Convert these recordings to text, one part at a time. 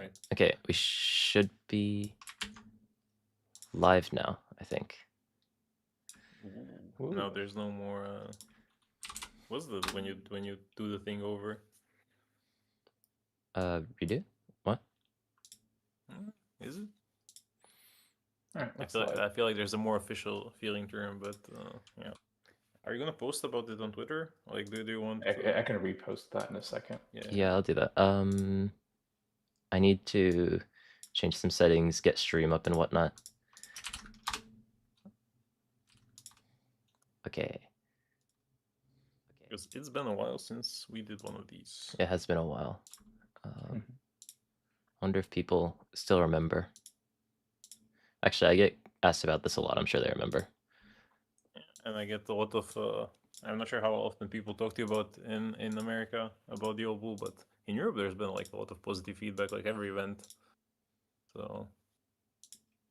Right. Okay, we should be live now, I think. Ooh. No, there's no more. What's the when you do the thing over? Redo? What? Is it? Right, I feel like there's a more official feeling term, but yeah. Are you gonna post about it on Twitter? Like, do you want? I can repost that in a second. Yeah, I'll do that. I need to change some settings, get stream up and whatnot. Okay. Because it's been a while since we did one of these. It has been a while. Wonder if people still remember. Actually, I get asked about this a lot. I'm sure they remember. And I get a lot of. I'm not sure how often people talk to you about in America about the old bull, but in Europe there's been like a lot of positive feedback, like every event. So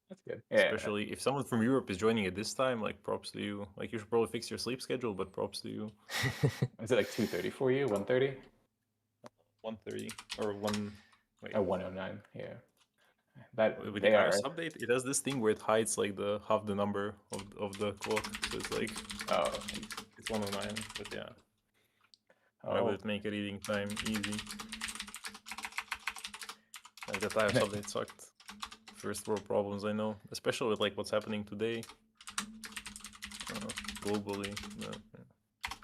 that's good. Especially if someone from Europe is joining at this time, like props to you. Like you should probably fix your sleep schedule, but props to you. Is it like 2:30 for you? 1:30? 1:30 or 1. Wait. 1:09. Yeah. That with the iOS update, it has this thing where it hides like the half the number of the clock, so it's like it's 1:09. But yeah, why would it make reading time easy? Like that iOS update sucked. First world problems, I know, especially with like what's happening today globally.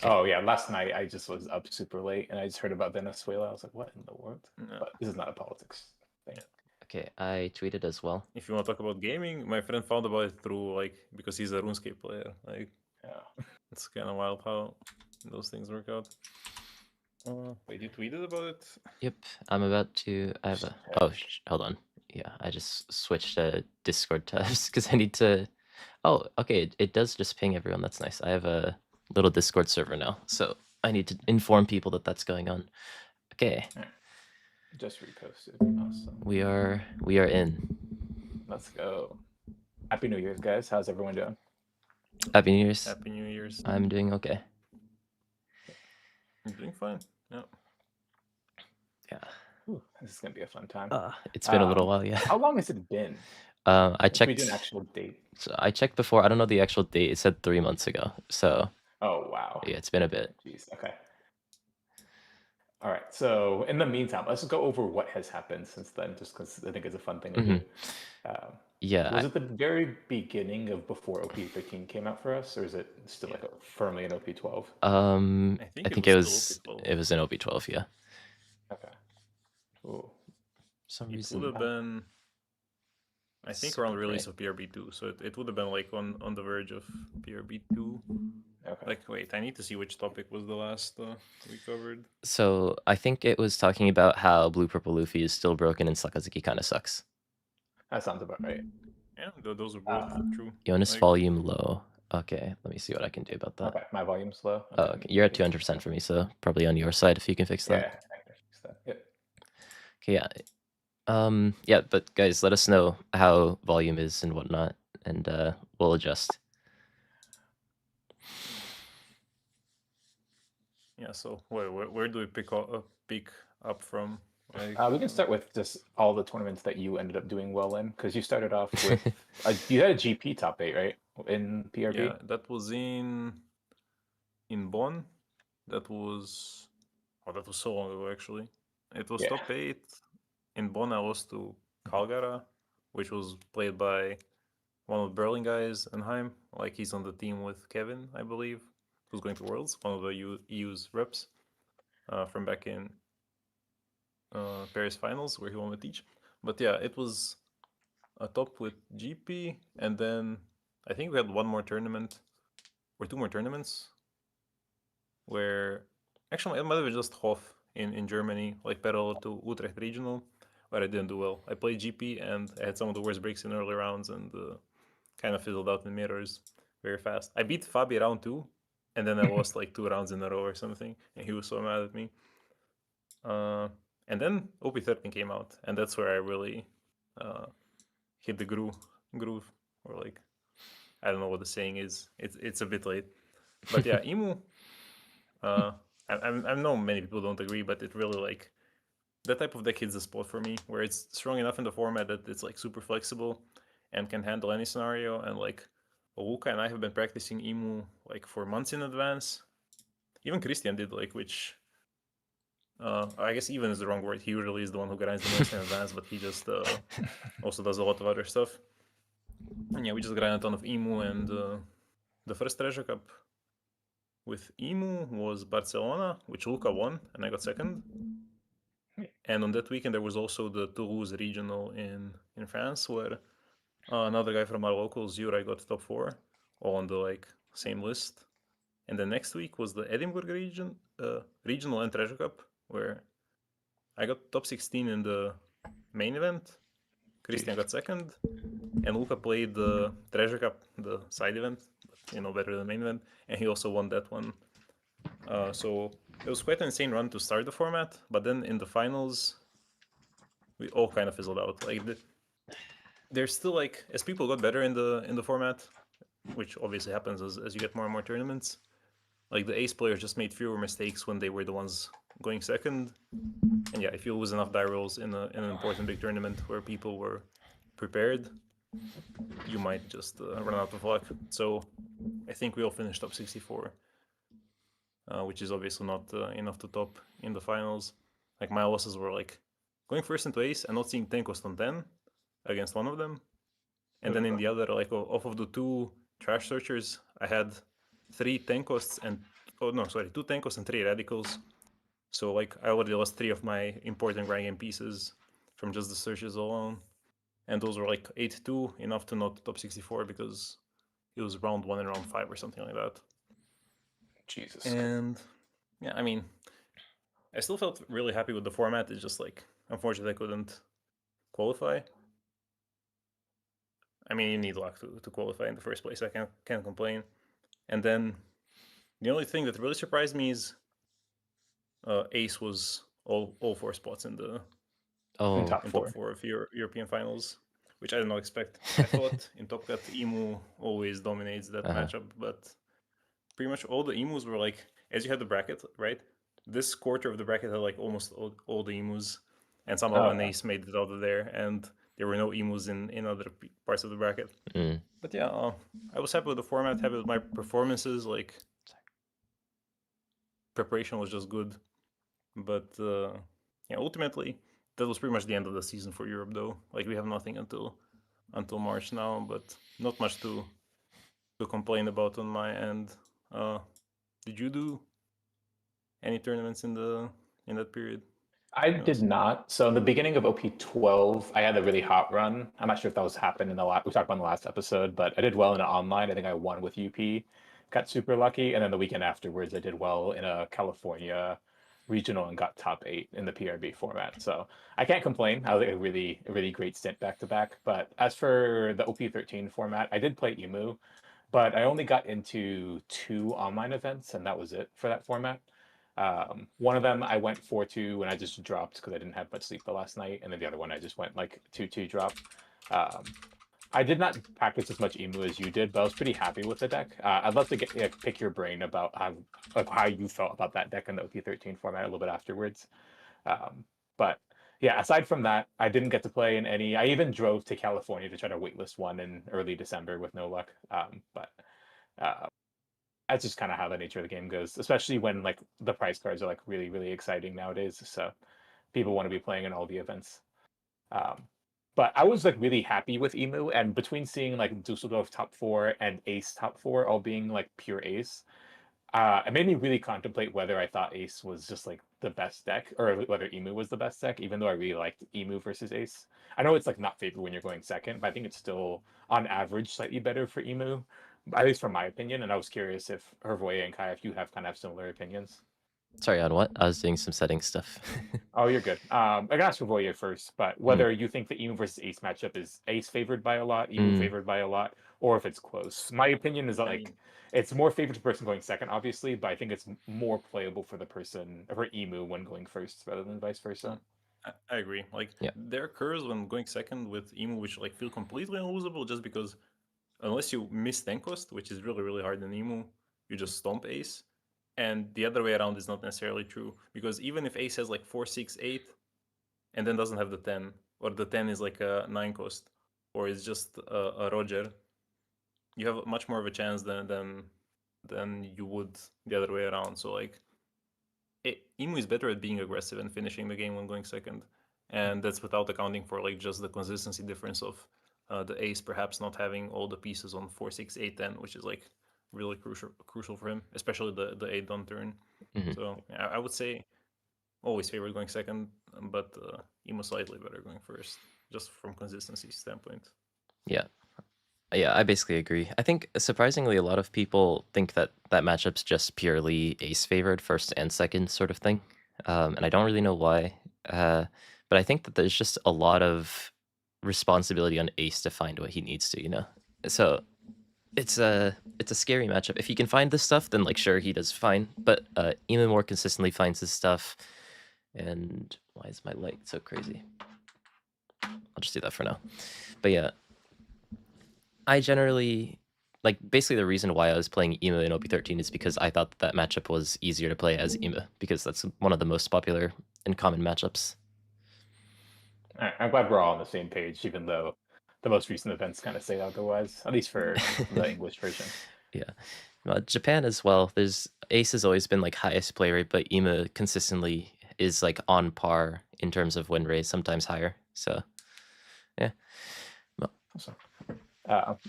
Oh yeah, last night I just was up super late and I just heard about Venezuela. I was like, what in the world? Yeah. But this is not a politics thing. Yeah. Okay, I tweeted as well. If you want to talk about gaming, my friend found about it through like because he's a RuneScape player. Like, yeah, it's kind of wild how those things work out. Wait, you tweeted about it? Yep, I'm about to. I have a. Oh, hold on. Yeah, I just switched to Discord tabs because I need to. Oh, okay. It does just ping everyone. That's nice. I have a little Discord server now, so I need to inform people that that's going on. Okay. Just reposted. Awesome. We are in. Let's go. Happy New Year's, guys. How's everyone doing? Happy New Year's. Happy New Year's. I'm doing okay. I'm doing fine. Yeah. Yeah. Ooh, this is gonna be a fun time. It's been a little while, yeah. How long has it been? I checked. We do an actual date. So I checked before. I don't know the actual date. It said 3 months ago. So. Oh wow. Yeah, it's been a bit. Jeez. Okay. All right. So in the meantime, let's go over what has happened since then, just because I think it's a fun thing to do. Yeah. Was it the very beginning of before OP13 came out for us, or is it still like firmly in OP12? I think it was. It was in OP12. Yeah. Okay. Ooh. For some it reason. would have been. I think around release of PRB2, so it would have been like on the verge of PRB2. Okay. Like, wait, I need to see which topic was the last we covered. So I think it was talking about how Blue Purple Luffy is still broken and Sakazuki kind of sucks. That sounds about right. Yeah, those are both true. Yonas volume low. Okay, let me see what I can do about that. Okay, my volume's low. Oh, okay. You're at 200% for me, so probably on your side if you can fix that. Yeah, I can fix that. Yep. Okay, yeah. Yeah, but guys, let us know how volume is and whatnot, and we'll adjust. Yeah. So where do we pick up from? Like, we can start with just all the tournaments that you ended up doing well in, because you started off with you had a GP top 8, right, in PRB? Yeah, that was in Bonn. That was so long ago actually. It was top 8 in Bonn. I lost to Calgara, which was played by one of the Berlin guys, Enheim. Like he's on the team with Kevin, I believe, who's going to Worlds, one of the EU's reps from back in Paris finals where he won with each. But yeah, it was a top with GP, and then I think we had one more tournament or 2 more tournaments where actually it might have been just Hof in Germany, like parallel to Utrecht regional, but I didn't do well. I played GP and I had some of the worst breaks in early rounds and kind of fizzled out in mirrors very fast. I beat Fabi round 2, and then I lost like 2 rounds in a row or something, and he was so mad at me. And then OP13 came out, and that's where I really hit the groove, or like, I don't know what the saying is. It's a bit late, but yeah, Emu. I know many people don't agree, but it really like that type of deck hits the spot for me, where it's strong enough in the format that it's like super flexible and can handle any scenario. And like Luka and I have been practicing Emu like for months in advance. Even Christian did, like, which I guess even is the wrong word. He usually is the one who grinds the most in advance, but he just also does a lot of other stuff. And yeah, we just grind a ton of Emu, and the first Treasure Cup with Emu was Barcelona, which Luka won, and I got second. And on that weekend, there was also the Toulouse regional in France, where another guy from our locals, Juraj, got top 4, all on the like same list. And the next week was the Edinburgh regional and Treasure Cup, where I got top 16 in the main event. Christian got second, and Luka played the Treasure Cup, the side event, but better than the main event, and he also won that one. So it was quite an insane run to start the format, but then in the finals, we all kind of fizzled out. Like there's still like, as people got better in the format, which obviously happens as you get more and more tournaments, like the ace players just made fewer mistakes when they were the ones going second. And yeah, if you lose enough die rolls in an important big tournament where people were prepared, you might just run out of luck. So I think we all finished top 64, which is obviously not enough to top in the finals. Like my losses were like going first into ace and not seeing 10 cost on 10 against one of them. And then in the other, like off of the 2 trash searchers, I had 3 10 costs and 2 10 costs and 3 radicals. So like I already lost 3 of my important grind game pieces from just the searches alone. And those were like 8-2, enough to not top 64 because it was round 1 and round 5 or something like that. Jesus. And yeah, I mean, I still felt really happy with the format. It's just like, unfortunately, I couldn't qualify. I mean, you need luck to qualify in the first place. I can't complain. And then the only thing that really surprised me is Ace was all 4 spots in the top in four. top 4 of European finals, which I did not expect. I thought in Top Cut Emu always dominates that matchup, but pretty much all the Emus were like, as you had the bracket, right? This quarter of the bracket had like almost all the Emus, and somehow an Ace made it out of there, and there were no Emus in other parts of the bracket. But yeah, I was happy with the format, happy with my performances. Like preparation was just good, but yeah, ultimately that was pretty much the end of the season for Europe, though. Like we have nothing until March now, but not much to complain about on my end. Did you do any tournaments in that period? I did not. So in the beginning of OP12, I had a really hot run. I'm not sure if that was happened in the last, we talked about in the last episode, but I did well in an online. I think I won with UP, got super lucky. And then the weekend afterwards, I did well in a California regional and got top 8 in the PRB format. So I can't complain. I was like a really great stint back to back. But as for the OP13 format, I did play Emu, but I only got into 2 online events, and that was it for that format. One of them I went 4-2 and I just dropped because I didn't have much sleep the last night, and then the other one I just went like 2-2 drop. I did not practice as much Emu as you did, but I was pretty happy with the deck. I'd love to pick your brain about how you felt about that deck in the OP13 format a little bit afterwards. But yeah, aside from that, I didn't get to play in any. I even drove to California to try to waitlist one in early December with no luck. But that's just kind of how the nature of the game goes, especially when like the prize cards are like really exciting nowadays. So people want to be playing in all the events. But I was like really happy with Emu, and between seeing like Dusseldorf top 4 and Ace top 4 all being like pure Ace, it made me really contemplate whether I thought Ace was just like the best deck or whether Emu was the best deck, even though I really liked Emu versus Ace. I know it's like not favored when you're going second, but I think it's still on average slightly better for Emu, at least from my opinion. And I was curious if Hrvoje and Kai, if you have kind of similar opinions. Sorry, on what? I was doing some setting stuff. Oh, you're good. I can ask Hrvoje first, but whether you think the Emu versus Ace matchup is Ace favored by a lot, Emu favored by a lot, or if it's close. My opinion is like it's more favored to the person going second, obviously, but I think it's more playable for the person for Emu when going first rather than vice versa. I agree. Like there are curves when going second with Emu which like feel completely unlosable just because unless you miss 10 cost, which is really hard in Emu, you just stomp Ace. And the other way around is not necessarily true because even if Ace has like 4, 6, 8, and then doesn't have the 10, or the 10 is like a 9 cost, or it's just a Roger, you have much more of a chance than you would the other way around. So like, Emu is better at being aggressive and finishing the game when going second, and that's without accounting for like just the consistency difference of the ace perhaps not having all the pieces on 4, 6, 8, 10, which is like really crucial for him, especially the 8 on turn. Mhm. So I would say always favor going second, but Emo slightly better going first, just from consistency standpoint. Yeah. Yeah, I basically agree. I think surprisingly, a lot of people think that that matchup's just purely ace favored, first and second sort of thing, and I don't really know why. But I think that there's just a lot of responsibility on ace to find what he needs to, you know. So it's a scary matchup. If he can find this stuff, then like sure he does fine. But Ema more consistently finds his stuff. And why is my light so crazy? I'll just do that for now. But yeah. I generally, like, basically the reason why I was playing Ema in OP13 is because I thought that matchup was easier to play as Ema, because that's one of the most popular and common matchups. I'm glad we're all on the same page, even though the most recent events kind of say otherwise, at least for the English version. Yeah. Japan as well, there's Ace has always been like highest play rate, but Ema consistently is like on par in terms of win rate, sometimes higher. So, yeah. Awesome.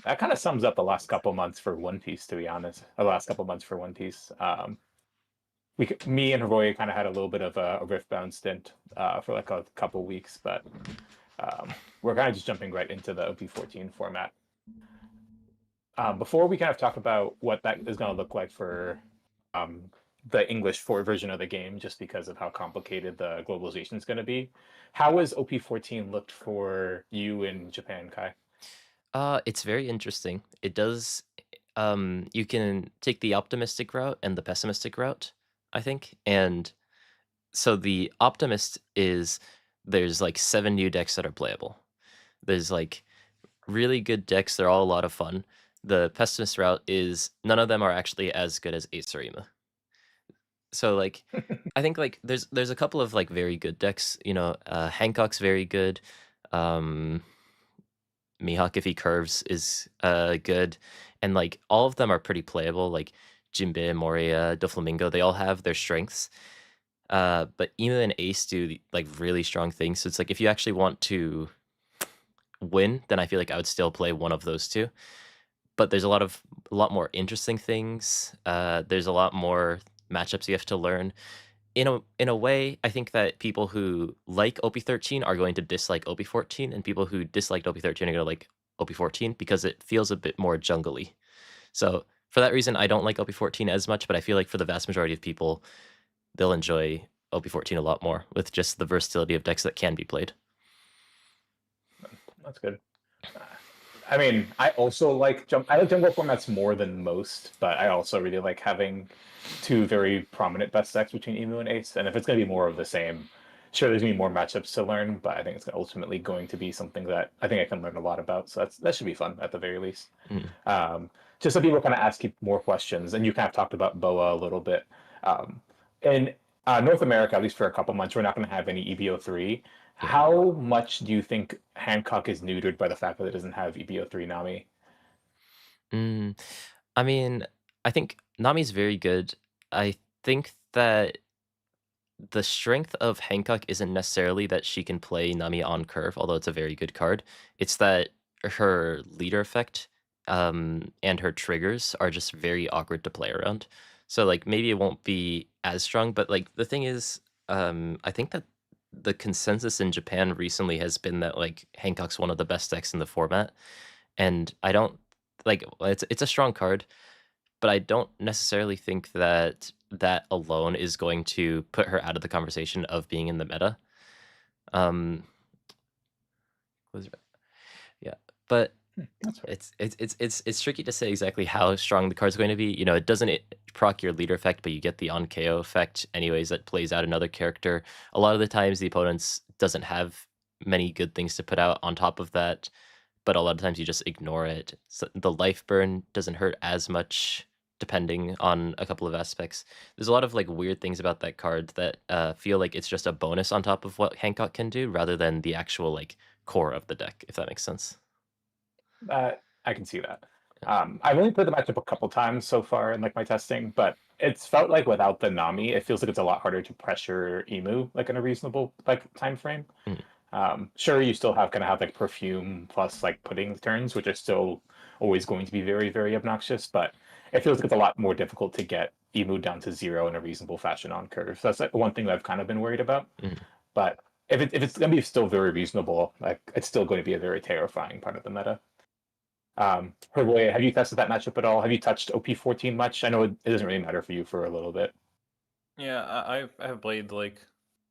That kind of sums up the last couple months for One Piece, to be honest. The last couple months for One Piece. Me and Hrvoje kind of had a little bit of a rift-bound stint for like a couple weeks, but we're kind of just jumping right into the OP14 format. Before we kind of talk about what that is going to look like for the English version of the game, just because of how complicated the globalization is going to be, how has OP14 looked for you in Japan, Kai? It's very interesting. It does. You can take the optimistic route and the pessimistic route, I think. And so the optimist is there's like 7 new decks that are playable. There's like really good decks. They're all a lot of fun. The pessimist route is none of them are actually as good as Ace or Ema. So like, I think like there's a couple of like very good decks. You know, Hancock's very good. Mihawk, if he curves, is good, and like all of them are pretty playable. Like Jinbe, Moria, Doflamingo, they all have their strengths. But Ema and Ace do like really strong things. So it's like if you actually want to win, then I feel like I would still play one of those two. But there's a lot more interesting things. There's a lot more matchups you have to learn. In a way, I think that people who like OP13 are going to dislike OP14, and people who dislike OP13 are going to like OP14 because it feels a bit more jungly. So for that reason, I don't like OP14 as much, but I feel like for the vast majority of people, they'll enjoy OP14 a lot more with just the versatility of decks that can be played. That's good. I mean, I also like jungle formats more than most, but I also really like having two very prominent best decks between Emu and Ace. And if it's going to be more of the same, sure, there's going to be more matchups to learn, but I think it's ultimately going to be something that I think I can learn a lot about. So that should be fun at the very least. Just so people kind of ask you more questions, and you kind of talked about BOA a little bit. In North America, at least for a couple months, we're not going to have any EBO3. Yeah. How much do you think Hancock is neutered by the fact that it doesn't have EBO3 Nami? I mean, I think Nami's very good. I think that the strength of Hancock isn't necessarily that she can play Nami on curve, although it's a very good card. It's that her leader effect and her triggers are just very awkward to play around. So like maybe it won't be as strong, but like the thing is, I think that the consensus in Japan recently has been that like Hancock's one of the best decks in the format, and I don't like it's a strong card, but I don't necessarily think that that alone is going to put her out of the conversation of being in the meta. Yeah, but it's tricky to say exactly how strong the card's going to be. You know, it doesn't proc your leader effect, but you get the on KO effect anyways that plays out another character. A lot of the times the opponents doesn't have many good things to put out on top of that, but a lot of times you just ignore it. So the life burn doesn't hurt as much depending on a couple of aspects. There's a lot of like weird things about that card that feel like it's just a bonus on top of what Hancock can do, rather than the actual like core of the deck, if that makes sense. I can see that. I've only played the matchup a couple times so far in like my testing, but it's felt like without the Nami, it feels like it's a lot harder to pressure Emu like in a reasonable like time frame. Sure, you still have like perfume plus like pudding turns, which are still always going to be very, very obnoxious, but it feels like it's a lot more difficult to get Emu down to 0 in a reasonable fashion on curve. So that's like one thing that I've kind of been worried about. But if it's going to be still very reasonable, like it's still going to be a very terrifying part of the meta. Hrvoje, have you tested that matchup at all? Have you touched OP14 much? I know it doesn't really matter for you for a little bit. Yeah, I have played like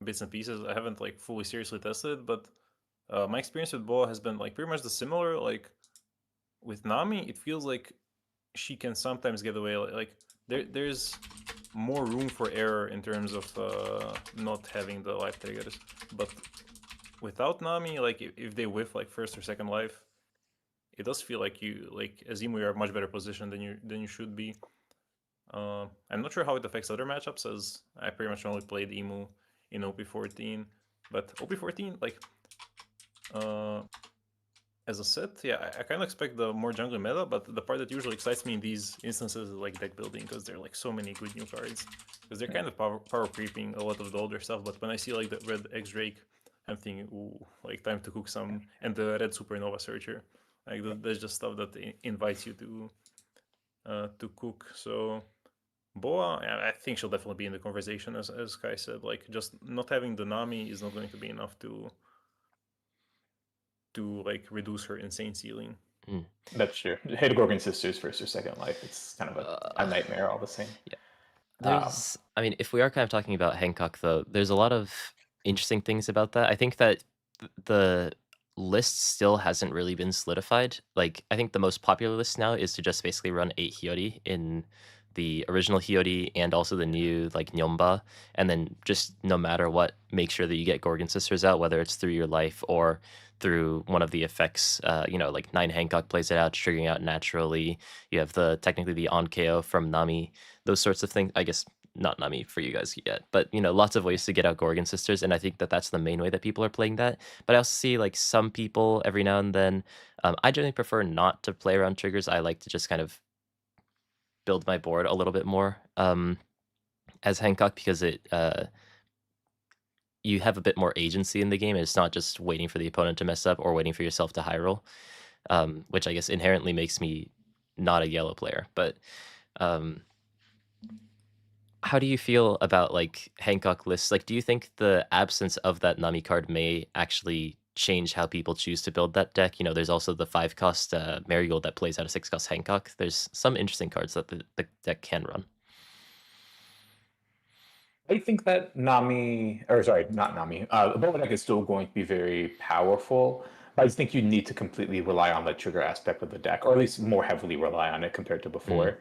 bits and pieces. I haven't like fully seriously tested, but my experience with Boa has been like pretty much the similar. Like with Nami, it feels like she can sometimes get away. Like there's more room for error in terms of not having the life triggers. But without Nami, like if they whiff like first or second life, it does feel like you like as Emu are much better positioned than you should be. I'm not sure how it affects other matchups, as I pretty much only played Emu in OP14. But OP14, like, as a set, yeah, I kind of expect the more jungle meta, but the part that usually excites me in these instances is like deck building, because there are like so many good new cards. Because they're kind of power creeping a lot of the older stuff, but when I see like the red X Drake, I'm thinking, ooh, like time to cook some, and the red Supernova Searcher. Like that's just stuff that invites you to cook. So Boa, I think she'll definitely be in the conversation, as Kai said. Like, just not having the Nami is not going to be enough to like reduce her insane ceiling. That's true. Hedgorgon Sisters first or second life. It's kind of a nightmare all the same. Yeah. There's, I mean, if we are kind of talking about Hancock, though, there's a lot of interesting things about that. I think that the list still hasn't really been solidified. Like, I think the most popular list now is to just basically run 8 Hiyori in the original Hiyori and also the new, like, Nyomba, and then just no matter what, make sure that you get Gorgon Sisters out, whether it's through your life or through one of the effects. You know, like 9 Hancock plays it out, triggering out naturally. You have technically the on KO from Nami, those sorts of things. I guess not Nami for you guys yet, but you know, lots of ways to get out Gorgon Sisters, and I think that that's the main way that people are playing that. But I also see like some people every now and then. I generally prefer not to play around triggers. I like to just kind of build my board a little bit more as Hancock, because it you have a bit more agency in the game. It's not just waiting for the opponent to mess up or waiting for yourself to high roll, which I guess inherently makes me not a yellow player. But how do you feel about like Hancock lists? Like, do you think the absence of that Nami card may actually change how people choose to build that deck? You know, there's also the 5-cost Marigold that plays out a 6-cost Hancock. There's some interesting cards that the deck can run. I think that Nami, or sorry, not Nami, the Boa deck is still going to be very powerful, but I just think you need to completely rely on the trigger aspect of the deck, or at least more heavily rely on it compared to before.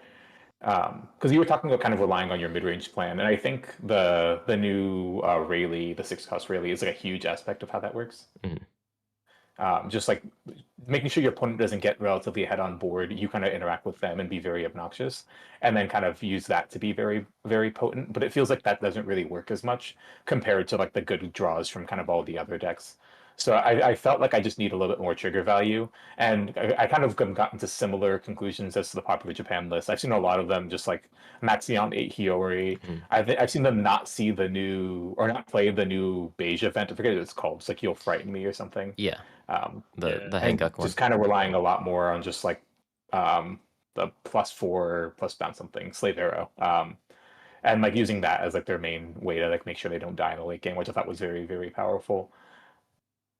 Because you were talking about kind of relying on your mid-range plan, and I think the new Rayleigh, the 6-cost Rayleigh, is like a huge aspect of how that works. Just like making sure your opponent doesn't get relatively ahead on board, you kind of interact with them and be very obnoxious, and then kind of use that to be very, very potent. But it feels like that doesn't really work as much compared to like the good draws from kind of all the other decks. So I felt like I just need a little bit more trigger value, and I kind of gotten to similar conclusions as to the popular Japan list. I've seen a lot of them just like maxing out 8 Hiyori. I've seen them not see the new, or not play the new beige event. I forget what it's called. It's like You'll Frighten Me or something. Yeah. The Yeah. Hancock one. Just kind of relying a lot more on just like the +4 plus bounce something, Slave Arrow. And like using that as like their main way to like make sure they don't die in the late game, which I thought was very, very powerful.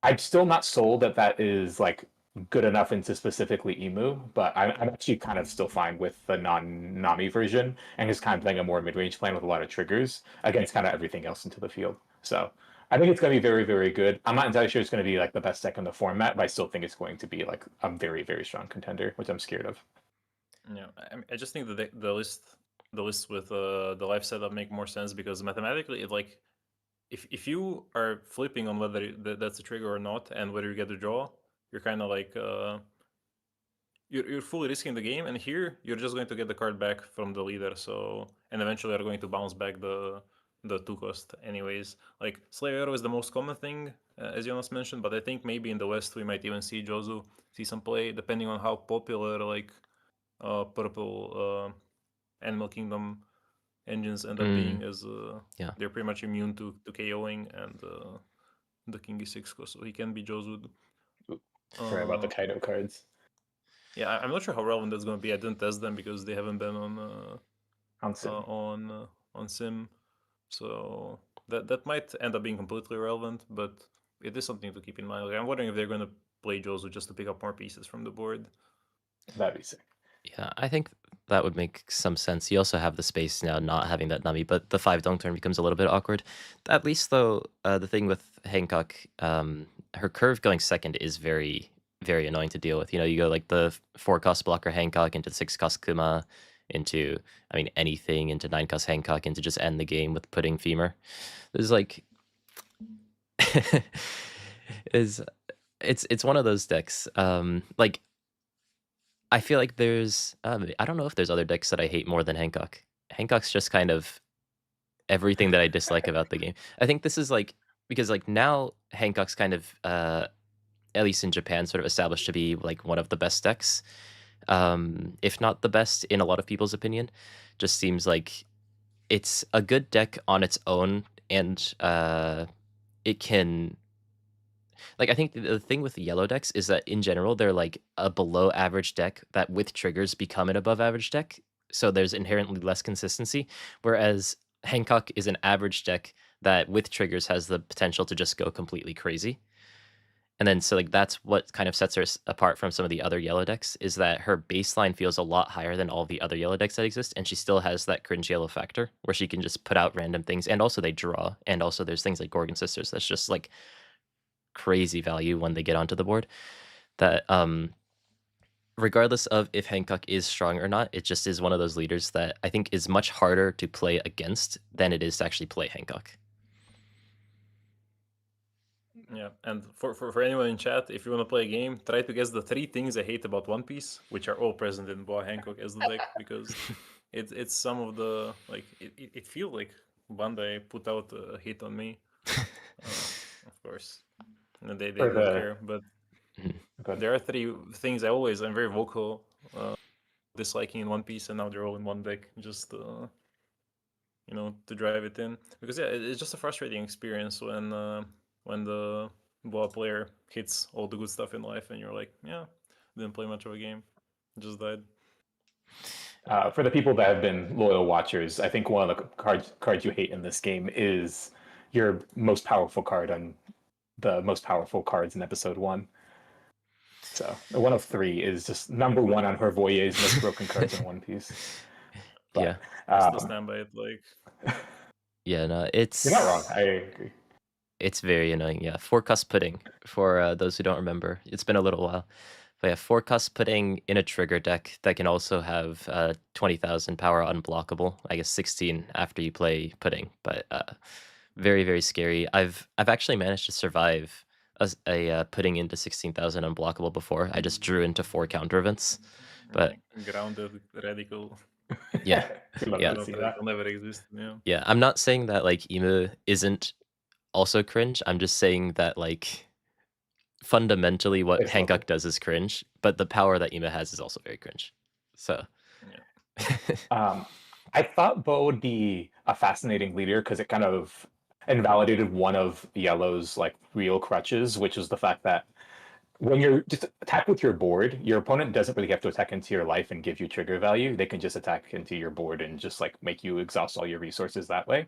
I'm still not sold that that is like good enough into specifically Emu, but I'm actually kind of still fine with the non-Nami version and just kind of playing a more mid-range plan with a lot of triggers against kind of everything else into the field. So I think it's going to be very, very good. I'm not entirely sure it's going to be like the best deck in the format, but I still think it's going to be like a very, very strong contender, which I'm scared of. Yeah, I just think that the list with the life setup make more sense, because mathematically, it like if you are flipping on whether that's a trigger or not, and whether you get the draw, you're kind of like you're fully risking the game, and here you're just going to get the card back from the leader. So and eventually are going to bounce back the 2 cost anyways. Like Slayer Arrow is the most common thing, as Jonas mentioned, but I think maybe in the West we might even see Jozu see some play depending on how popular like purple Animal Kingdom engines end up being, as Yeah. they're pretty much immune to KOing, and the king is 6 cost, so he can be Jozu'd. Sorry about the Kaido cards. Yeah, I'm not sure how relevant that's going to be. I didn't test them because they haven't been On Sim. on Sim, so that might end up being completely irrelevant. But it is something to keep in mind. Like, I'm wondering if they're going to play Jozu just to pick up more pieces from the board. That'd be sick. Yeah, I think that would make some sense. You also have the space now not having that Nami, but the 5 dunk turn becomes a little bit awkward. At least, though, the thing with Hancock, her curve going second is very, very annoying to deal with. You know, you go like the 4 cost blocker Hancock into 6 cost Kuma, into, I mean, anything, into 9 cost Hancock, into just end the game with putting Femur. There's like... it's one of those decks. Like, I feel like there's I don't know if there's other decks that I hate more than Hancock. Hancock's just kind of everything that I dislike about the game. I think this is like because like now Hancock's kind of at least in Japan sort of established to be like one of the best decks. If not the best in a lot of people's opinion. Just seems like it's a good deck on its own, and it can, like, I think the thing with the yellow decks is that in general they're like a below average deck that with triggers become an above average deck. So there's inherently less consistency. Whereas Hancock is an average deck that with triggers has the potential to just go completely crazy. And then so like that's what kind of sets her apart from some of the other yellow decks, is that her baseline feels a lot higher than all the other yellow decks that exist, and she still has that cringe yellow factor where she can just put out random things, and also they draw, and also there's things like Gorgon Sisters that's just like crazy value when they get onto the board. That regardless of if Hancock is strong or not, it just is one of those leaders that I think is much harder to play against than it is to actually play Hancock. Yeah, and for anyone in chat, if you want to play a game, try to guess the 3 things I hate about One Piece, which are all present in Boa Hancock as the deck, because it's some of the, like, it feels like Bandai put out a hit on me, of course, and they don't care, but there are 3 things I'm very vocal disliking in One Piece, and now they're all in one deck, just you know, to drive it in, because yeah, it's just a frustrating experience when the Boa player hits all the good stuff in life, and you're like, yeah, didn't play much of a game, just died. For the people that have been loyal watchers, I think one of the cards you hate in this game is your most powerful card on the most powerful cards in episode 1. So 1 of 3 is just number 1 on Hrvoje's most broken cards in One Piece. But, yeah, I still stand by it. Like, yeah, no, it's, you're not wrong. I agree. It's very annoying. Yeah, 4 cost pudding for those who don't remember. It's been a little while. But yeah, 4 cost pudding in a trigger deck that can also have 20,000 power unblockable. I guess 16 after you play pudding, but very, very scary. I've actually managed to survive a pudding into 16,000 unblockable before. I just drew into 4 counter events, but grounded radical. Yeah, yeah, Radical never existed. Yeah. Yeah, I'm not saying that like Emu isn't also cringe. I'm just saying that like fundamentally what It's Hancock lovely. does is cringe, but the power that Ema has is also very cringe. So yeah. I thought Bo would be a fascinating leader because it kind of invalidated one of Yellow's like real crutches, which is the fact that when you're just attack with your board, your opponent doesn't really have to attack into your life and give you trigger value. They can just attack into your board and just like make you exhaust all your resources that way.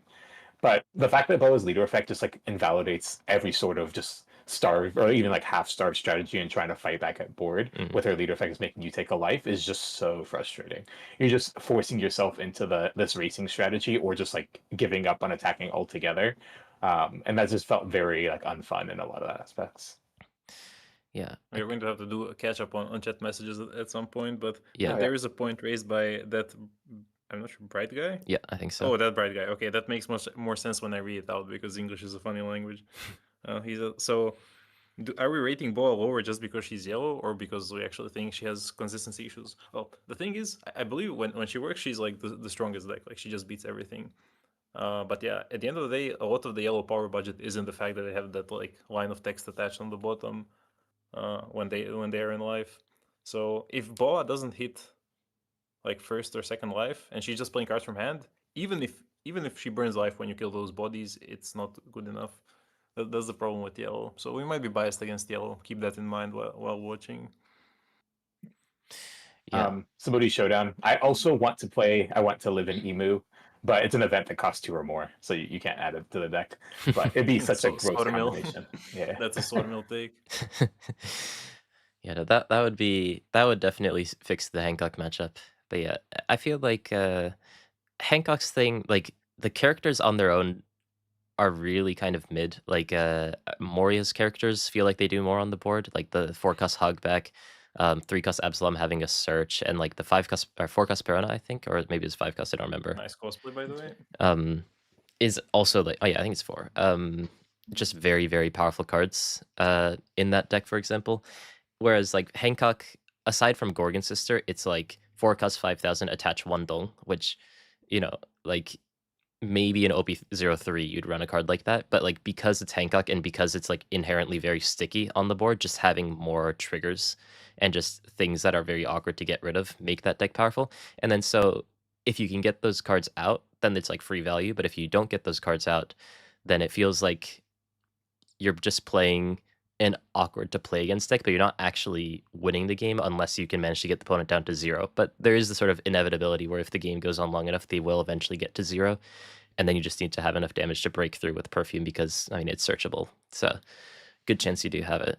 But the fact that Boa's leader effect just like invalidates every sort of just starve or even like half starve strategy and trying to fight back at board with her leader effect is making you take a life is just so frustrating. You're just forcing yourself into this racing strategy or just like giving up on attacking altogether. And that just felt very like unfun in a lot of aspects. Yeah. We're going to have to do a catch up on chat messages at some point, but yeah, there is a point raised by that, I'm not sure, bright guy? Yeah, I think so. Oh, that bright guy. Okay, that makes much more sense when I read it out because English is a funny language. So Are we rating Boa lower just because she's yellow, or because we actually think she has consistency issues? Well, the thing is, I believe when she works, she's like the strongest deck. Like she just beats everything. But yeah, at the end of the day, a lot of the yellow power budget is in the fact that they have that like line of text attached on the bottom when they are in life. So if Boa doesn't hit like first or second life, and she's just playing cards from hand, even if she burns life when you kill those bodies, it's not good enough. That's the problem with yellow. So we might be biased against yellow. Keep that in mind while watching. Yeah. Somebody Showdown. I also want to play. I want to live in Emu, but it's an event that costs 2 or more, so you can't add it to the deck. But it'd be such a gross Sawmill. combination. Yeah, That's a sawmill take. Yeah, no, that would definitely fix the Hancock matchup. But yeah, I feel like Hancock's thing, like the characters on their own are really kind of mid. Like Moria's characters feel like they do more on the board, like the 4-cost Hogback, 3-cost Absalom having a search, and like the 5-cost or 4-cost Perona, I think, or maybe it was 5-cost, I don't remember. Nice cosplay, by the way. Is also like, oh yeah, I think it's 4. Just very, very powerful cards in that deck, for example. Whereas like Hancock, aside from Gorgon Sister, it's like 4-cost 5,000, attach 1 Dong, which, you know, like maybe in OP03 you'd run a card like that, but like because it's Hancock and because it's like inherently very sticky on the board, just having more triggers and just things that are very awkward to get rid of make that deck powerful. And then so if you can get those cards out, then it's like free value, but if you don't get those cards out, then it feels like you're just playing an awkward to play against deck, but you're not actually winning the game unless you can manage to get the opponent down to 0. But there is the sort of inevitability where if the game goes on long enough, they will eventually get to 0. And then you just need to have enough damage to break through with Perfume because, I mean, it's searchable. So good chance you do have it.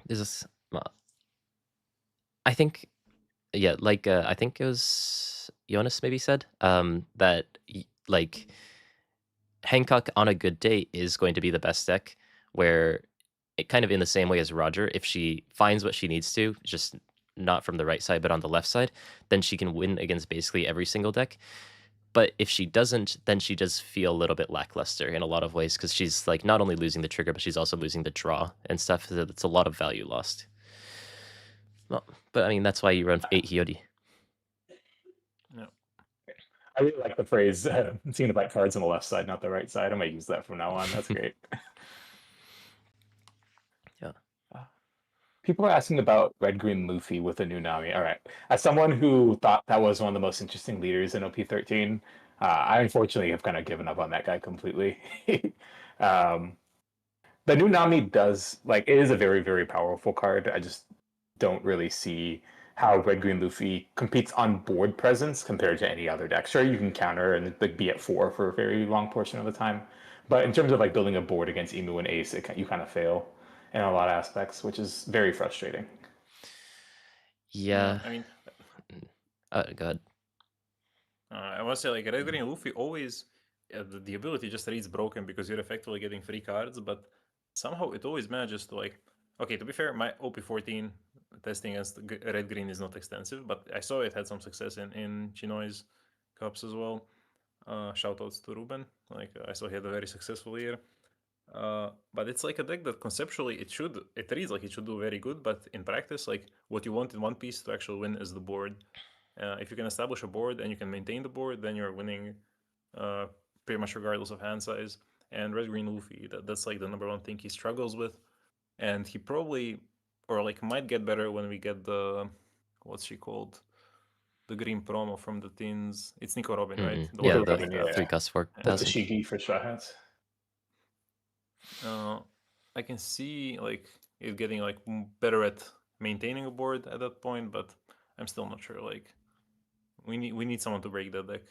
There's this, I think, yeah, like I think it was Yonas maybe said that like Hancock on a good day is going to be the best deck, where it kind of in the same way as Roger, if she finds what she needs to, just not from the right side but on the left side, then she can win against basically every single deck. But if she doesn't, then she does feel a little bit lackluster in a lot of ways, because she's like not only losing the trigger, but she's also losing the draw and stuff. So it's a lot of value lost. Well, but I mean, that's why you run 8 Hyodi. Yeah. I really like the phrase "seeing the black cards on the left side, not the right side." I'm gonna use that from now on. That's great. Yeah. People are asking about Red Green Luffy with a new Nami. All right. As someone who thought that was one of the most interesting leaders in OP13, I unfortunately have kind of given up on that guy completely. The new Nami does, like, it is a very, very powerful card. I just don't really see how Red Green Luffy competes on board presence compared to any other deck. Sure, you can counter and like be at 4 for a very long portion of the time, but in terms of like building a board against Emu and Ace, you kind of fail in a lot of aspects, which is very frustrating. Yeah. I mean, go ahead. I want to say like Red Green Luffy always the ability just reads broken because you're effectively getting free cards, but somehow it always manages to like. Okay, to be fair, my OP14 testing against Red Green is not extensive, but I saw it had some success in Chinoy's cups as well. Shoutouts to Ruben. Like I saw he had a very successful year. But it's like a deck that conceptually it reads like it should do very good, but in practice, like what you want in one piece to actually win is the board. If you can establish a board and you can maintain the board, then you're winning pretty much regardless of hand size. And Red Green Luffy, that's like the number one thing he struggles with. And he probably, or like might get better when we get the, what's she called? The green promo from the teens. It's Nico Robin, right? The yeah, Robin, the 3-cost 4,000. That's a Shigi for straw hats. I can see like it getting like better at maintaining a board at that point, but I'm still not sure. Like we need someone to break that deck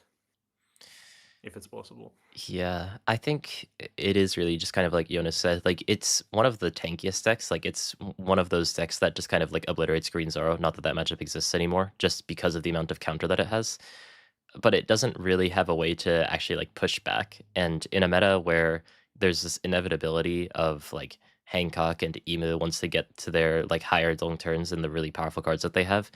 if it's possible. Yeah, I think it is really just kind of like Jonas said, like it's one of the tankiest decks. Like it's one of those decks that just kind of like obliterates Green Zoro. Not that that matchup exists anymore, just because of the amount of counter that it has. But it doesn't really have a way to actually like push back. And in a meta where there's this inevitability of like Hancock and Emu once they get to their like higher long turns and the really powerful cards that they have,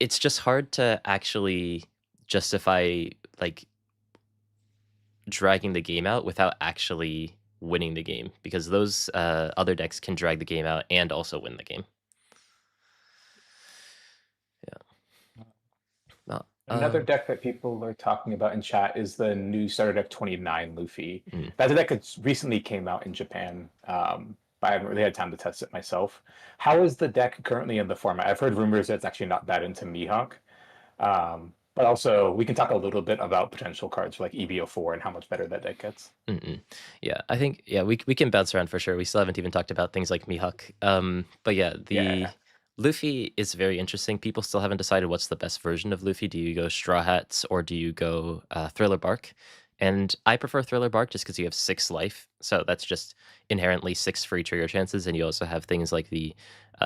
it's just hard to actually justify like dragging the game out without actually winning the game, because those other decks can drag the game out and also win the game. Yeah. Well, Another deck that people are talking about in chat is the new starter deck 29 Luffy. That's a deck that recently came out in Japan, but I haven't really had time to test it myself. How is the deck currently in the format? I've heard rumors that it's actually not that into Mihawk. But also, we can talk a little bit about potential cards for like EBO4 and how much better that deck gets. Yeah, I think we can bounce around for sure. We still haven't even talked about things like Mihawk. But yeah, Luffy is very interesting. People still haven't decided what's the best version of Luffy. Do you go Straw Hats or do you go Thriller Bark? And I prefer Thriller Bark just because you have 6 life. So that's just inherently 6 free trigger chances. And you also have things like the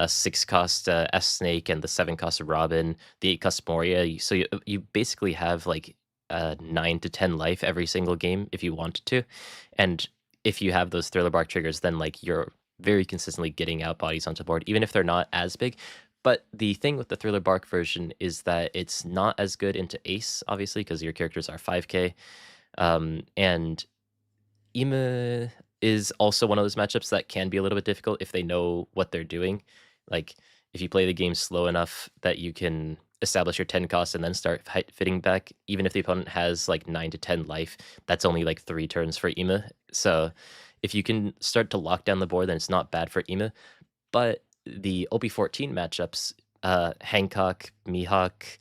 6 cost S Snake and the 7 cost Robin, the 8 cost Moria. So you basically have like 9 to 10 life every single game if you wanted to. And if you have those Thriller Bark triggers, then like you're very consistently getting out bodies onto board, even if they're not as big. But the thing with the Thriller Bark version is that it's not as good into Ace, obviously, because your characters are 5k. And Ima is also one of those matchups that can be a little bit difficult if they know what they're doing. Like, if you play the game slow enough that you can establish your 10 cost and then start fitting back, even if the opponent has like 9 to 10 life, that's only like 3 turns for Ima. So if you can start to lock down the board, then it's not bad for Ima. But the OP14 matchups, Hancock, Mihawk,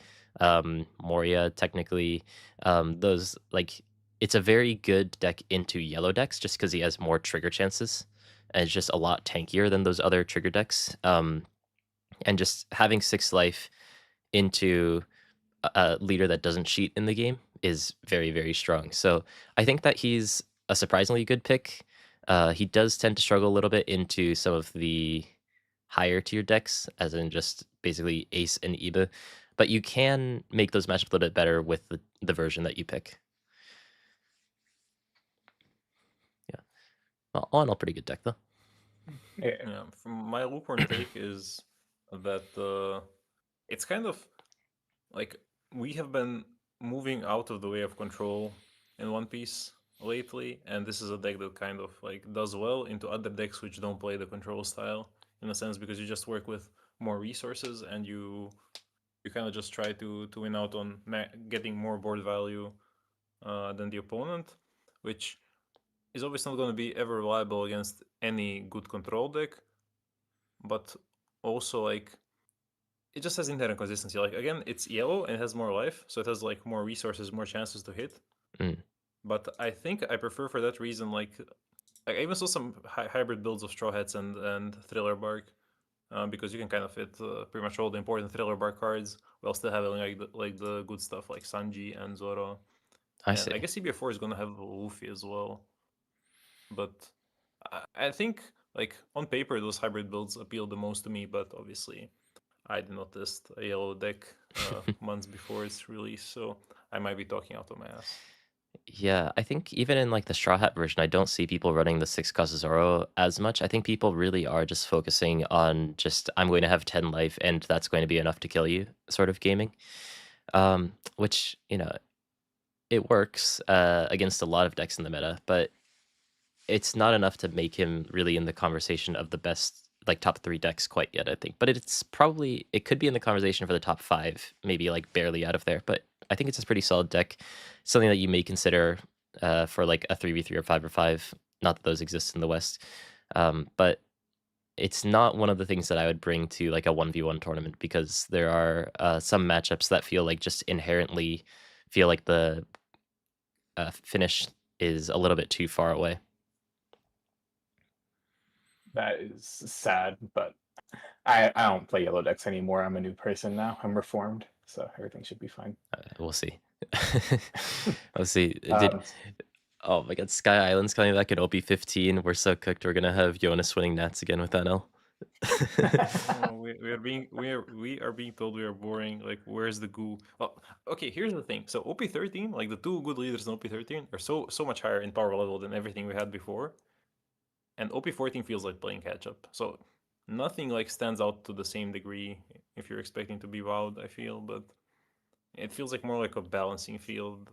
Moria, technically, those like it's a very good deck into yellow decks just because he has more trigger chances. And it's just a lot tankier than those other trigger decks. And just having 6 life into a leader that doesn't cheat in the game is very, very strong. So I think that he's a surprisingly good pick. He does tend to struggle a little bit into some of the higher tier decks, as in just basically Ace and Iba. But you can make those matchups a little bit better with the version that you pick. Yeah. Well, all in all, pretty good deck, though. Yeah, from my lukewarm take is that it's kind of like we have been moving out of the way of control in One Piece lately, and this is a deck that kind of like does well into other decks which don't play the control style in a sense, because you just work with more resources and you kind of just try to win out on getting more board value than the opponent, which is obviously not going to be ever reliable against any good control deck, but also like it just has inherent consistency. Like again, it's yellow and it has more life, so it has like more resources, more chances to hit. But I think I prefer for that reason. Like I even saw some hybrid builds of Straw Hats and Thriller Bark, because you can kind of fit pretty much all the important Thriller Bark cards while still having like the good stuff like Sanji and Zoro. I see. I guess CBF4 is gonna have Luffy as well, but I think like on paper those hybrid builds appeal the most to me. But obviously, I did not test a yellow deck months before its release, so I might be talking out of my ass. Yeah, I think even in like the Straw Hat version, I don't see people running the 6 cost Zoro as much. I think people really are just focusing on just I'm going to have 10 life and that's going to be enough to kill you sort of gaming. Which, it works against a lot of decks in the meta, but it's not enough to make him really in the conversation of the best like top 3 decks quite yet, I think. But it could be in the conversation for the top 5, maybe like barely out of there, but I think it's a pretty solid deck. Something that you may consider for like a 3v3 or 5v5. Not that those exist in the West. But it's not one of the things that I would bring to like a 1v1 tournament, because there are some matchups that feel like just inherently feel like the finish is a little bit too far away. That is sad, but I don't play yellow decks anymore. I'm a new person now. I'm reformed, so everything should be fine. We'll see. We'll see. Oh my god, Sky Island's coming back at OP15. We're so cooked. We're gonna have Yonas winning Nats again with NL. We are being told we are boring. Like, where's the goo? Well, okay. Here's the thing. So OP13, like the 2 good leaders in OP13, are so much higher in power level than everything we had before, and OP14 feels like playing catch up. So nothing like stands out to the same degree if you're expecting to be wowed. I feel, but it feels like more like a balancing field.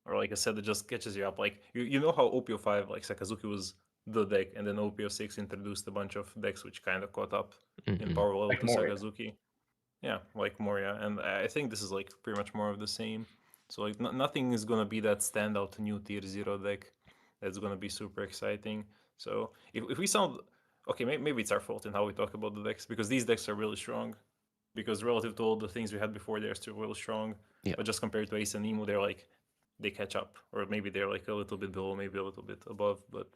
or like a set that just catches you up. Like you know how OPO5 like Sakazuki was the deck, and then OPO6 introduced a bunch of decks which kind of caught up in power level Like to Moria. Sakazuki. Yeah, like Moria, and I think this is like pretty much more of the same. So like nothing is gonna be that standout new tier 0 deck that's gonna be super exciting. So if we sound okay, maybe it's our fault in how we talk about the decks, because these decks are really strong. Because relative to all the things we had before, they're still really strong. Yeah. But just compared to Ace and Emu, they're like they catch up, or maybe they're like a little bit below, maybe a little bit above, but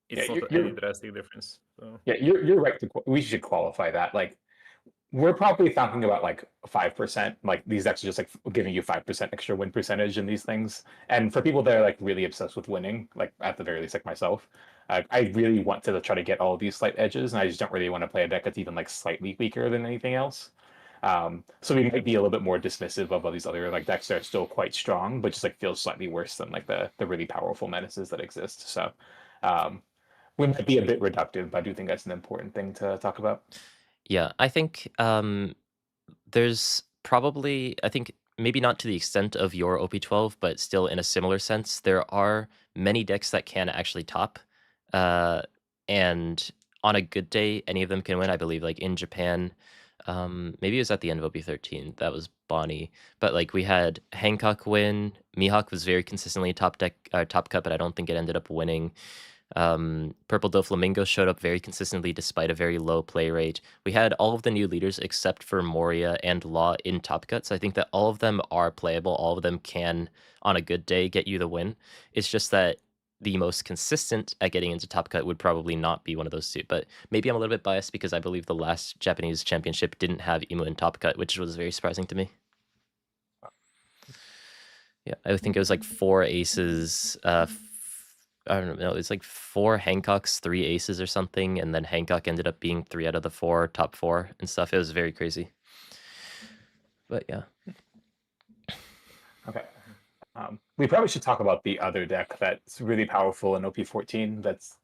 Yeah, it's not any drastic difference. So you're right. We should qualify that. Like, we're probably talking about like 5%. Like these decks are just like giving you 5% extra win percentage in these things. And for people that are like really obsessed with winning, like at the very least, like myself, I really want to try to get all of these slight edges, and I just don't really want to play a deck that's even like slightly weaker than anything else. So we might be a little bit more dismissive of all these other like decks that are still quite strong, but just like feels slightly worse than like the really powerful menaces that exist. So um, we might be a bit reductive, but I do think that's an important thing to talk about. Yeah, I think there's probably, I think maybe not to the extent of your OP12, but still in a similar sense, there are many decks that can actually top. And on a good day, any of them can win. I believe, like in Japan, maybe it was at the end of OP13. That was Bonnie, but like we had Hancock win. Mihawk was very consistently top deck, top cut, but I don't think it ended up winning. Purple Doflamingo showed up very consistently despite a very low play rate. We had all of the new leaders except for Moria and Law in top cuts. I think that all of them are playable. All of them can, on a good day, get you the win. It's just that the most consistent at getting into top cut would probably not be one of those two. But maybe I'm a little bit biased because I believe the last Japanese championship didn't have Emu in top cut, which was very surprising to me. Yeah, I think it was like 4 aces, I don't know, it's like 4 Hancocks, 3 aces or something, and then Hancock ended up being 3 out of the 4 top 4 and stuff. It was very crazy. But yeah. Okay. We probably should talk about the other deck that's really powerful in OP14. That's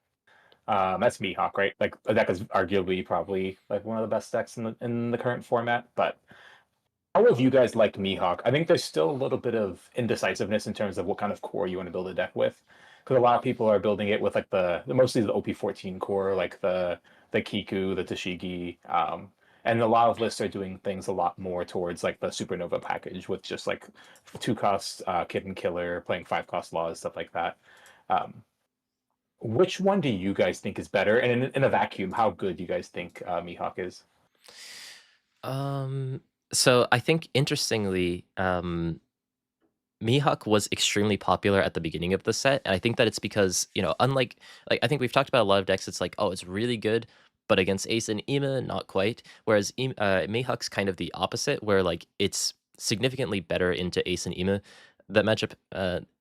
Mihawk, right? Like a deck is arguably probably like one of the best decks in the current format. But how have you guys liked Mihawk? I think there's still a little bit of indecisiveness in terms of what kind of core you want to build a deck with, because a lot of people are building it with like the mostly the OP14 core, like the Kiku, the Tashigi, and a lot of lists are doing things a lot more towards like the Supernova package with just like 2 cost Kid and Killer, playing 5 cost laws, stuff like that. Um, which one do you guys think is better? And in a vacuum, how good do you guys think Mihawk is? So I think interestingly, Mihawk was extremely popular at the beginning of the set, and I think that it's because, you know, unlike, like, I think we've talked about a lot of decks, it's like, oh, it's really good, but against Ace and Ima, not quite. Whereas Mihawk's kind of the opposite, where like it's significantly better into Ace and Ima. That matchup,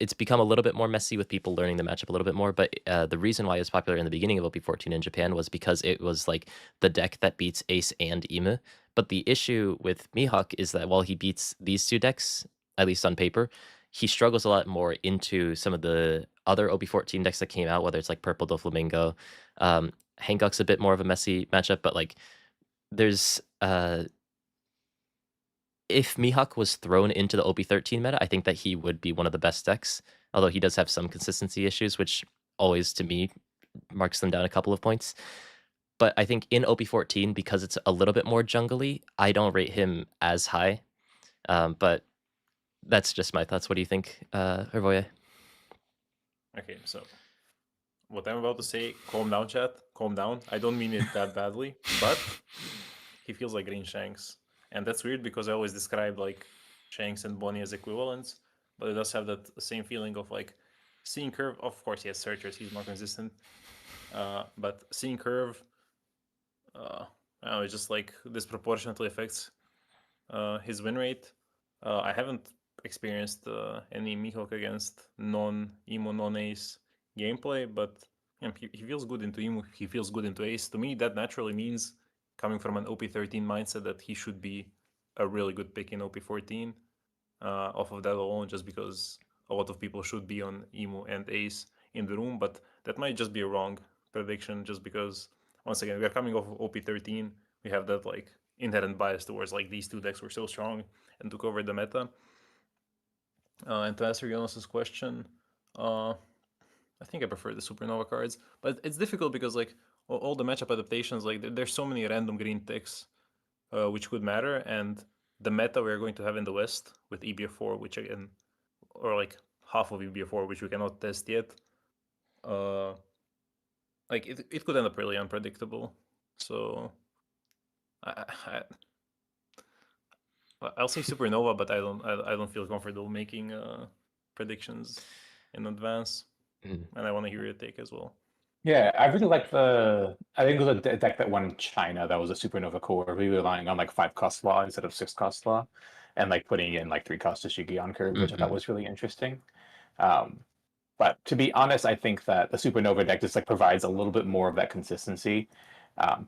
it's become a little bit more messy with people learning the matchup a little bit more, but the reason why it was popular in the beginning of OP14 in Japan was because it was like the deck that beats Ace and Ima. But the issue with Mihawk is that while he beats these 2 decks, at least on paper, he struggles a lot more into some of the other OP14 decks that came out, whether it's like Purple Doflamingo. Hancock's a bit more of a messy matchup, but like there's if Mihawk was thrown into the OP13 meta, I think that he would be one of the best decks. Although he does have some consistency issues, which always to me marks them down a couple of points. But I think in OP14, because it's a little bit more jungly, I don't rate him as high. But that's just my thoughts. What do you think, Hrvoje? okay, so what I'm about to say, calm down, chat. Calm down. I don't mean it that badly, but he feels like Green Shanks. And that's weird because I always describe like Shanks and Bonnie as equivalents, but it does have that same feeling of like seeing Curve. Of course, he has Searchers, he's more consistent. But seeing Curve, I don't know, it just like disproportionately affects his win rate. I haven't experienced any Mihawk against non-Emo, non-Ace gameplay, but he feels good into Emo, he feels good into Ace. To me, that naturally means, coming from an OP13 mindset, that he should be a really good pick in OP14 off of that alone, just because a lot of people should be on Emo and Ace in the room, but that might just be a wrong prediction, just because, once again, we are coming off of OP13, we have that like inherent bias towards like these 2 decks were so strong and took over the meta. And to answer Jonas's question, I think I prefer the Supernova cards, but it's difficult because like all the matchup adaptations, like there's so many random green ticks, which could matter, and the meta we're going to have in the West with EBF4, which again, or like half of EBF4, which we cannot test yet, like it could end up really unpredictable. So I'll say Supernova, but I don't feel comfortable making predictions in advance, and I want to hear your take as well. Yeah, I really like the. I think it was a deck that won in China that was a Supernova core, really relying on like 5-cost law instead of 6-cost law, and like putting in like 3-cost Shigi on curve, which I thought was really interesting. But to be honest, I think that the Supernova deck just like provides a little bit more of that consistency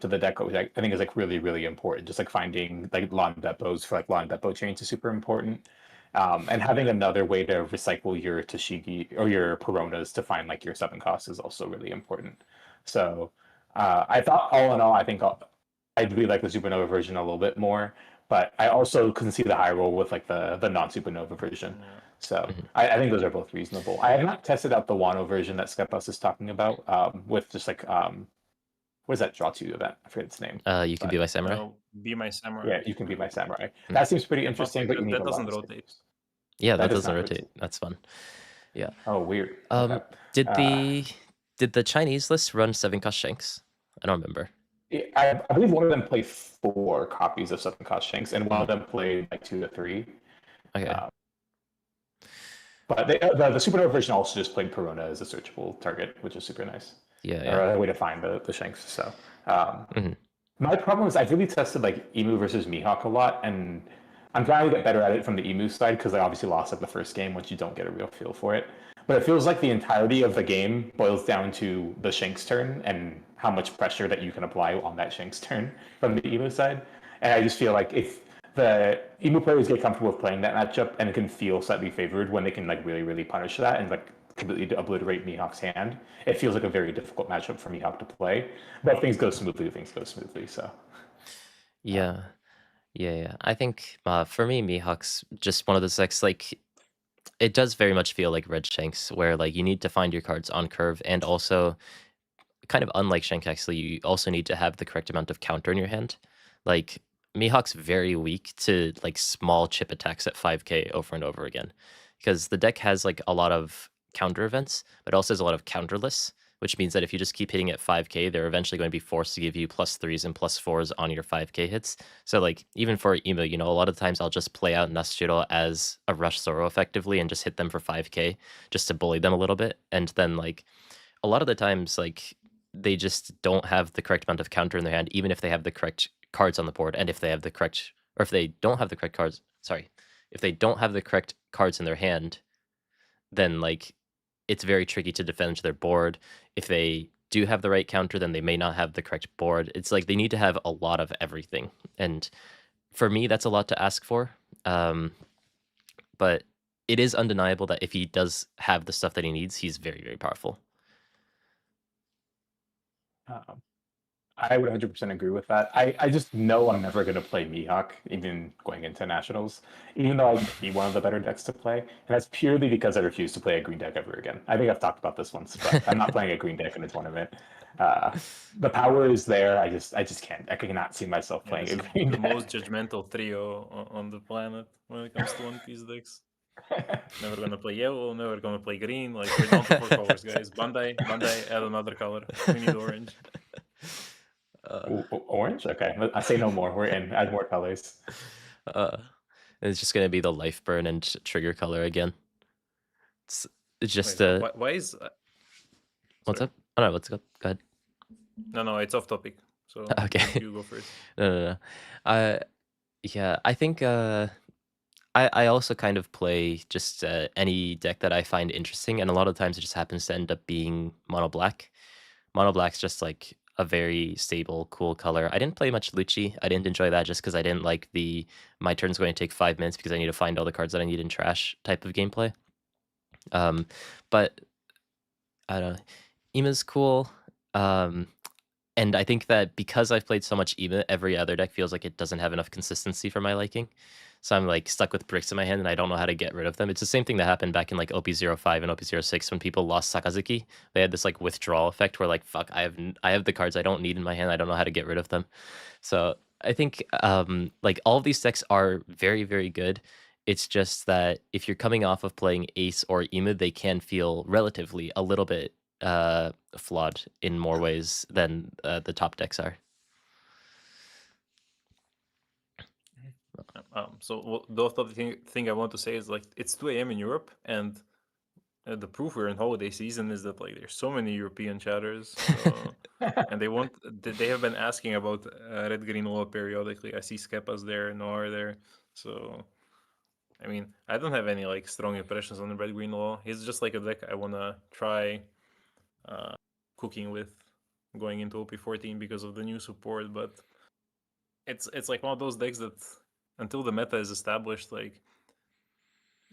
to the deck, which I think is like really, really important. Just like finding like lawn depots for like lawn depot chains is super important. And having another way to recycle your Tashigi or your Peronas to find like your 7-cost is also really important. So I thought all in all, I think I really like the Supernova version a little bit more, but I also couldn't see the high roll with like the non-Supernova version. Yeah. So I think those are both reasonable. I have not tested out the Wano version that Skepos is talking about with just like what is that draw to event? I forget its name. You can be my samurai. No, be my samurai. Yeah, you can be my samurai. That seems pretty But interesting, but you need that a lot doesn't of rotate. saves. Yeah, that does doesn't not rotate. That's fun. Yeah. Oh, weird. Okay. Did the Chinese list run 7-cost Shanks? I don't remember. I believe one of them played 4 copies of 7-cost Shanks, and one of them played like 2 to 3. Okay. But the Supernova version also just played Perona as a searchable target, which is super nice. Yeah. Or a way to find the Shanks. So my problem is I've really tested like Emu versus Mihawk a lot, and I'm trying to get better at it from the Emu side because I obviously lost like the first game once you don't get a real feel for it. But it feels like the entirety of the game boils down to the Shanks turn and how much pressure that you can apply on that Shanks turn from the Emu side. And I just feel like if the Emu players get comfortable with playing that matchup and can feel slightly favored when they can like really, really punish that and like completely obliterate Mihawk's hand, it feels like a very difficult matchup for Mihawk to play. But if things go smoothly, things go smoothly. So yeah. I think for me, Mihawk's just one of those decks like it does very much feel like Red Shanks, where like you need to find your cards on curve, and also kind of unlike Shank, actually, you also need to have the correct amount of counter in your hand. Like Mihawk's very weak to like small chip attacks at 5k over and over again, because the deck has like a lot of counter events, but also has a lot of counterless, which means that if you just keep hitting at 5k, they're eventually going to be forced to give you +3s and +4s on your 5k hits. So like even for Emo, you know, a lot of times I'll just play out Nasuchiro as a Rush Zoro effectively and just hit them for 5k just to bully them a little bit. And then like a lot of the times like they just don't have the correct amount of counter in their hand, even if they have the correct cards on the board. And if they have the correct, or if they don't have the correct cards, if they don't have the correct cards in their hand, then like it's very tricky to defend their board. If they do have the right counter, then they may not have the correct board. It's like they need to have a lot of everything. And for me, that's a lot to ask for. But it is undeniable that if he does have the stuff that he needs, he's very, very powerful. I would 100% agree with that. I just know I'm never going to play Mihawk, even going into Nationals, even though I'd be one of the better decks to play. And that's purely because I refuse to play a green deck ever again. I think I've talked about this once, but I'm not playing a green deck in a tournament. The power is there. I just can't. I cannot see myself playing a green the deck. most judgmental trio on the planet when it comes to One Piece decks. Never gonna play yellow, never gonna play green. Like we're down to 4 colors, guys. Bandai, add another color. We need orange. Orange? Okay, I say no more. We're in. Add more colors. It's just gonna be the life burn and trigger color again. It's just Wait, why is what's up? Oh no, let's go. Go ahead. No, it's off topic. So okay, you go first. No. Yeah, I think I also kind of play just any deck that I find interesting, and a lot of times it just happens to end up being mono black. Mono black's just like a very stable, cool color. I didn't play much Lucci. I didn't enjoy that just because I didn't like the my turn's going to take 5 minutes because I need to find all the cards that I need in trash type of gameplay. But I don't know. Ima's cool. And I think that because I've played so much Ema, every other deck feels like it doesn't have enough consistency for my liking. So I'm like stuck with bricks in my hand and I don't know how to get rid of them. It's the same thing that happened back in like OP05 and OP06 when people lost Sakazuki. They had this like withdrawal effect where like, fuck, I have the cards I don't need in my hand. I don't know how to get rid of them. So I think like all of these decks are very, very good. It's just that if you're coming off of playing Ace or Ema, they can feel relatively a little bit flawed in more ways than the top decks are. So the other thing I want to say is like it's 2 a.m. in Europe, and the proof we're in holiday season is that like there's so many European chatters, and they have been asking about red green law periodically. I see Skepas there, Noir there, so I mean I don't have any like strong impressions on the red green law. It's just like a deck I wanna try cooking with going into OP14 because of the new support, but it's like one of those decks that until the meta is established, like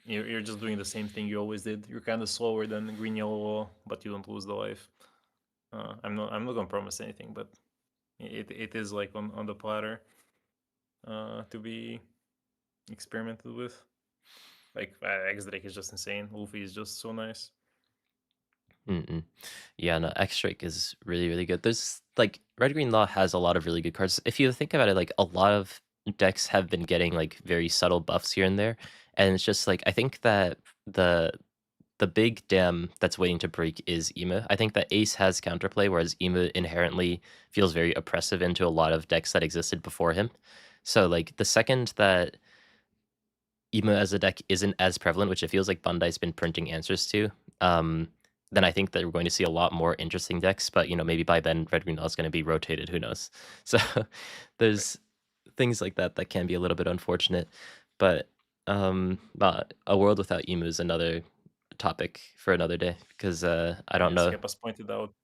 you're just doing the same thing you always did. You're kind of slower than green yellow, but you don't lose the life. I'm not gonna promise anything, but it is like on the platter to be experimented with. Like X Drake is just insane. Luffy is just so nice. Yeah, no, X Drake is really, really good. There's like Red Green Law has a lot of really good cards. If you think about it, like a lot of decks have been getting like very subtle buffs here and there, and it's just like I think that the big dam that's waiting to break is Ema. I think that Ace has counterplay, whereas Ema inherently feels very oppressive into a lot of decks that existed before him. So like the second that Ema as a deck isn't as prevalent, which it feels like Bandai's been printing answers to, then I think that we're going to see a lot more interesting decks. But maybe by then Red Green Law is going to be rotated. Who knows? So there's things like that that can be a little bit unfortunate. But a world without Emu is another topic for another day because I don't know. Skepas pointed out.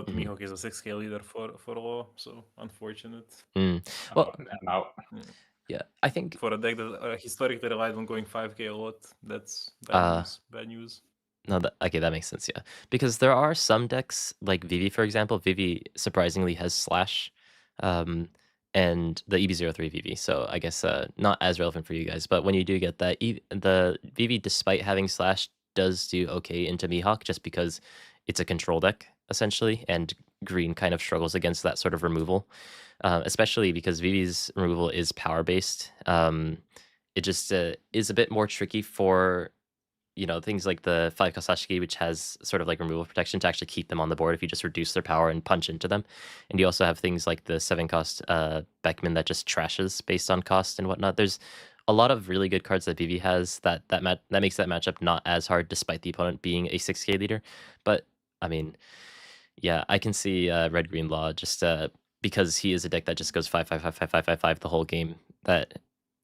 Mihawk is a 6K leader for law, so unfortunate. Well, I'm out. Yeah, I think for a deck that historically relied on going 5K a lot, that's bad news. Bad news. No, okay, that makes sense. Yeah, because there are some decks like Vivi, for example. Vivi surprisingly has Slash, and the EB03 Vivi. So I guess not as relevant for you guys. But when you do get that, the Vivi, despite having Slash, does do okay into Mihawk just because it's a control deck essentially, and green kind of struggles against that sort of removal, especially because Vivi's removal is power based. It just is a bit more tricky for things like the 5 Kasashiki, which has sort of like removal protection to actually keep them on the board if you just reduce their power and punch into them. And you also have things like the 7 cost Beckman that just trashes based on cost and whatnot. There's a lot of really good cards that Vivi has that makes that matchup not as hard despite the opponent being a 6K leader. But I mean, yeah, I can see Red Green Law just because he is a deck that just goes 5/5/5/5/5/5 the whole game. That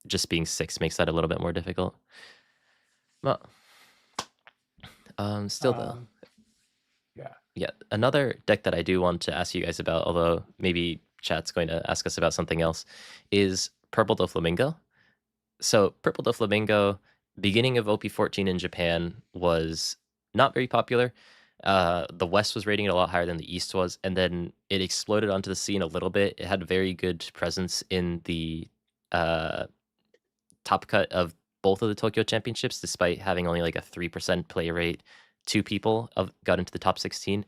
just being 6 makes that a little bit more difficult. Well, still though, yeah, another deck that I do want to ask you guys about, although maybe chat's going to ask us about something else, is Purple Doflamingo. So Purple Doflamingo, beginning of OP14 in Japan, was not very popular. The West was rating it a lot higher than the East was, and then it exploded onto the scene a little bit. It had a very good presence in the top cut of both of the Tokyo Championships, despite having only like a 3% play rate. 2 people got into the top 16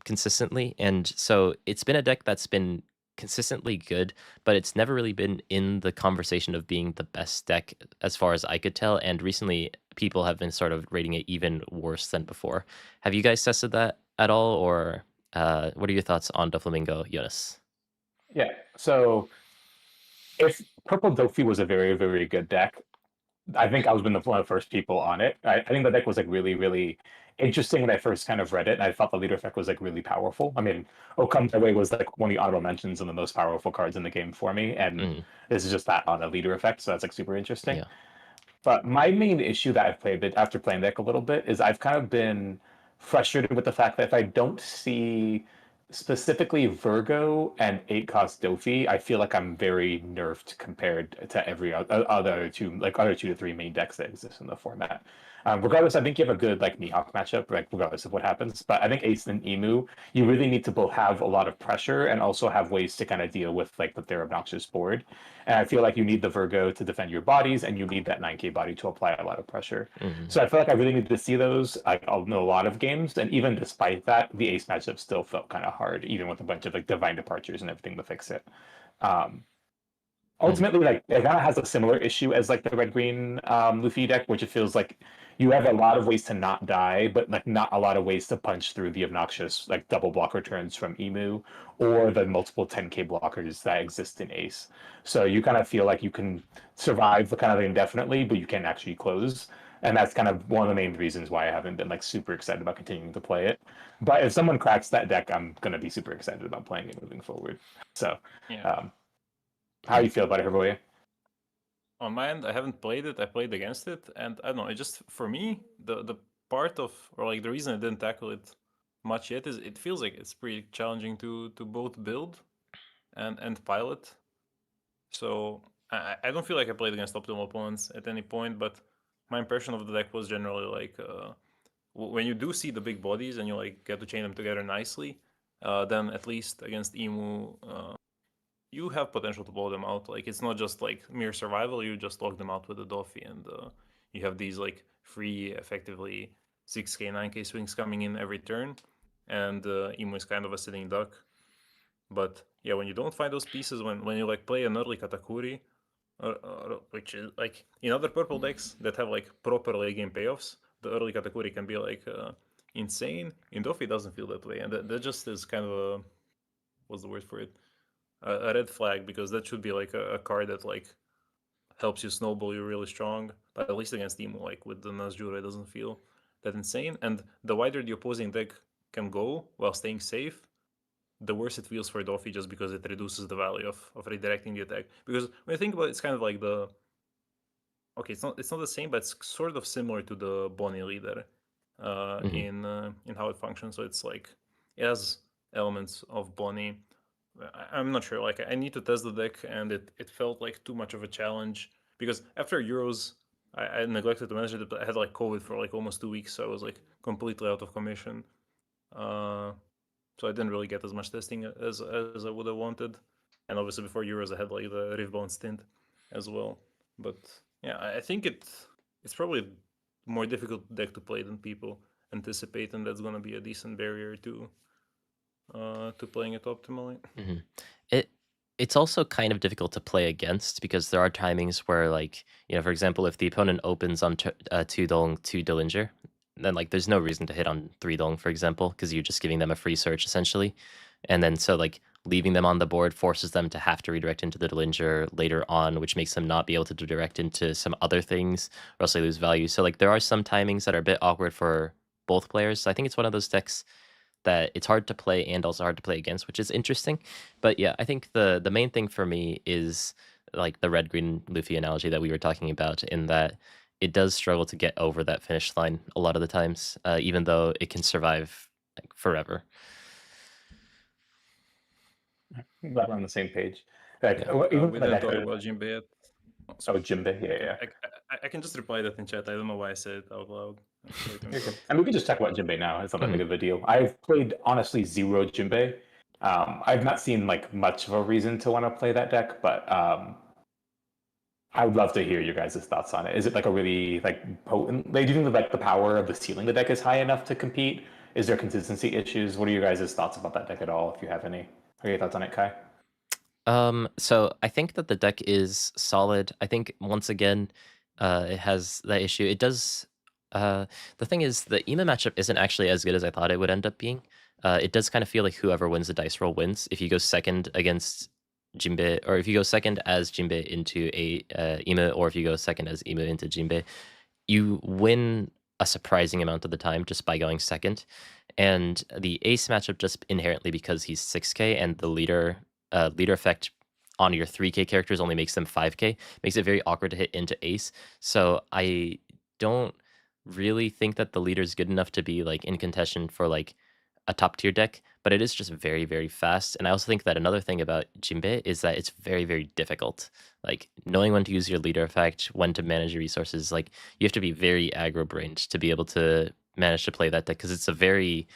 consistently, and so it's been a deck that's been consistently good, but it's never really been in the conversation of being the best deck as far as I could tell, and recently people have been sort of rating it even worse than before. Have you guys tested that at all, or what are your thoughts on Doflamingo, Yonas? Yeah, so if Purple Dofi was a very, very good deck, I think I was one of the first people on it. I think the deck was like really, really interesting when I first kind of read it. And I thought the leader effect was like really powerful. I mean, Oh Come My Way was like one of the honorable mentions and the most powerful cards in the game for me. And this is just that on a leader effect. So that's like super interesting. Yeah. But my main issue that I've played after playing the deck a little bit is I've kind of been frustrated with the fact that if I don't see specifically Virgo and 8 cost Dofi, I feel like I'm very nerfed compared to every other two to three main decks that exist in the format. Regardless, I think you have a good like Mihawk matchup, like regardless of what happens. But I think Ace and Emu, you really need to both have a lot of pressure and also have ways to kind of deal with their obnoxious board. And I feel like you need the Virgo to defend your bodies, and you need that 9K body to apply a lot of pressure. So I feel like I really need to see those. I'll know a lot of games, and even despite that, the Ace matchup still felt kind of hard, even with a bunch of like divine departures and everything to fix it. Ultimately, like it kind of has a similar issue as like the red green Luffy deck, which it feels like you have a lot of ways to not die, but like not a lot of ways to punch through the obnoxious like double block returns from Emu or the multiple 10K blockers that exist in Ace. So you kind of feel like you can survive the kind of indefinitely, but you can't actually close. And that's kind of one of the main reasons why I haven't been like super excited about continuing to play it. But if someone cracks that deck, I'm gonna be super excited about playing it moving forward. So Yeah. how you feel about it, Hrvoje? On my end, I haven't played it. I played against it, and I don't know. It just for me, the part of or like the reason I didn't tackle it much yet is it feels like it's pretty challenging to both build and pilot. So I don't feel like I played against optimal opponents at any point, but my impression of the deck was generally like when you do see the big bodies and you like get to chain them together nicely, then at least against Emu, you have potential to blow them out. Like it's not just like mere survival. You just lock them out with a Doffy, and you have these like free, effectively 6K, 9K swings coming in every turn, and Emu is kind of a sitting duck. But yeah, when you don't find those pieces, when you like play an early Katakuri, which is like in other purple decks that have like proper late game payoffs, the early Katakuri can be like insane. In Doffy, doesn't feel that way, and that just is kind of a what's the word for it? A red flag, because that should be like a card that like helps you snowball you really strong. But at least against Emu, like with the Nazjure, it doesn't feel that insane. And the wider the opposing deck can go while staying safe, the worse it feels for Doffy, just because it reduces the value of redirecting the attack. Because when you think about it, it's kind of like the it's not the same, but it's sort of similar to the Bonnie leader in how it functions. So it's like it has elements of Bonnie. I'm not sure. Like I need to test the deck, and it felt like too much of a challenge because after Euros, I neglected to mention it, but I had like COVID for like almost 2 weeks, so I was like completely out of commission. So I didn't really get as much testing as I would have wanted. And obviously before Euros, I had like the Riftbound stint as well. But yeah, I think it's probably more difficult deck to play than people anticipate, and that's gonna be a decent barrier to playing it optimally. It's also kind of difficult to play against because there are timings where, like, for example, if the opponent opens on 2 Dong, 2 Dillinger, then like there's no reason to hit on 3 Dong, for example, because you're just giving them a free search essentially. And then so like leaving them on the board forces them to have to redirect into the Dillinger later on, which makes them not be able to direct into some other things, or else they lose value. So like there are some timings that are a bit awkward for both players. So I think it's one of those decks that it's hard to play and also hard to play against, which is interesting. But yeah, I think the main thing for me is like the red green Luffy analogy that we were talking about, in that it does struggle to get over that finish line a lot of the times, even though it can survive like forever. Glad we're on the same page. Like Yeah. even We the didn't deck. talk about Jinbei yet. Oh, Jinbei, yeah. I can just reply that in chat. I don't know why I said it out loud. I mean, we can just talk about Jinbei now. It's not that big of a deal. I've played honestly 0 Jinbei. I've not seen like much of a reason to want to play that deck, but I would love to hear your guys' thoughts on it. Is it like a really like potent? Like, do you think that like the power of the ceiling the deck is high enough to compete? Is there consistency issues? What are your guys' thoughts about that deck at all? If you have any, are your thoughts on it, Kai? So I think that the deck is solid. I think once again, it has that issue. It does. The thing is, the EMA matchup isn't actually as good as I thought it would end up being. It does kind of feel like whoever wins the dice roll wins. If you go second against Jinbei, or if you go second as Jinbei into a EMA, or if you go second as EMA into Jinbei, you win a surprising amount of the time just by going second. And the ace matchup, just inherently because he's 6K and the leader effect on your 3K characters only makes them 5K, makes it very awkward to hit into ace. So I don't really think that the leader is good enough to be like in contention for like a top tier deck, but it is just very, very fast. And I also think that another thing about Jinbei is that it's very, very difficult. Like knowing when to use your leader effect, when to manage your resources, like you have to be very aggro brained to be able to manage to play that deck because it's a very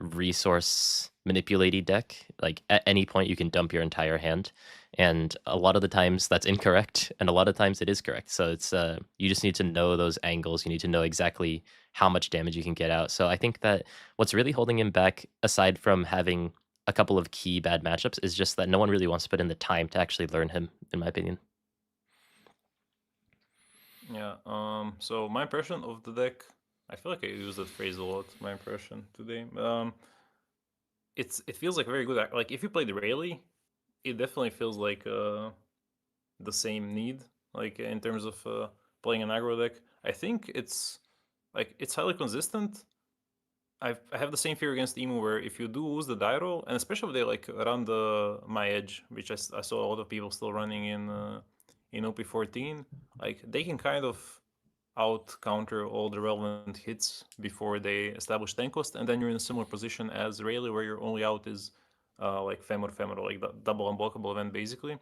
resource manipulating deck. Like at any point you can dump your entire hand, and a lot of the times that's incorrect, and a lot of times it is correct. So it's you just need to know those angles. You need to know exactly how much damage you can get out. So I think that what's really holding him back, aside from having a couple of key bad matchups, is just that no one really wants to put in the time to actually learn him, in my opinion. Yeah. So my impression of the deck, I feel like I use that phrase a lot. My impression today. It feels like a very good. Like if you played Rayleigh, it definitely feels like the same need. Like in terms of playing an aggro deck, I think it's highly consistent. I have the same fear against Emu where if you do lose the die roll, and especially if they like run the my edge, which I saw a lot of people still running in OP14, like they can kind of out counter all the relevant hits before they establish tank cost, and then you're in a similar position as Rayleigh where your only out is like Femur, like the double unblockable event basically.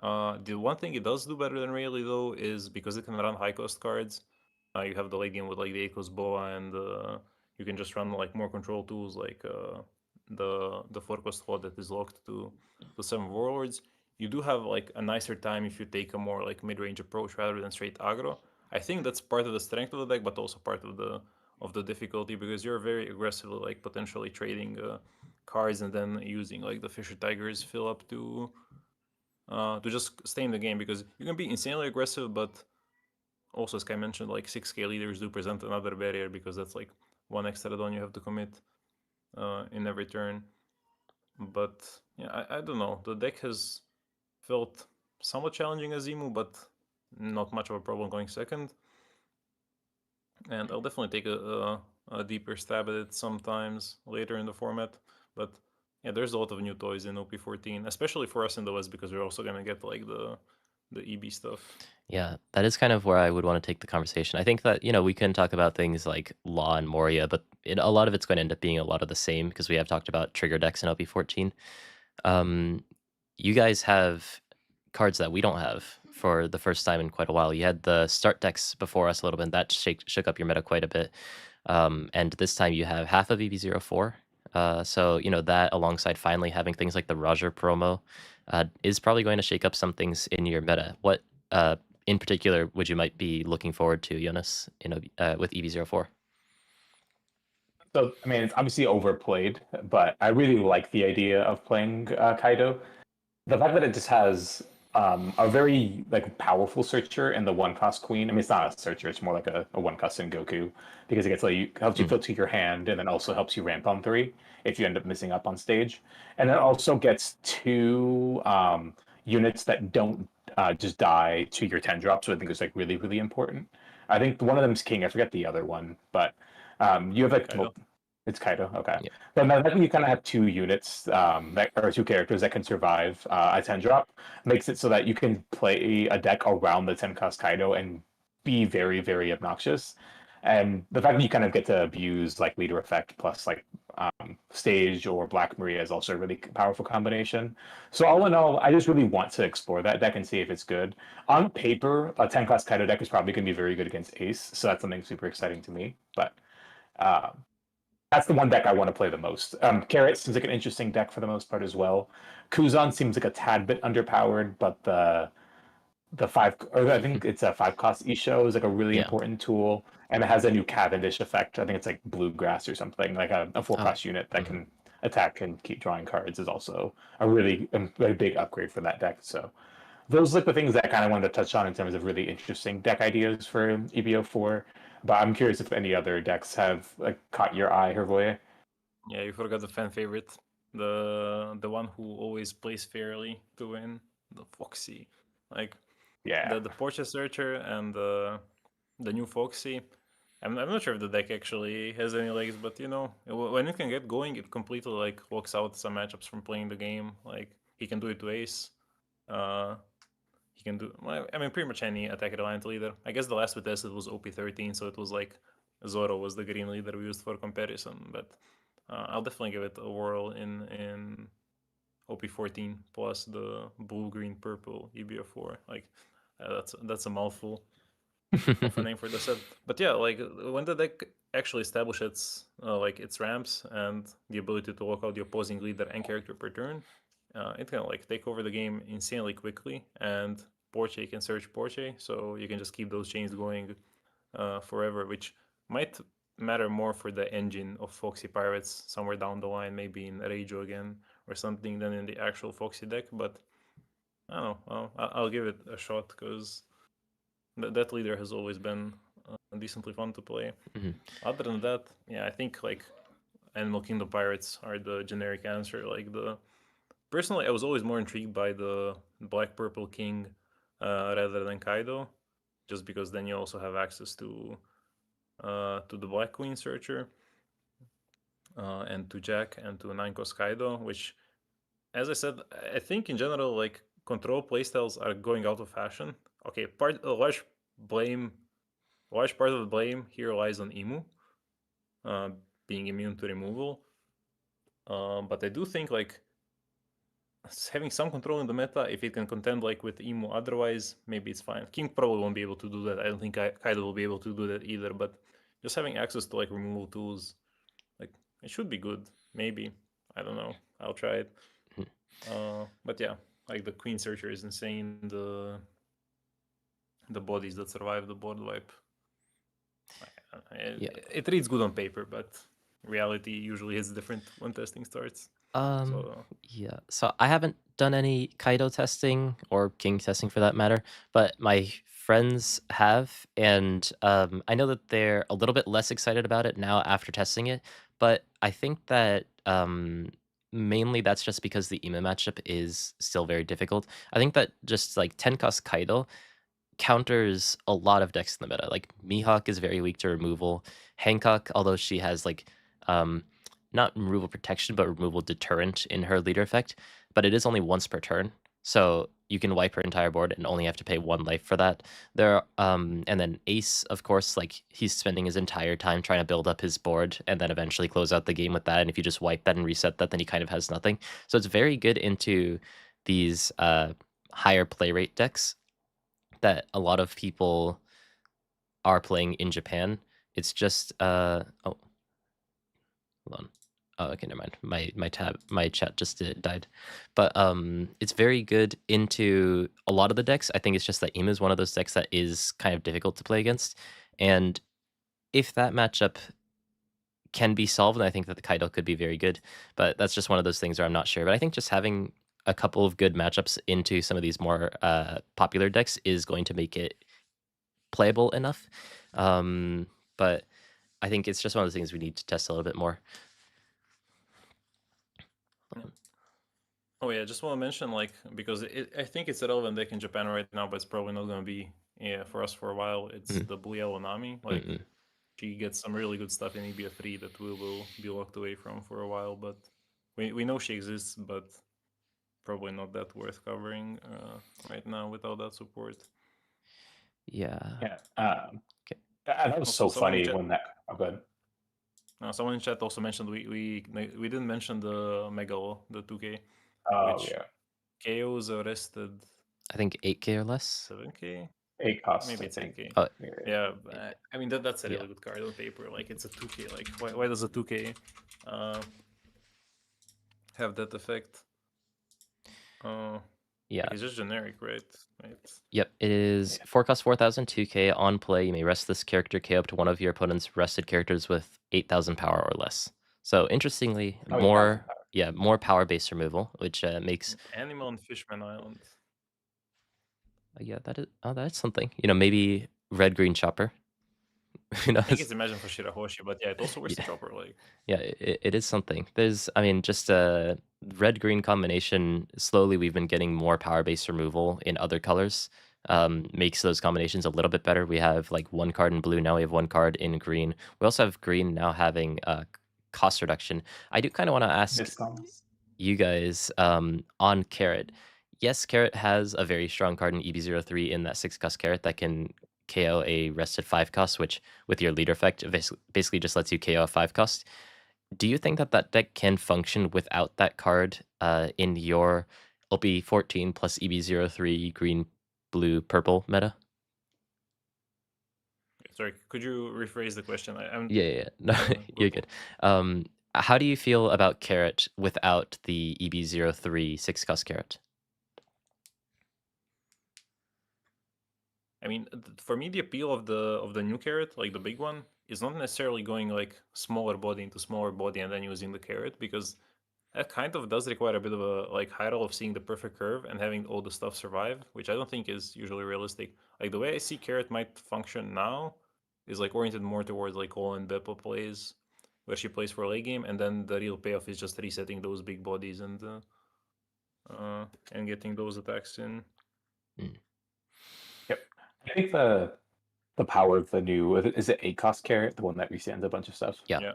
The one thing it does do better than Rayleigh though is because it can run high cost cards. You have the late game with like the Echo's Boa, and you can just run like more control tools like the 4-cost VOD that is locked to 7 warlords. You do have like a nicer time if you take a more like mid-range approach rather than straight aggro. I think that's part of the strength of the deck, but also part of the difficulty because you're very aggressively like potentially trading cards and then using like the Fisher Tigers fill up to just stay in the game because you can be insanely aggressive, but also as Kai mentioned, like 6k leaders do present another barrier because that's like one extra don you have to commit in every turn. But yeah, I don't know. The deck has felt somewhat challenging as Emu, but not much of a problem going second. And I'll definitely take a deeper stab at it sometimes later in the format. But yeah, there's a lot of new toys in OP14, especially for us in the West because we're also gonna get like the EB stuff. Yeah, that is kind of where I would want to take the conversation. I think that, we can talk about things like Law and Moria, but a lot of it's going to end up being a lot of the same because we have talked about trigger decks in OP14. You guys have cards that we don't have for the first time in quite a while. You had the start decks before us a little bit, and that shook up your meta quite a bit. And this time you have half of EV04. So, that alongside finally having things like the Roger promo is probably going to shake up some things in your meta. What in particular would you might be looking forward to, Yonas, with EV04? So, I mean, it's obviously overplayed, but I really like the idea of playing Kaido. The fact that it just has a very like powerful searcher and the 1-cost queen. I mean, it's not a searcher; it's more like a 1-cost Sengoku because it gets like helps you filter your hand and then also helps you ramp on 3 if you end up missing up on stage, and it also gets 2 units that don't just die to your 10 drop. So I think it's like really really important. I think one of them is king. I forget the other one, but you have like Kaido. it's Kaido. Okay. Yeah. But now that you kind of have 2 units or 2 characters that can survive a 10 drop makes it so that you can play a deck around the 10 cost Kaido and be very, very obnoxious. And the fact that you kind of get to abuse like leader effect plus like stage or Black Maria is also a really powerful combination. So all in all, I just really want to explore that deck and see if it's good. On paper, a 10 cost Kaido deck is probably going to be very good against Ace, so that's something super exciting to me. But that's the one deck I want to play the most. Carrot seems like an interesting deck for the most part as well. Kuzan seems like a tad bit underpowered, but the 5, or I think it's a 5-cost Isho is like a really important tool, and it has a new Cavendish effect. I think it's like Bluegrass or something, like a 4-cost unit that can attack and keep drawing cards is also a really big upgrade for that deck. So those are like the things that I kind of wanted to touch on in terms of really interesting deck ideas for EBO4. But I'm curious if any other decks have like caught your eye, Hrvoje. Yeah, you forgot the fan favorite, the one who always plays fairly to win, the Foxy. Like Yeah. the Portia Searcher and the new Foxy. I'm not sure if the deck actually has any legs, but when it can get going, it completely like locks out some matchups from playing the game. Like he can do it to Ace. He can do, well, I mean, pretty much any attacker alliance leader. I guess the last we tested was OP13, so it was like Zoro was the green leader we used for comparison. But I'll definitely give it a whirl in OP14 plus the blue, green, purple EBF4. Like that's a mouthful of a name for the set. But yeah, like when the deck actually establishes its ramps and the ability to lock out the opposing leader and character per turn, it can like take over the game insanely quickly. And Porche can search Porche, so you can just keep those chains going forever, which might matter more for the engine of Foxy Pirates somewhere down the line, maybe in Rajo again or something, than in the actual Foxy deck. But I don't know. I'll give it a shot because that leader has always been decently fun to play. Other than that, yeah, I think like Animal Kingdom Pirates are the generic answer. Like personally, I was always more intrigued by the Black Purple King rather than Kaido, just because then you also have access to the Black Queen Searcher and to Jack and to 9-cost Kaido, which, as I said, I think in general like control playstyles are going out of fashion. Okay, a large part of the blame here lies on Imu being immune to removal. But I do think like having some control in the meta, if it can contend like with Imu, otherwise maybe it's fine. King probably won't be able to do that. I don't think Kaido will be able to do that either. But just having access to like removal tools, like it should be good. Maybe, I don't know. I'll try it. But yeah, like the Queen Searcher is insane. The bodies that survive the board wipe. It reads good on paper, but reality usually is different when testing starts. Yeah. So I haven't done any Kaido testing or King testing for that matter, but my friends have, and I know that they're a little bit less excited about it now after testing it. But I think that mainly that's just because the Ema matchup is still very difficult. I think that just like 10-cost Kaido counters a lot of decks in the meta. Like Mihawk is very weak to removal. Hancock, although she has like not removal protection but removal deterrent in her leader effect, but it is only once per turn. So you can wipe her entire board and only have to pay 1 life for that. And then Ace, of course, like he's spending his entire time trying to build up his board and then eventually close out the game with that. And if you just wipe that and reset that, then he kind of has nothing. So it's very good into these higher play rate decks that a lot of people are playing in Japan. It's just oh, hold on. Oh, okay, never mind. My chat just died. But it's very good into a lot of the decks. I think it's just that Ema is one of those decks that is kind of difficult to play against. And if that matchup can be solved, then I think that the Kaido could be very good. But that's just one of those things where I'm not sure. But I think just having a couple of good matchups into some of these more popular decks is going to make it playable enough. But I think it's just one of those things we need to test a little bit more. Oh yeah, just want to mention like because I think it's a relevant deck in Japan right now, but it's probably not going to be for us for a while. It's the Blue Yellow Nami. Like she gets some really good stuff in EBF3 that we will be locked away from for a while, but we know she exists, but probably not that worth covering right now without that support. Yeah. Yeah. That was also, so funny when that. Oh, good. Someone in chat also mentioned we didn't mention the Megalo, the 2K. Oh which yeah. KOs arrested. I think 8K or less. 7K. 8 costs. Maybe it's 8K. Oh yeah. I mean that's a really good card on paper. Like it's a 2K. Like why does a 2K have that effect? Yeah. It's just generic, right? Yep, it is 4 cost 4,000, 2K. On play, you may rest this character KO up to one of your opponent's rested characters with 8,000 power or less. So interestingly, more power-based removal, which makes Animal and Fishman Island. Yeah, that's something. You know, maybe red-green chopper. I think it's Imagine for Shirahoshi, but yeah, it also works chopper. Like yeah, it is something. There's, I mean, just a red-green combination. Slowly, we've been getting more power-based removal in other colors. Makes those combinations a little bit better. We have like 1 card in blue. Now we have 1 card in green. We also have green now having cost reduction. I do kind of want to ask you guys on Carrot. Yes, Carrot has a very strong card in EB03 in that 6 cost Carrot that can KO a rested 5 cost, which with your leader effect basically just lets you KO a 5 cost. Do you think that that deck can function without that card in your LP14 plus EB03 green, blue, purple meta? Sorry, could you rephrase the question? Yeah. No, you're good. How do you feel about Carrot without the EB03 6-cost Carrot? I mean, for me, the appeal of the new carrot, like the big one, is not necessarily going like smaller body into smaller body and then using the carrot, because that kind of does require a bit of a like high roll of seeing the perfect curve and having all the stuff survive, which I don't think is usually realistic. Like the way I see carrot might function now is like oriented more towards like all in Beppo plays, where she plays for a late game, and then the real payoff is just resetting those big bodies and getting those attacks in. Yep. I think the power of the new, is it 8-cost carrot, the one that resends a bunch of stuff? Yeah.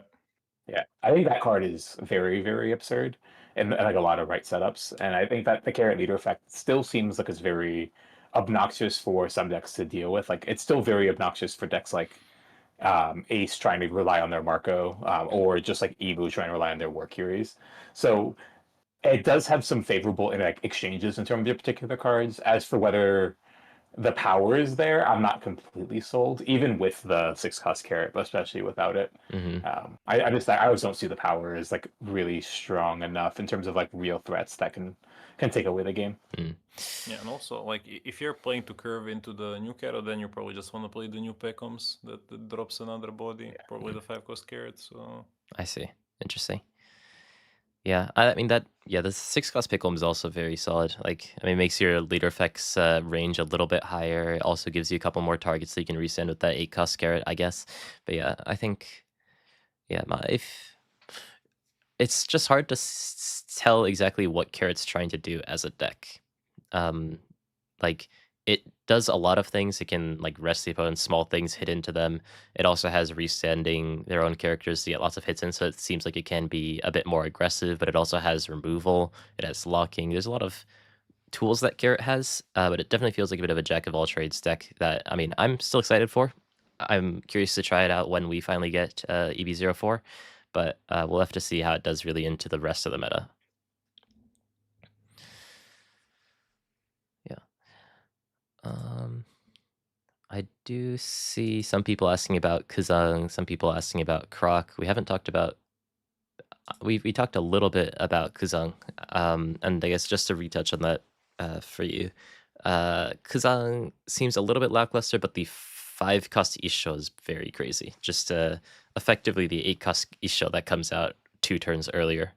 Yeah, I think that card is very, very absurd and like a lot of right setups. And I think that the carrot leader effect still seems like it's very obnoxious for some decks to deal with. Like it's still very obnoxious for decks like Ace trying to rely on their Marco, or just like Ebu trying to rely on their War Curies. So it does have some favorable like exchanges in terms of the particular cards. As for whether the power is there, I'm not completely sold, even with the 6-cost carrot, but especially without it. I always don't see the power as like really strong enough in terms of like real threats that can take away the game. Yeah, and also like if you're playing to curve into the new carrot, then you probably just want to play the new Pecoms that drops another body, probably the 5-cost carrot. So I see. Interesting. Yeah, I mean the 6-cost Pickle is also very solid. Like, I mean, it makes your leader effects range a little bit higher. It also gives you a couple more targets that you can resend with that 8-cost Carrot, I guess. But yeah, I think, if it's just hard to tell exactly what Carrot's trying to do as a deck. Like, it does a lot of things. It can like rest the opponent's small things, hit into them. It also has resending their own characters to get lots of hits in, so it seems like it can be a bit more aggressive, but it also has removal. It has locking. There's a lot of tools that Carrot has, but it definitely feels like a bit of a jack of all trades deck that, I mean, I'm still excited for. I'm curious to try it out when we finally get EB04, but we'll have to see how it does really into the rest of the meta. I do see some people asking about Kazang, some people asking about Croc. We haven't talked about. We talked a little bit about Kazang, and I guess just to retouch on that for you, Kazang seems a little bit lackluster, but the 5-cost Isho is very crazy. Just effectively the 8-cost Isho that comes out 2 turns earlier.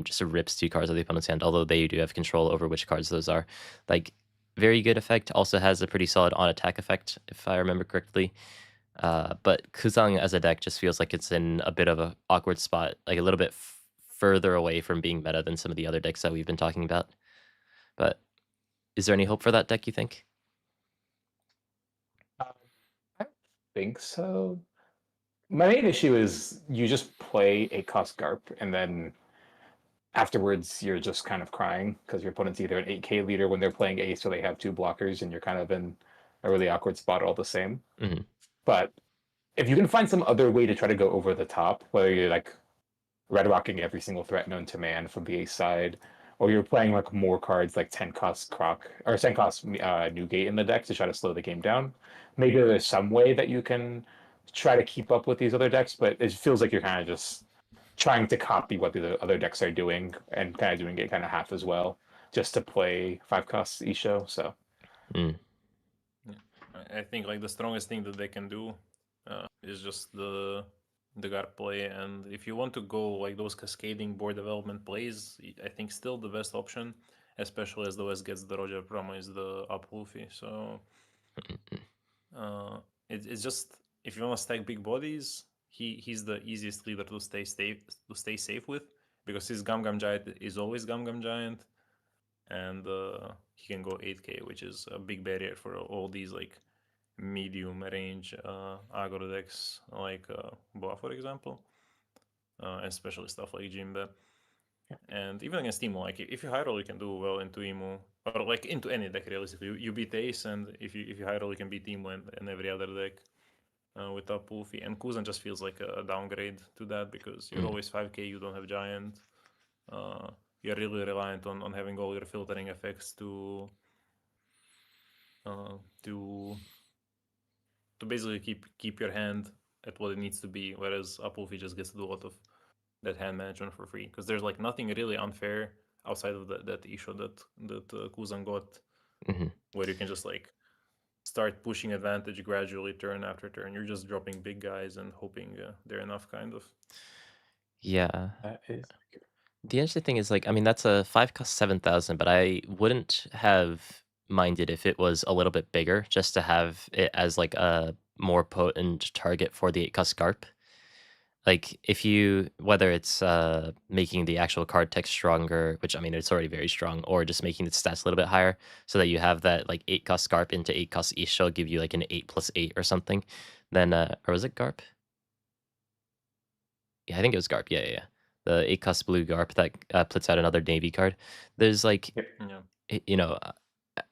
Just rips 2 cards out of the opponent's hand, although they do have control over which cards those are. Like, very good effect. Also has a pretty solid on-attack effect, if I remember correctly. But Kuzang as a deck just feels like it's in a bit of an awkward spot, like a little bit further away from being meta than some of the other decks that we've been talking about. But is there any hope for that deck, you think? I don't think so. My main issue is you just play 8-cost Garp, and then afterwards you're just kind of crying because your opponent's either an 8K leader when they're playing Ace, or they have 2 blockers, and you're kind of in a really awkward spot all the same. But if you can find some other way to try to go over the top, whether you're like red rocking every single threat known to man from the Ace side, or you're playing like more cards like 10-cost Croc or 10-cost Newgate in the deck to try to slow the game down, maybe there's some way that you can try to keep up with these other decks, but it feels like you're kind of just trying to copy what the other decks are doing and kind of doing it kind of half as well, just to play 5-cost Isho. So I think like the strongest thing that they can do is just the guard play, and if you want to go like those cascading board development plays, I think still the best option, especially as the West gets the Roger promo, is the up Luffy. So it's just, if you want to stack big bodies, he's the easiest leader to stay safe with, because his Gum Gum Giant is always Gum Gum Giant, and he can go 8K, which is a big barrier for all these like medium range aggro decks like Boa, for example, especially stuff like Jimbe. And even against Emu, like if you high roll, you can do well into Emu, or like into any deck realistically. You beat Ace, and if you high roll, you can beat Emu and every other deck with up Wolfie. And Kuzan just feels like a downgrade to that because you're always 5k, you don't have Giant. You're really reliant on having all your filtering effects to basically keep your hand at what it needs to be, whereas Wolfie just gets to do a lot of that hand management for free because there's like nothing really unfair outside of that issue that Kuzan got, where you can just like start pushing advantage gradually turn after turn. You're just dropping big guys and hoping they're enough, kind of. Yeah. That is. The interesting thing is, like, I mean, that's a 5 cost 7,000, but I wouldn't have minded if it was a little bit bigger, just to have it as like a more potent target for the 8 cost Garp. Like, if you, whether it's making the actual card text stronger, which I mean, it's already very strong, or just making the stats a little bit higher, so that you have that like 8 cost Garp into 8 cost Isha, give you like an 8+8 or something, then, or was it Garp? Yeah, I think it was Garp. Yeah. The 8 cost blue Garp that puts out another Navy card. There's like, Yeah. you know,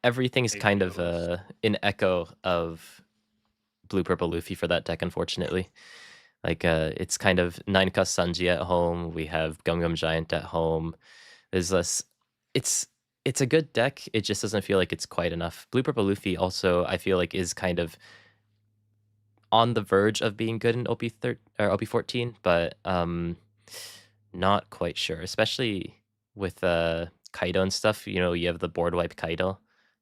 everything's Eight kind of heroes. an echo of blue purple Luffy for that deck, unfortunately. Like, it's kind of 9 cost Sanji at home. We have Gum Gum Giant at home. There's less. It's a good deck. It just doesn't feel like it's quite enough. Blue purple Luffy also, I feel like, is kind of on the verge of being good in OP14, but not quite sure. Especially with Kaido and stuff. You know, you have the board wipe Kaido.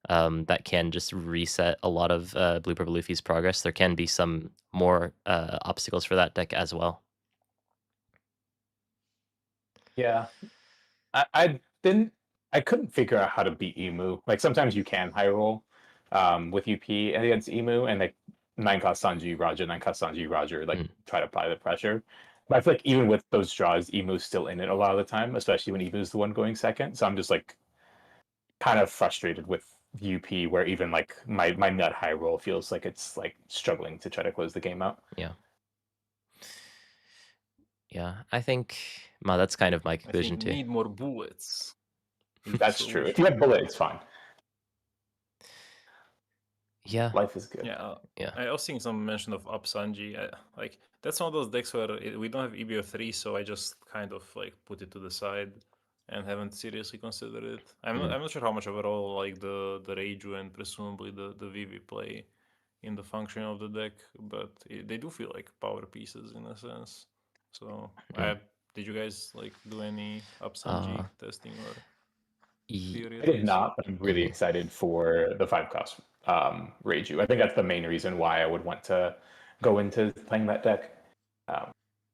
That can just reset a lot of Blue Purple Luffy's progress. There can be some more obstacles for that deck as well. Yeah, I didn't. I couldn't figure out how to beat Emu. Like sometimes you can high roll with UP and against Emu, and like 9 cost Sanji Roger, 9 cost Sanji Roger, like try to apply the pressure. But I feel like even with those draws, Emu's still in it a lot of the time, especially when Emu's the one going second. So I'm just like kind of frustrated with UP, where even like my nut high roll feels like it's like struggling to try to close the game out. Yeah, I think that's kind of my I conclusion think too. need more bullets. is the That's true. If solution. you have bullet, it's fine. Yeah, Life is good. yeah. I was seeing some mention of Up Sanji. Like that's one of those decks where we don't have EBO3, so I just kind of like put it to the side and haven't seriously considered it. I'm not sure how much overall like the Reiju and presumably the Vivi play in the function of the deck, but they do feel like power pieces in a sense. So did you guys like do any Up Sanji testing or theory I at did least? not, but I'm really excited for the 5 cost Reiju. I think that's the main reason why I would want to go into playing that deck. I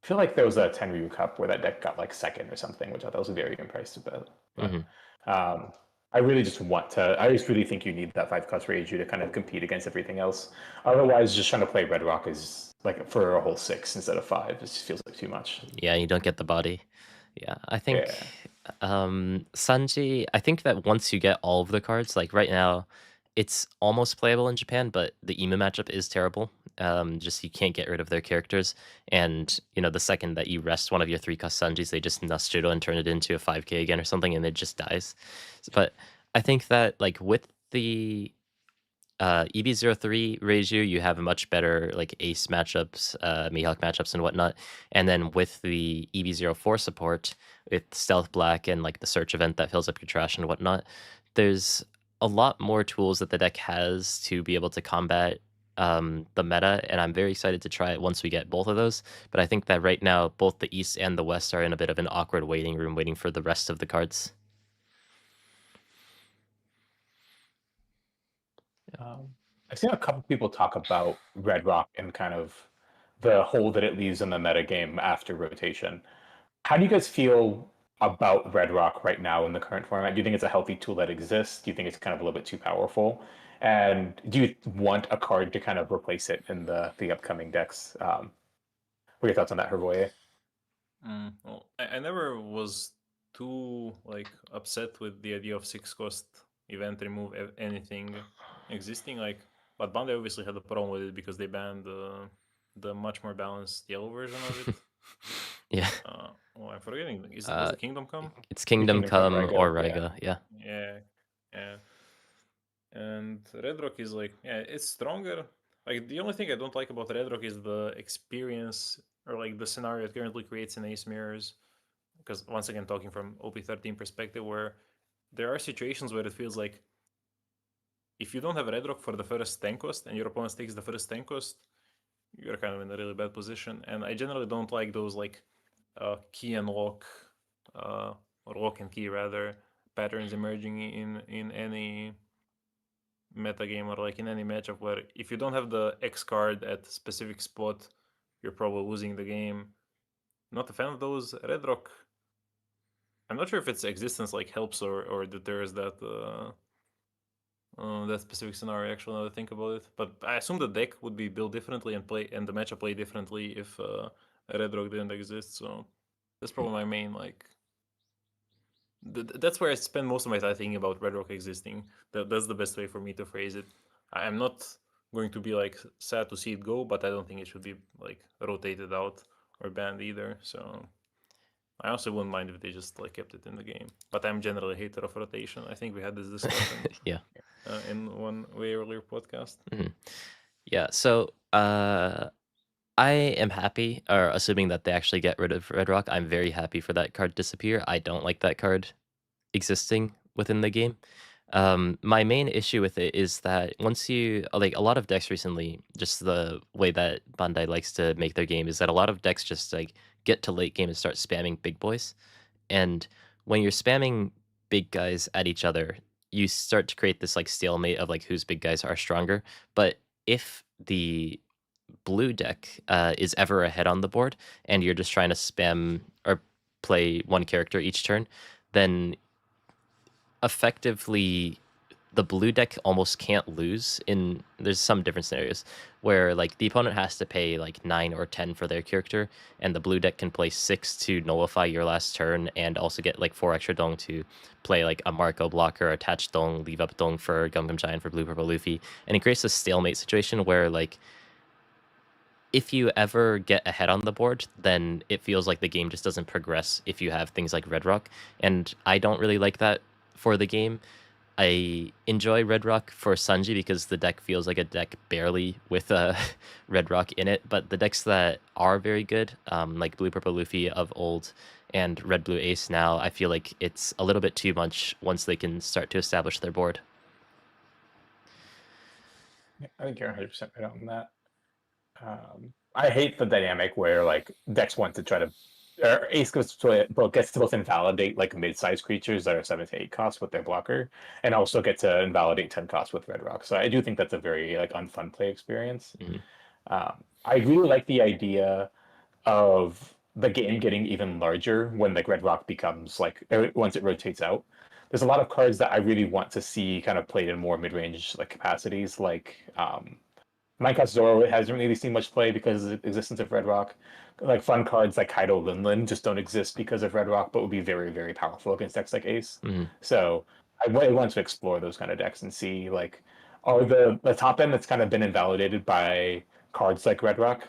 feel like there was a Tenryu Cup where that deck got like second or something, which I thought was very impressive about. But I really just want to. I just really think you need that 5 cost Reiju to kind of compete against everything else. Otherwise, just trying to play Red Rock is like for a whole 6 instead of 5. It just feels like too much. Yeah, you don't get the body. Yeah, I think Sanji, I think that once you get all of the cards, like right now, it's almost playable in Japan, but the Emu matchup is terrible. Just you can't get rid of their characters. And, you know, the second that you rest one of your 3 cost Sanjis, they just Nasudo and turn it into a 5k again or something, and it just dies. But I think that, like, with the EB03 Reiju, you have a much better like ace matchups, Mihawk matchups and whatnot. And then with the EB04 support, with Stealth Black and like the search event that fills up your trash and whatnot, there's a lot more tools that the deck has to be able to combat the meta, and I'm very excited to try it once we get both of those. But I think that right now, both the East and the West are in a bit of an awkward waiting room, waiting for the rest of the cards. I've seen a couple people talk about Red Rock and kind of the hole that it leaves in the metagame after rotation. How do you guys feel about Red Rock right now in the current format? Do you think it's a healthy tool that exists? Do you think it's kind of a little bit too powerful? And do you want a card to kind of replace it in the upcoming decks? What are your thoughts on that, Hrvoje? Well, I never was too like upset with the idea of 6 cost event remove anything existing. Like, but Bandai obviously had a problem with it because they banned the much more balanced yellow version of it. Yeah. Oh, I'm forgetting. Was it Kingdom Come? It's Kingdom Kingdom Come Come Riga, or yeah. Riga. Yeah. Yeah, yeah. And Red Rock is like, yeah, it's stronger. Like the only thing I don't like about Red Rock is the experience or like the scenario it currently creates in Ace Mirrors. Because once again, talking from OP13 perspective, where there are situations where it feels like if you don't have Red Rock for the first tank cost and your opponent takes the first tank cost, you're kind of in a really bad position. And I generally don't like those like key and lock, or lock and key rather, patterns emerging in any metagame or like in any matchup where if you don't have the X card at specific spot, you're probably losing the game. Not a fan of those. Red Rock, I'm not sure if its existence like helps or deters that that specific scenario. Actually, now that I think about it, but I assume the deck would be built differently and the matchup play differently if Red Rock didn't exist. So that's probably my main like. That's where I spend most of my time thinking about Red Rock existing. That's the best way for me to phrase it. I'm not going to be like sad to see it go, but I don't think it should be like rotated out or banned either. So I also wouldn't mind if they just like kept it in the game. But I'm generally a hater of rotation. I think we had this discussion Yeah. in one way earlier podcast. Yeah. So I am happy, or assuming that they actually get rid of Red Rock, I'm very happy for that card to disappear. I don't like that card existing within the game. My main issue with it is that once you like a lot of decks recently, just the way that Bandai likes to make their game is that a lot of decks just like get to late game and start spamming big boys. And when you're spamming big guys at each other, you start to create this like stalemate of like whose big guys are stronger. But if the blue deck is ever ahead on the board and you're just trying to spam or play one character each turn, then effectively the blue deck almost can't lose. In there's some different scenarios where like the opponent has to pay like 9 or 10 for their character, and the blue deck can play 6 to nullify your last turn and also get like 4 extra dong to play like a Marco blocker, attach dong, leave up dong for Gungam Giant for blue purple Luffy. And it creates a stalemate situation where like if you ever get ahead on the board, then it feels like the game just doesn't progress if you have things like Red Rock. And I don't really like that for the game. I enjoy Red Rock for Sanji because the deck feels like a deck barely with Red Rock in it. But the decks that are very good, like Blue Purple Luffy of old and Red Blue Ace now, I feel like it's a little bit too much once they can start to establish their board. Yeah, I think you're 100% right on that. I hate the dynamic where like decks want to try to, or Ace gets to both invalidate like mid-sized creatures that are 7 to 8 costs with their blocker, and also get to invalidate 10 costs with Red Rock. So I do think that's a very like unfun play experience. I really like the idea of the game getting even larger when like Red Rock becomes like once it rotates out. There's a lot of cards that I really want to see kind of played in more mid-range like capacities, like Minecraft Zoro hasn't really seen much play because of the existence of Red Rock. Like fun cards like Kaido Linlin just don't exist because of Red Rock, but would be very, very powerful against decks like Ace. So I really want to explore those kind of decks and see like are the top end that's kind of been invalidated by cards like Red Rock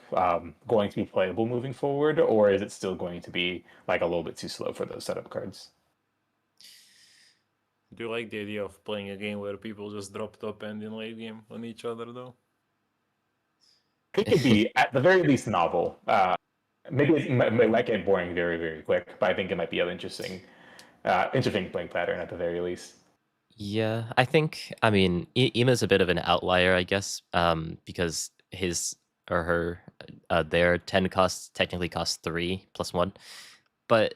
going to be playable moving forward, or is it still going to be like a little bit too slow for those setup cards? Do you like the idea of playing a game where people just drop top end in late game on each other though? It could be at the very least novel. Maybe it might get boring very, very quick, but I think it might be an interesting playing pattern at the very least. Yeah, I think, I mean, Ima's a bit of an outlier, I guess, because his or her, their 10 costs technically cost 3 plus 1. But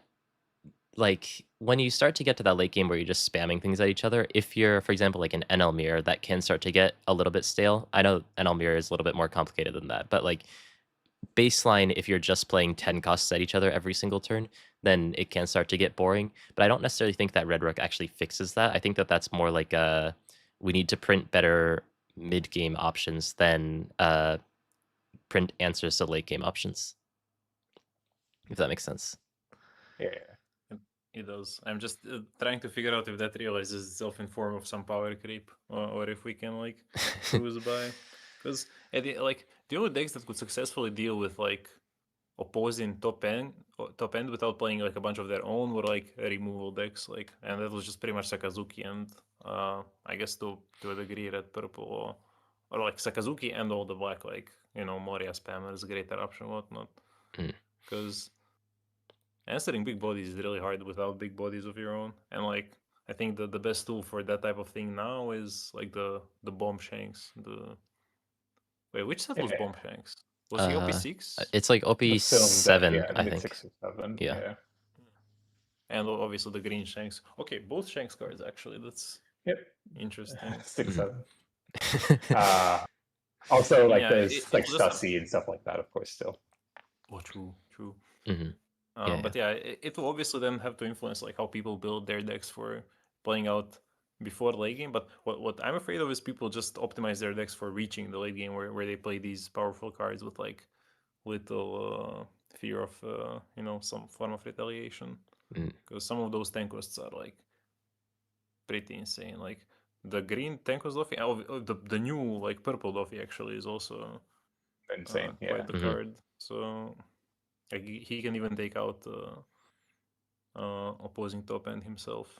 like when you start to get to that late game where you're just spamming things at each other, if you're, for example, like an NL mirror, that can start to get a little bit stale. I know NL mirror is a little bit more complicated than that, but like baseline, if you're just playing 10 costs at each other every single turn, then it can start to get boring. But I don't necessarily think that Red Rook actually fixes that. I think that that's more like we need to print better mid game options than print answers to late game options. If that makes sense. Yeah. It does. I'm just trying to figure out if that realizes itself in form of some power creep, or if we can like cruise by. Because like the only decks that could successfully deal with like opposing top end without playing like a bunch of their own were like removal decks, like, and that was just pretty much Sakazuki and I guess to a degree red purple or like Sakazuki and all the black, like, you know, Moria spammers, great eruption, whatnot. Because answering big bodies is really hard without big bodies of your own, and like I think the best tool for that type of thing now is like the bomb shanks. Wait, which set was bomb shanks? Was he OP6? It's like The film deck, OP7, yeah, I mid think. 6 or 7. Yeah. Yeah. And obviously the green shanks. Okay, both shanks cards actually. That's interesting. 6, 7. Also, like Yeah, there's like it doesn't- Sussy and stuff like that, of course, still. Oh, true. Yeah, But yeah, it will obviously then have to influence like how people build their decks for playing out before late game. But what I'm afraid of is people just optimize their decks for reaching the late game, where they play these powerful cards with like little fear of you know, some form of retaliation. Because some of those tank costs are like pretty insane. Like the green tank cost Doffy, the new like purple Doffy actually is also Insane. quite the card. So like, he can even take out opposing top end himself.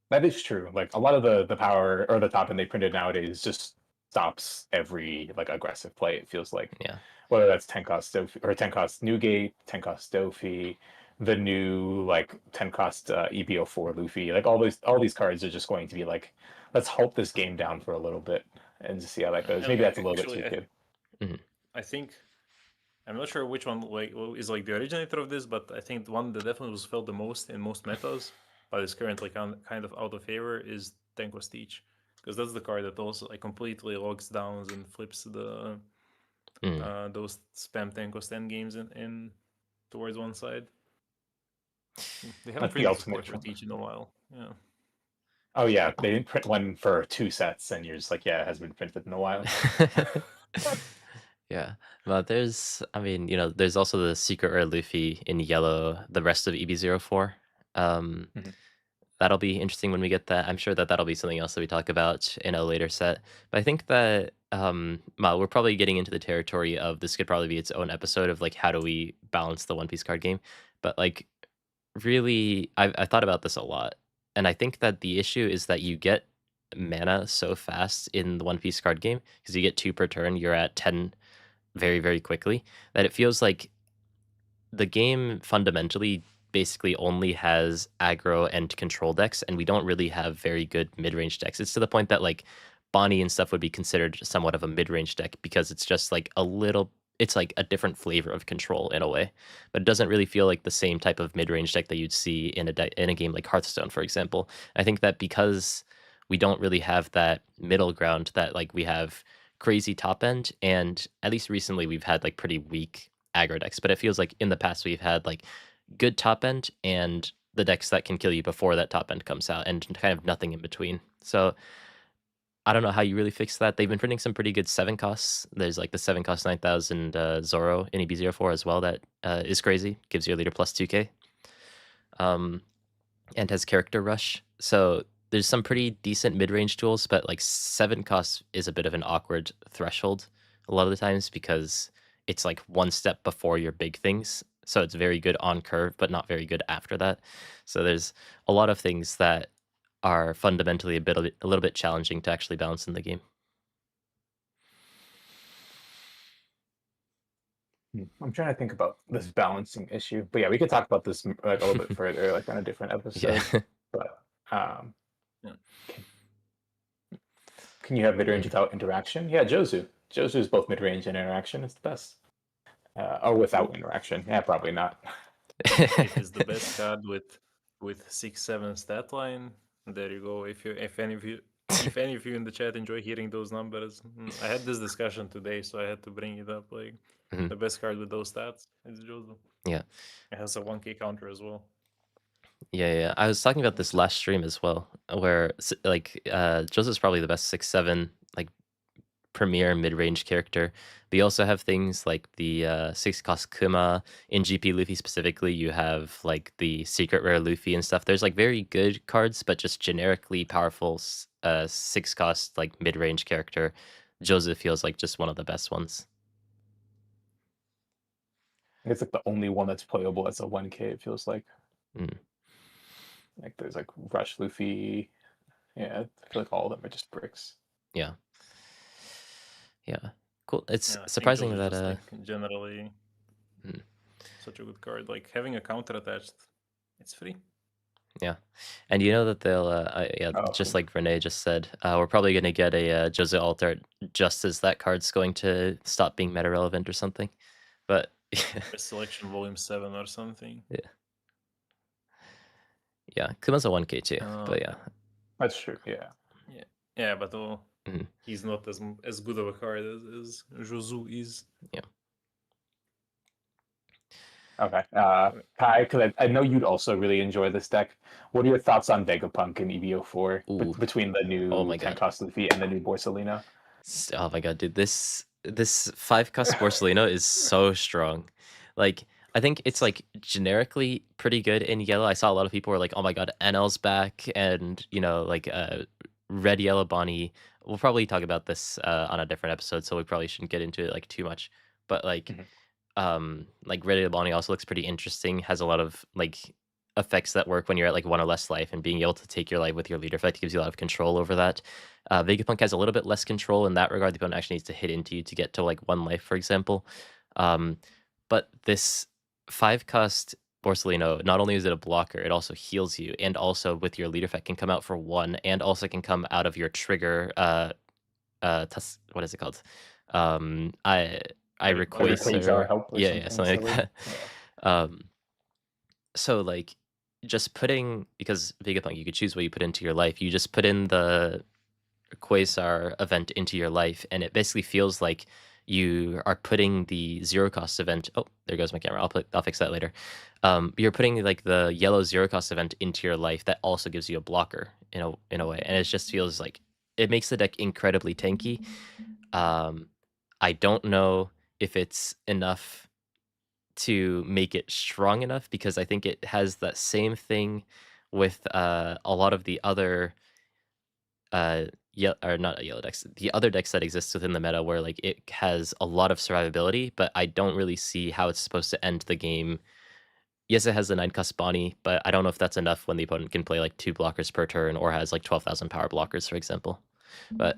That is true. Like a lot of the power or the top end they printed nowadays just stops every like aggressive play. It feels like, whether that's 10 cost Dofi or 10 cost Newgate, 10 cost Dofi, the new like 10 cost EBO4 Luffy. Like all these cards are just going to be like, let's hope this game down for a little bit and just see how that goes. Maybe that's a little bit too good. I think, I'm not sure which one like is like the originator of this, but I think the one that definitely was felt the most in most metas, but is currently kind of out of favor, is Tenko Teach, because that's the card that also like completely locks downs and flips the those spam Tenko stand games in towards one side. They haven't printed support for Teach in a while. Yeah. Oh yeah, they didn't print one for 2 sets, and you're just like, yeah, it has been printed in a while. Yeah, but there's, I mean, you know, there's also the secret rare Luffy in yellow, the rest of EB04. That'll be interesting when we get that. I'm sure that that'll be something else that we talk about in a later set. But I think that well, we're probably getting into the territory of this could probably be its own episode of like how do we balance the One Piece card game. But like really, I thought about this a lot, and I think that the issue is that you get mana so fast in the One Piece card game because you get 2 per turn. You're at 10 very, very quickly, that it feels like the game fundamentally basically only has aggro and control decks, and we don't really have very good mid-range decks. It's to the point that like Bonnie and stuff would be considered somewhat of a mid-range deck because it's just like it's like a different flavor of control in a way, but it doesn't really feel like the same type of mid-range deck that you'd see in a game like Hearthstone, for example. I think that because we don't really have that middle ground, that like we have crazy top end, and at least recently we've had like pretty weak aggro decks, but it feels like in the past we've had like good top end and the decks that can kill you before that top end comes out, and kind of nothing in between. So I don't know how you really fix that. They've been printing some pretty good 7 costs. There's like the 7 cost 9000 Zoro in EB04 as well, that is crazy, gives your leader plus 2k, and has character rush. So there's some pretty decent mid-range tools, but like 7 costs is a bit of an awkward threshold a lot of the times because it's like one step before your big things. So it's very good on curve, but not very good after that. So there's a lot of things that are fundamentally a little bit challenging to actually balance in the game. I'm trying to think about this balancing issue, but yeah, we could talk about this like a little bit further, like on a different episode. But can you have mid-range without interaction? Yeah, Jozu is both mid-range and interaction. It's the best. Or without interaction? Yeah, probably not. It is the best card with 6-7 stat line. There you go. If any of you in the chat enjoy hearing those numbers, I had this discussion today, so I had to bring it up. Like the best card with those stats is Jozu. Yeah, it has a 1k counter as well. Yeah. I was talking about this last stream as well, where like Joseph's probably the best 6-7 like premier mid-range character. But you also have things like the 6 cost Kuma. In GP Luffy specifically, you have like the secret rare Luffy and stuff. There's like very good cards, but just generically powerful 6 cost like mid-range character. Joseph feels like just one of the best ones. It's like the only one that's playable as a 1K. It feels like. Mm. Like there's like Rush Luffy. Yeah, I feel like all of them are just bricks. Yeah. Cool. It's Yeah, I think surprising those are that just like generally Mm. such a good card. Like having a counter attached, it's free. Yeah, and you know that they'll Oh, just cool. like Renee just said, we're probably gonna get a Jose alt art just as that card's going to stop being meta relevant or something. But Best selection volume 7 or something. yeah, Kuma's a 1K too. But yeah, That's true. Yeah. Yeah, but Mhm. he's not as good of a card as Josu is. Okay. Kai, because I know you'd also really enjoy this deck. What are your thoughts on Vegapunk and EVO4 Ooh. between the Oh new my 10 god. cost Luffy and the new Borsalino? Oh my god, dude, this 5-cost Borsalino is so strong. Like, I think it's like generically pretty good in yellow. I saw a lot of people were like, "Oh my god, NL's back," and like red yellow Bonnie. We'll probably talk about this on a different episode, so we probably shouldn't get into it like too much. But like red yellow Bonnie also looks pretty interesting. Has a lot of like effects that work when you're at like 1 or less life, and being able to take your life with your leader effect gives you a lot of control over that. Vegapunk has a little bit less control in that regard. The opponent actually needs to hit into you to get to like 1 life, for example. But this 5-cost Borsalino, not only is it a blocker, it also heals you, and also with your leader effect can come out for 1, and also can come out of your trigger. What is it called? I request help or yeah, something like silly. that. So like just putting, because Vegapunk, you could choose what you put into your life. You just put in the Quasar event into your life, and it basically feels like you are putting the 0-cost event. Oh, there goes my camera. I'll fix that later. You're putting like the yellow 0-cost event into your life that also gives you a blocker in a way, and it just feels like it makes the deck incredibly tanky. I don't know if it's enough to make it strong enough, because I think it has that same thing with a lot of the other or not yellow decks, the other decks that exist within the meta, where like it has a lot of survivability, but I don't really see how it's supposed to end the game. Yes, it has the 9-cost Bonnie, but I don't know if that's enough when the opponent can play like 2 blockers per turn, or has like 12,000 power blockers, for example. But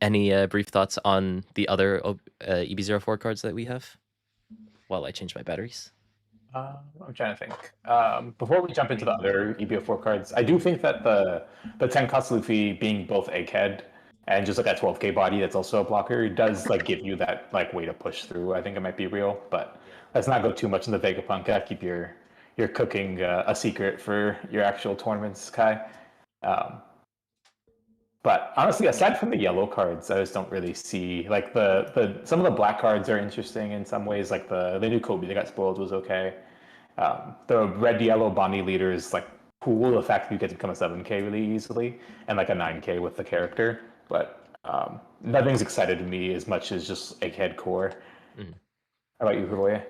any brief thoughts on the other EB04 cards that we have while I change my batteries? I'm trying to think. Before we jump into the other EBO4 cards, I do think that the 10 cost Luffy being both egghead and just like that 12k body that's also a blocker does like give you that like way to push through. I think it might be real, but let's not go too much into Vegapunk. Keep your cooking a secret for your actual tournaments, Kai. But honestly, aside from the yellow cards, I just don't really see like the some of the black cards are interesting in some ways. Like the new Kobe that got spoiled was okay. The red yellow Bonnie leader is like cool. The fact that you get to become a 7K really easily and like a 9K with the character, but nothing's excited me as much as just Egghead core. Mm. How about you, Hrvoje?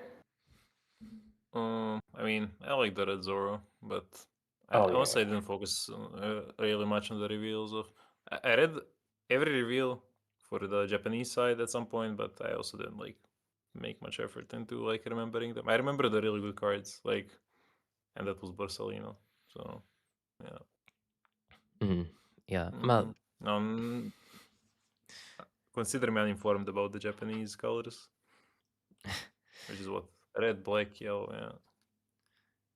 I mean, I like the red Zoro, but I Oh, yeah. honestly I didn't focus really much on the reveals of. I read every reveal for the Japanese side at some point, but I also didn't like make much effort into like remembering them. I remember the really good cards, like, and that was Borsalino. So, yeah. Yeah. Consider me uninformed about the Japanese colors, which is what red, black, yellow. Yeah.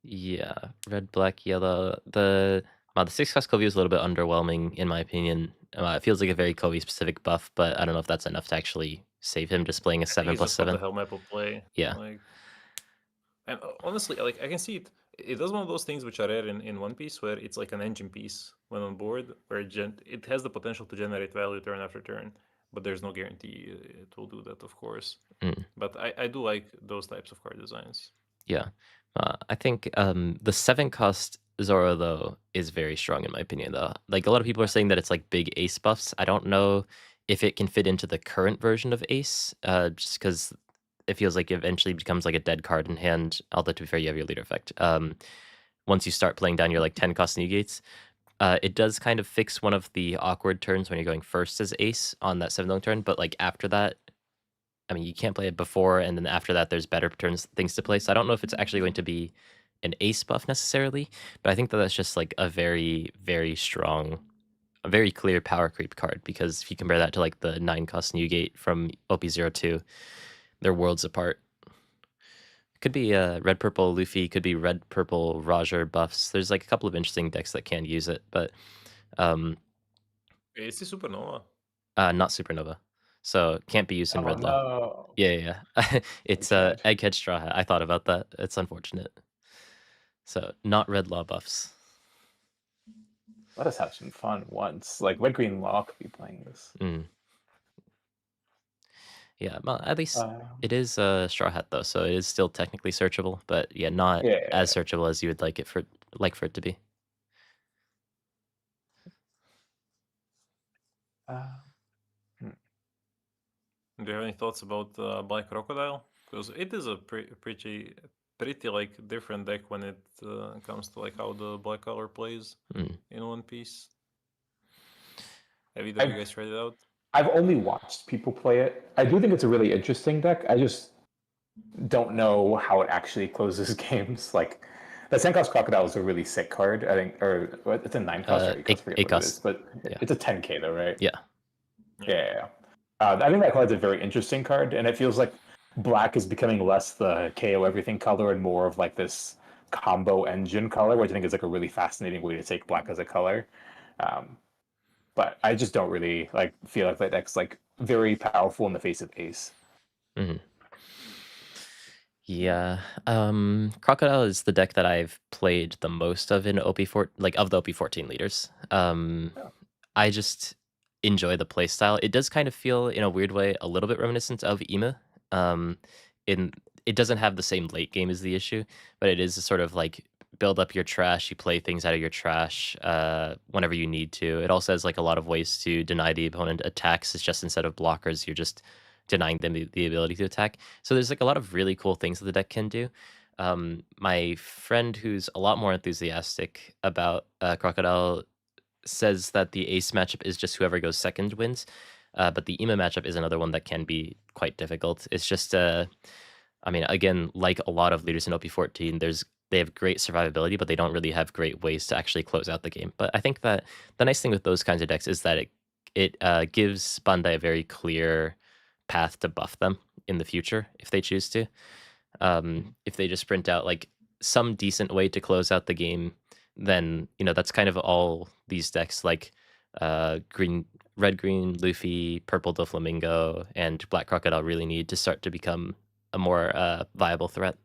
Yeah, red, black, yellow. The 6-cost Kobe is a little bit underwhelming in my opinion. It feels like a very Kobe specific buff, but I don't know if that's enough to actually save him displaying a I think 7 it's plus just what 7. the hell map will play. Yeah. Like, and honestly, like I can see it. It does one of those things which are rare in One Piece, where it's like an engine piece when on board, where it has the potential to generate value turn after turn, but there's no guarantee it will do that, of course. But I do like those types of card designs. Yeah. I think the 7-cost Zoro though is very strong in my opinion though. Like a lot of people are saying that it's like big ace buffs. I don't know if it can fit into the current version of ace, just because it feels like it eventually becomes like a dead card in hand, although to be fair, you have your leader effect. Once you start playing down your like 10-cost negates, it does kind of fix one of the awkward turns when you're going first as ace on that 7 turn, but like after that, I mean, you can't play it before, and then after that, there's better things to play. So I don't know if it's actually going to be an ace buff necessarily, but I think that that's just like a very, very strong, a very clear power creep card, because if you compare that to like the 9-cost Newgate from OP02, they're worlds apart. Could be red purple Luffy, could be red purple Roger buffs. There's like a couple of interesting decks that can use it, but Is this Supernova? not Supernova, so can't be used in Oh red law. no. Yeah. It's Okay. Egghead Straw Hat. I thought about that. It's unfortunate. So not red law buffs. Let us have some fun once. Like Red Green Law could be playing this. Yeah, well, at least it is Straw Hat though, so it is still technically searchable, but yeah, not as searchable as you would like for it to be. Do you have any thoughts about Black Crocodile? Because it is a pretty like different deck when it comes to like how the black color plays in One Piece. Have either of you guys tried it out? I've only watched people play it. I do think it's a really interesting deck. I just don't know how it actually closes games. Like the 10-cost Crocodile is a really sick card, I think, or it's a 9-cost or 8-cost, I forget what it is, but it's a 10k though, right? Yeah. I think that card's a very interesting card, and it feels like black is becoming less the KO everything color and more of like this combo engine color, which I think is like a really fascinating way to take black as a color. But I just don't really like feel like that deck's like very powerful in the face of ace. Yeah. Crocodile is the deck that I've played the most of in OP4, like of the OP14 leaders. I just enjoy the playstyle. It does kind of feel in a weird way a little bit reminiscent of Ema. It doesn't have the same late game is the issue, but it is a sort of like build up your trash, you play things out of your trash whenever you need to. It also has like a lot of ways to deny the opponent attacks. It's just instead of blockers, you're just denying them the ability to attack. So there's like a lot of really cool things that the deck can do. My friend who's a lot more enthusiastic about Crocodile says that the ace matchup is just whoever goes second wins. But the Ema matchup is another one that can be quite difficult. It's just, I mean, again, like a lot of leaders in OP14, they have great survivability, but they don't really have great ways to actually close out the game. But I think that the nice thing with those kinds of decks is that it gives Bandai a very clear path to buff them in the future if they choose to. If they just print out like some decent way to close out the game, then that's kind of all these decks like red green Luffy, purple Doflamingo, and black Crocodile really need to start to become a more viable threat.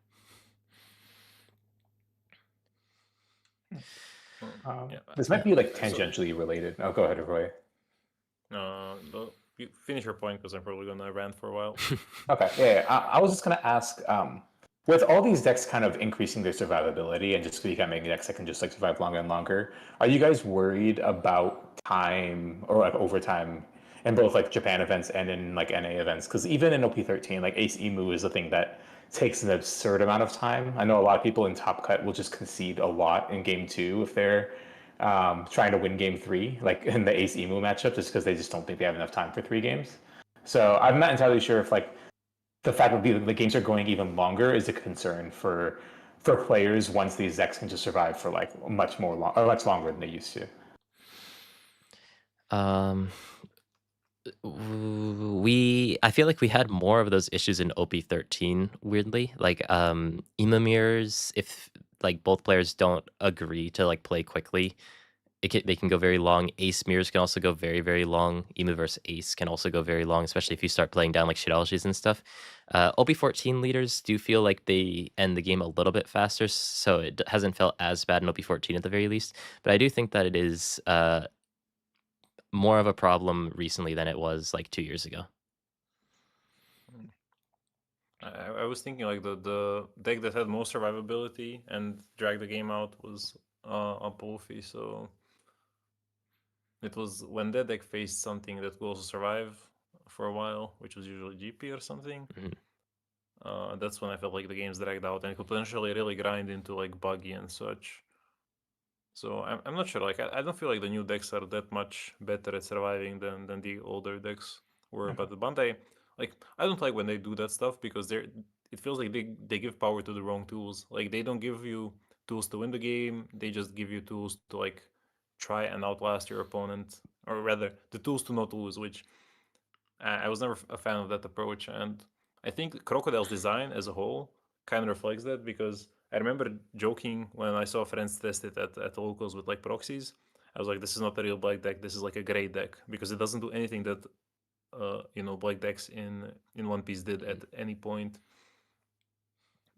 This might be like tangentially related. Oh, go ahead, Hrvoje. You finish your point because I'm probably gonna rant for a while. Okay, yeah. I was just gonna ask, with all these decks kind of increasing their survivability and just becoming decks that can just like survive longer and longer, are you guys worried about time or like overtime in both like Japan events and in like NA events? Because even in OP13, like Ace Emu is a thing that takes an absurd amount of time. I know a lot of people in Top Cut will just concede a lot in game 2 if they're trying to win game 3, like in the Ace Emu matchup, just because they just don't think they have enough time for 3 games. So I'm not entirely sure if like the fact that the games are going even longer is a concern for players once these decks can just survive for like much longer than they used to. I feel like we had more of those issues in OP13, weirdly. Like Ema mirrors, if like both players don't agree to like play quickly, they can go very long. Ace mirrors can also go very, very long. Ema versus Ace can also go very long, especially if you start playing down like shitologies and stuff. OP14 leaders do feel like they end the game a little bit faster, so it hasn't felt as bad in OP14 at the very least. But I do think that it is more of a problem recently than it was like 2 years ago. I was thinking like the deck that had most survivability and dragged the game out was Apolfi, so it was when that deck faced something that could also survive for a while, which was usually GP or something. That's when I felt like the game's dragged out and it could potentially really grind into like buggy and such. So I'm not sure. Like I don't feel like the new decks are that much better at surviving than the older decks were. But the Bandai like I don't like when they do that stuff because it feels like they give power to the wrong tools. Like they don't give you tools to win the game. They just give you tools to like try and outlast your opponent, or rather the tools to not lose, which I was never a fan of that approach. And I think Crocodile's design as a whole kind of reflects that because I remember joking when I saw friends test it at locals with like proxies. I was like, this is not a real black deck. This is like a gray deck because it doesn't do anything that black decks in One Piece did at any point.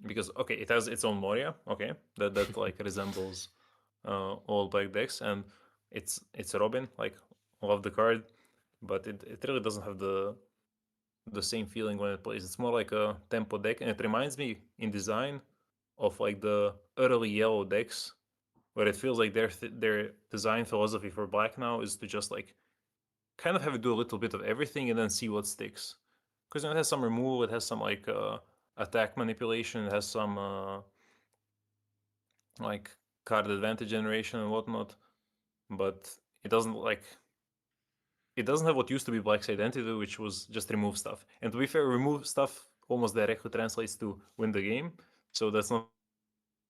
Because okay, it has its own Moria, okay, that like resembles all black decks, and it's Robin, like love the card, but it really doesn't have the same feeling when it plays. It's more like a tempo deck, and it reminds me in design of like the early yellow decks, where it feels like their design philosophy for black now is to just like kind of have it do a little bit of everything and then see what sticks. Because it has some removal, it has some like attack manipulation, it has some like card advantage generation and whatnot, but it doesn't like it doesn't have what used to be Black's identity, which was just remove stuff. And to be fair, remove stuff almost directly translates to win the game. So that's not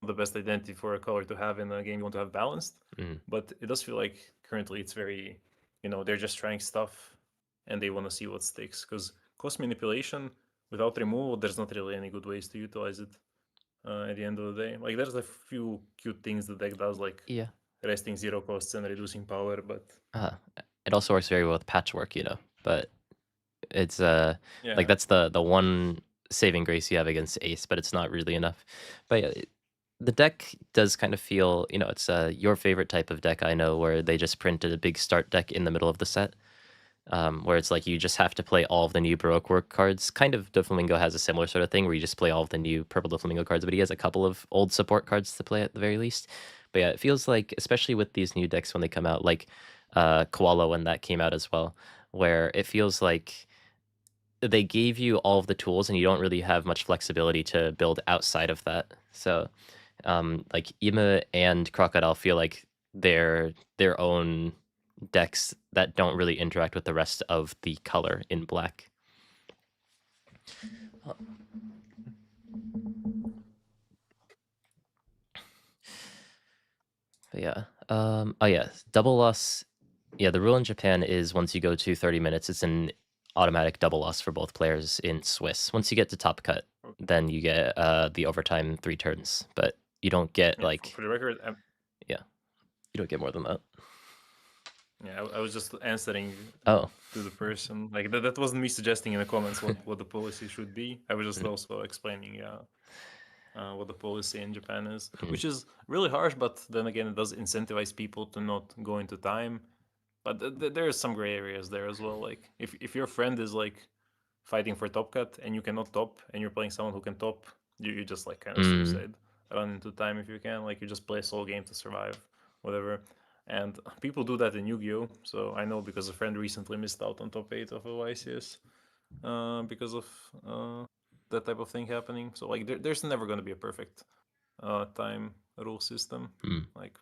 the best identity for a color to have in a game you want to have balanced. But it does feel like currently it's very, they're just trying stuff and they want to see what sticks. Because cost manipulation without removal, there's not really any good ways to utilize it at the end of the day. Like there's a few cute things the deck does, like resting 0 costs and reducing power, but it also works very well with patchwork, but it's like that's the one saving grace you have against Ace, but it's not really enough. But yeah, the deck does kind of feel, it's your favorite type of deck, I know, where they just printed a big start deck in the middle of the set, where it's like you just have to play all of the new Baroque work cards. Kind of Doflamingo has a similar sort of thing where you just play all of the new Purple Doflamingo cards, but he has a couple of old support cards to play at the very least. But yeah, it feels like, especially with these new decks when they come out, like Koala when that came out as well, where it feels like they gave you all of the tools and you don't really have much flexibility to build outside of that. So like Ima and Crocodile feel like they're their own decks that don't really interact with the rest of the color in black. But yeah. Oh yeah, double loss. Yeah, the rule in Japan is once you go to 30 minutes, it's an automatic double loss for both players in Swiss. Once you get to top cut, then you get the overtime 3 turns, but you don't get for the record, you don't get more than that. Yeah, I was just answering to the person. Like that wasn't me suggesting in the comments what the policy should be. I was just also explaining what the policy in Japan is, which is really harsh. But then again, it does incentivize people to not go into time. But there are some gray areas there as well. Like if your friend is like fighting for top cut and you cannot top, and you're playing someone who can top, you just like kind of suicide, run into time if you can. Like you just play a solo game to survive, whatever. And people do that in Yu-Gi-Oh! So I know because a friend recently missed out on top 8 of OICS because of that type of thing happening. So like there's never going to be a perfect time rule system. Like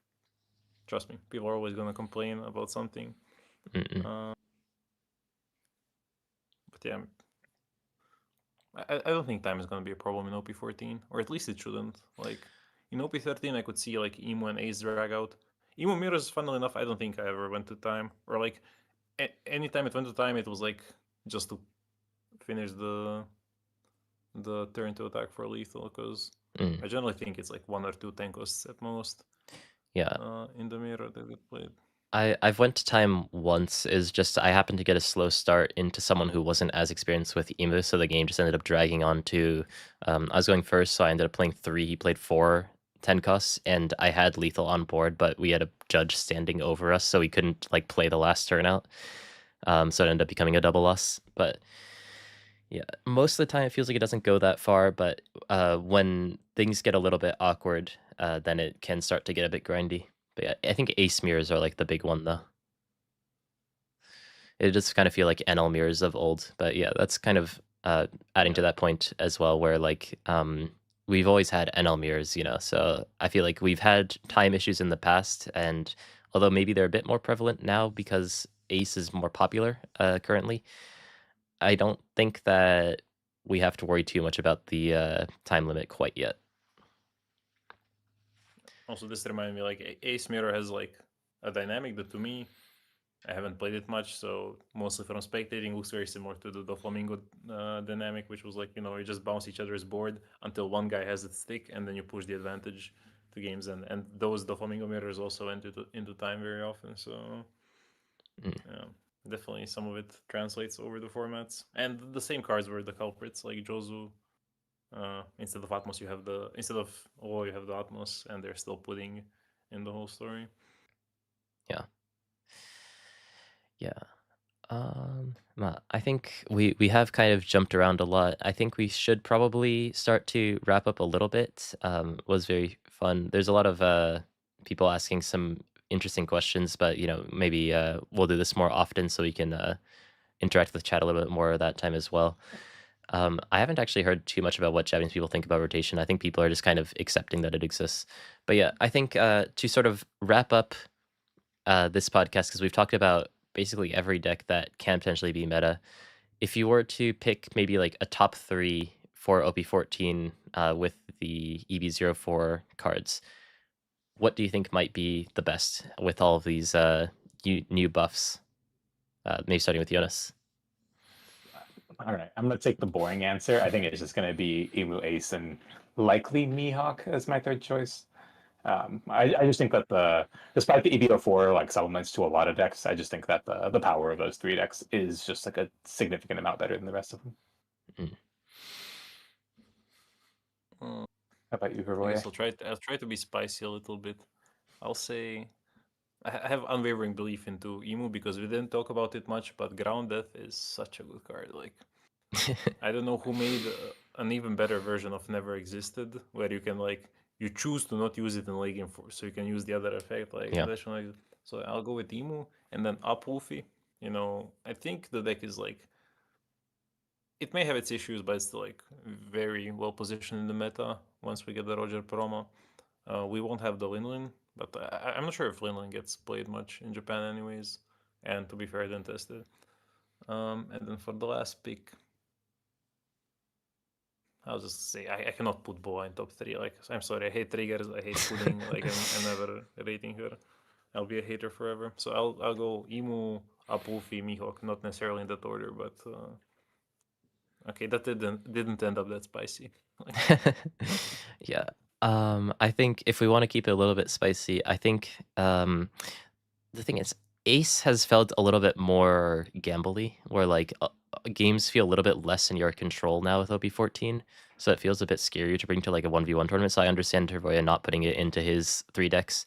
trust me, people are always going to complain about something. But yeah, I don't think time is going to be a problem in OP14, or at least it shouldn't. Like in OP13, I could see like Emo and Ace drag out. Emo mirrors, funnily enough, I don't think I ever went to time, or like anytime it went to time, it was like just to finish the turn to attack for lethal, because I generally think it's like 1 or 2 tank costs at most. Yeah. In the mirror that it played. I've went to time once. Is just I happened to get a slow start into someone who wasn't as experienced with Emu, so the game just ended up dragging on to. I was going first, so I ended up playing 3. He played 4 10 costs, and I had lethal on board, but we had a judge standing over us, so we couldn't like play the last turn out. So it ended up becoming a double loss. But yeah, most of the time it feels like it doesn't go that far, but when things get a little bit awkward, then it can start to get a bit grindy. But yeah, I think ace mirrors are like the big one though. It just kind of feel like NL mirrors of old. But yeah, that's kind of adding to that point as well, where like we've always had NL mirrors, so I feel like we've had time issues in the past, and although maybe they're a bit more prevalent now because ace is more popular currently, I don't think that we have to worry too much about the time limit quite yet. Also, this reminded me, like, Ace Mirror has like a dynamic that to me, I haven't played it much, so mostly from spectating, looks very similar to the Doflamingo dynamic, which was like, you just bounce each other's board until one guy has its stick, and then you push the advantage to games. And those Doflamingo mirrors also enter into time very often. So yeah, definitely some of it translates over the formats. And the same cards were the culprits, like Jozu. Instead of Atmos, you have instead of Law, you have the Atmos, and they're still putting in the whole story. Yeah. I think we have kind of jumped around a lot. I think we should probably start to wrap up a little bit. Was very fun. There's a lot of people asking some interesting questions, but maybe we'll do this more often so we can interact with chat a little bit more that time as well. I haven't actually heard too much about what Japanese people think about rotation. I think people are just kind of accepting that it exists. But yeah, I think to sort of wrap up this podcast, because we've talked about basically every deck that can potentially be meta. If you were to pick maybe like a top 3 for OP14 with the EB04 cards, what do you think might be the best with all of these new buffs? Maybe starting with Yonas. All right, I'm going to take the boring answer. I think it's just going to be Emu Ace and likely Mihawk as my third choice. I just think that despite the EB04 like supplements to a lot of decks, I just think that the power of those 3 decks is just like a significant amount better than the rest of them. How about you, I Hrvoje? guess I'll try to be spicy a little bit. I'll say I have unwavering belief into Emu because we didn't talk about it much, but Ground Death is such a good card. Like, I don't know who made an even better version of Never Existed, where you can you choose to not use it in late game 4, so you can use the other effect So I'll go with Emu, and then up Wolfie. I think the deck is it may have its issues, but it's still very well positioned in the meta. Once we get the Roger promo, we won't have the Linlin, but I'm not sure if Linlin gets played much in Japan, anyways. And to be fair, I didn't test it. And then for the last pick, I'll just say I cannot put Boa in top 3. I'm sorry, I hate triggers, I hate pudding. I'm never rating her. I'll be a hater forever. So I'll go Emu, Wolfie, Mihawk, not necessarily in that order, but okay, that didn't end up that spicy. Yeah. I think if we want to keep it a little bit spicy, I think the thing is Ace has felt a little bit more gambly, where games feel a little bit less in your control now with OP14. So it feels a bit scarier to bring to a 1v1 tournament. So I understand Hrvoje not putting it into his 3 decks.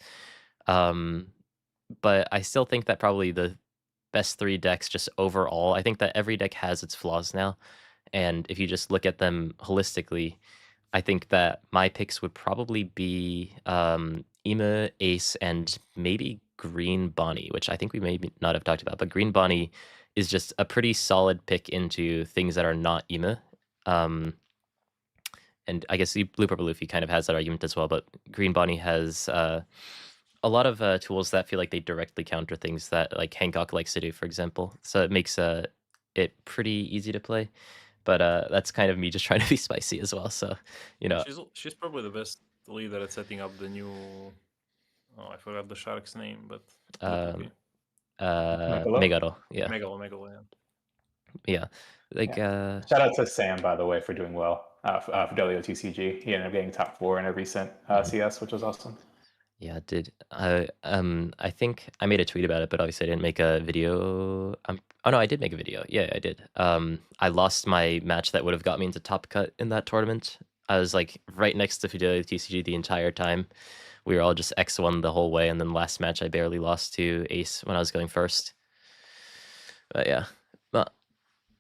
But I still think that probably the best 3 decks just overall, I think that every deck has its flaws now. And if you just look at them holistically, I think that my picks would probably be Ema, Ace, and maybe Green Bonnie, which I think we may not have talked about. But Green Bonnie is just a pretty solid pick into things that are not Ema. And I guess Blue Purple Luffy kind of has that argument as well. But Green Bonnie has a lot of tools that feel like they directly counter things that Hancock likes to do, for example. So it makes it pretty easy to play. But that's kind of me just trying to be spicy as well. So, she's probably the best leader at setting up the new. Oh, I forgot the shark's name, but Megalo, yeah. Megalo, yeah. Shout out to Sam, by the way, for doing well for WTCG. He ended up getting top 4 in a recent CS, which was awesome. Yeah, it did. I think I made a tweet about it, but obviously I didn't make a video. Oh no, I did make a video. Yeah, I did. I lost my match that would have got me into top cut in that tournament. I was right next to Fidelio TCG the entire time. We were all just X1 the whole way, and then last match I barely lost to Ace when I was going first. But yeah.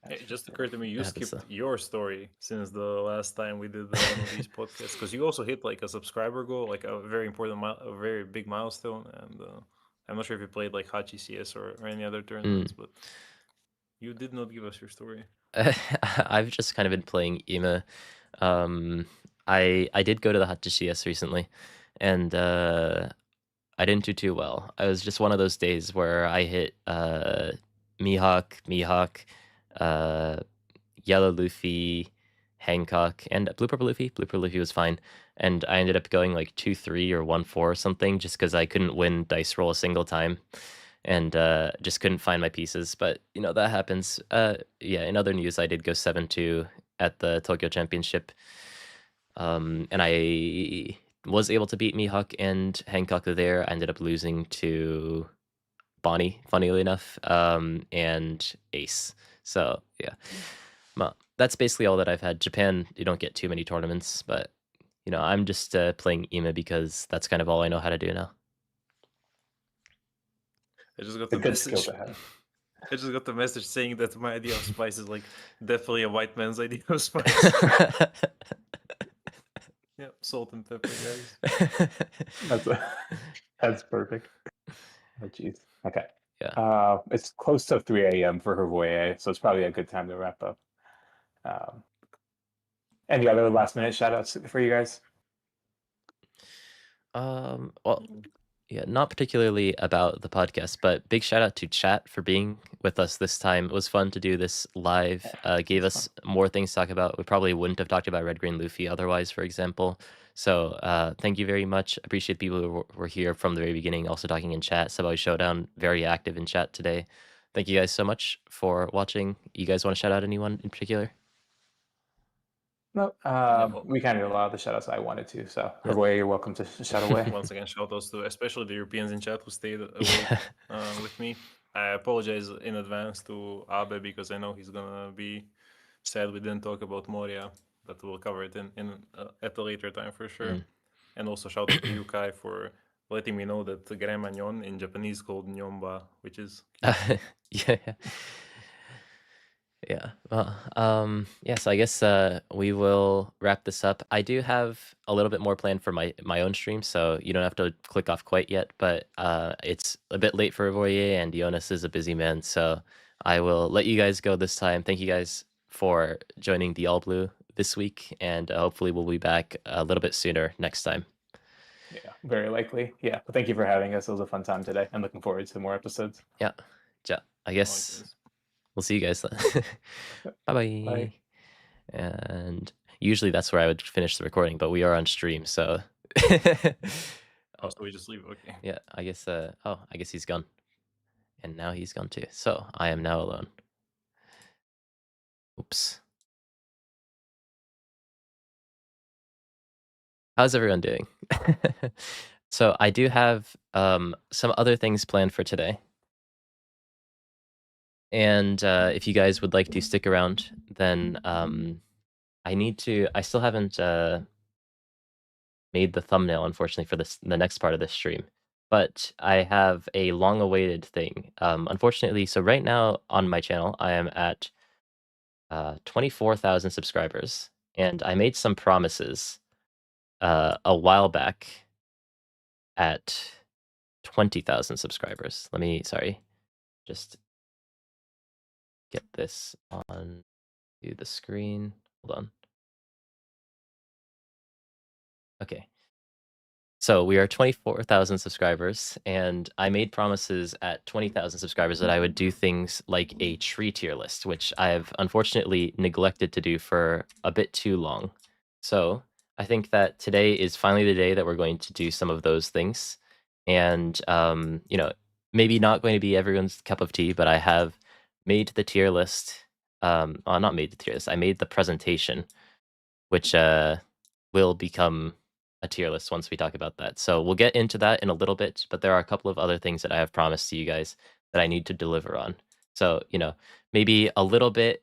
It just occurred to me you skipped your story since the last time we did one of these podcasts, because you also hit a subscriber goal, a very important, a very big milestone. And I'm not sure if you played Hachi CS or any other tournaments, but you did not give us your story. I've just kind of been playing Ema. I did go to the Hachi CS recently, and I didn't do too well. I was just one of those days where I hit Mihawk, Yellow Luffy, Hancock, and Blue Purple Luffy. Blue Purple Luffy was fine. And I ended up going like 2-3 or 1-4 or something just because I couldn't win dice roll a single time. And just couldn't find my pieces. But, you know, that happens. Yeah, in other news, I did go 7-2 at the Tokyo Championship. And I was able to beat Mihawk and Hancock there. I ended up losing to Bonnie, funnily enough, and Ace. So yeah, well, that's basically all that I've had. Japan, you don't get too many tournaments, but you know, I'm just playing EMA because that's kind of all I know how to do now. I just got It's a the good skill message. to have. I just got the message saying that my idea of spice is like definitely a white man's idea of spice. Yeah, salt and pepper, guys. That's perfect. Oh, jeez. Okay. Yeah. It's close to 3 a.m. for Hrvoje, so it's probably a good time to wrap up. Any other last minute shout outs for you guys? Well, yeah, not particularly about the podcast, but big shout out to chat for being with us this time. It was fun to do this live. Gave us more things to talk about. We probably wouldn't have talked about Red Green Luffy otherwise, for example. So thank you very much. Appreciate people who were here from the very beginning, also talking in chat. Subway Showdown, very active in chat today. Thank you guys so much for watching. You guys want to shout out anyone in particular? No, well- we kind of did a lot of the shout outs I wanted to. So, Yeah. Hrvoje, you're welcome to shout away. Once again, shout outs to especially the Europeans in chat who stayed awake Yeah. with me. I apologize in advance to Abe because I know he's gonna be sad we didn't talk about Moria, but we'll cover it in at a later time for sure. And also shout out to you, Kai, for letting me know that Grand Magnon in Japanese is called Nyomba, which is Yeah. Yeah. Well, yeah, so I guess we will wrap this up. I do have a little bit more planned for my own stream, so you don't have to click off quite yet, but it's a bit late for Hrvoje, and Yonas is a busy man, so I will let you guys go this time. Thank you guys for joining the All Blue this week, and hopefully we'll be back a little bit sooner next time. Yeah, very likely. Yeah, but thank you for having us. It was a fun time today. I'm looking forward to more episodes. Yeah. I guess we'll see you guys then. Bye-bye. Bye. And usually that's where I would finish the recording, but we are on stream, so Oh, so we just leave. Okay. yeah, I guess I guess he's gone. And now he's gone too. So I am now alone. Oops. How's everyone doing? So I do have some other things planned for today. And if you guys would like to stick around, then I still haven't made the thumbnail, unfortunately, for the next part of this stream. But I have a long-awaited thing. Unfortunately, so right now on my channel, I am at 24,000 subscribers, and I made some promises a while back at 20,000 subscribers. Just get this on to the screen. Hold on. Okay. So we are 24,000 subscribers, and I made promises at 20,000 subscribers that I would do things like a tree tier list, which I have unfortunately neglected to do for a bit too long. So I think that today is finally the day that we're going to do some of those things. And, you know, maybe not going to be everyone's cup of tea, but I have made the tier list. Not made the tier list, I made the presentation, which will become a tier list once we talk about that. So we'll get into that in a little bit, but there are a couple of other things that I have promised to you guys that I need to deliver on. So, you know, maybe a little bit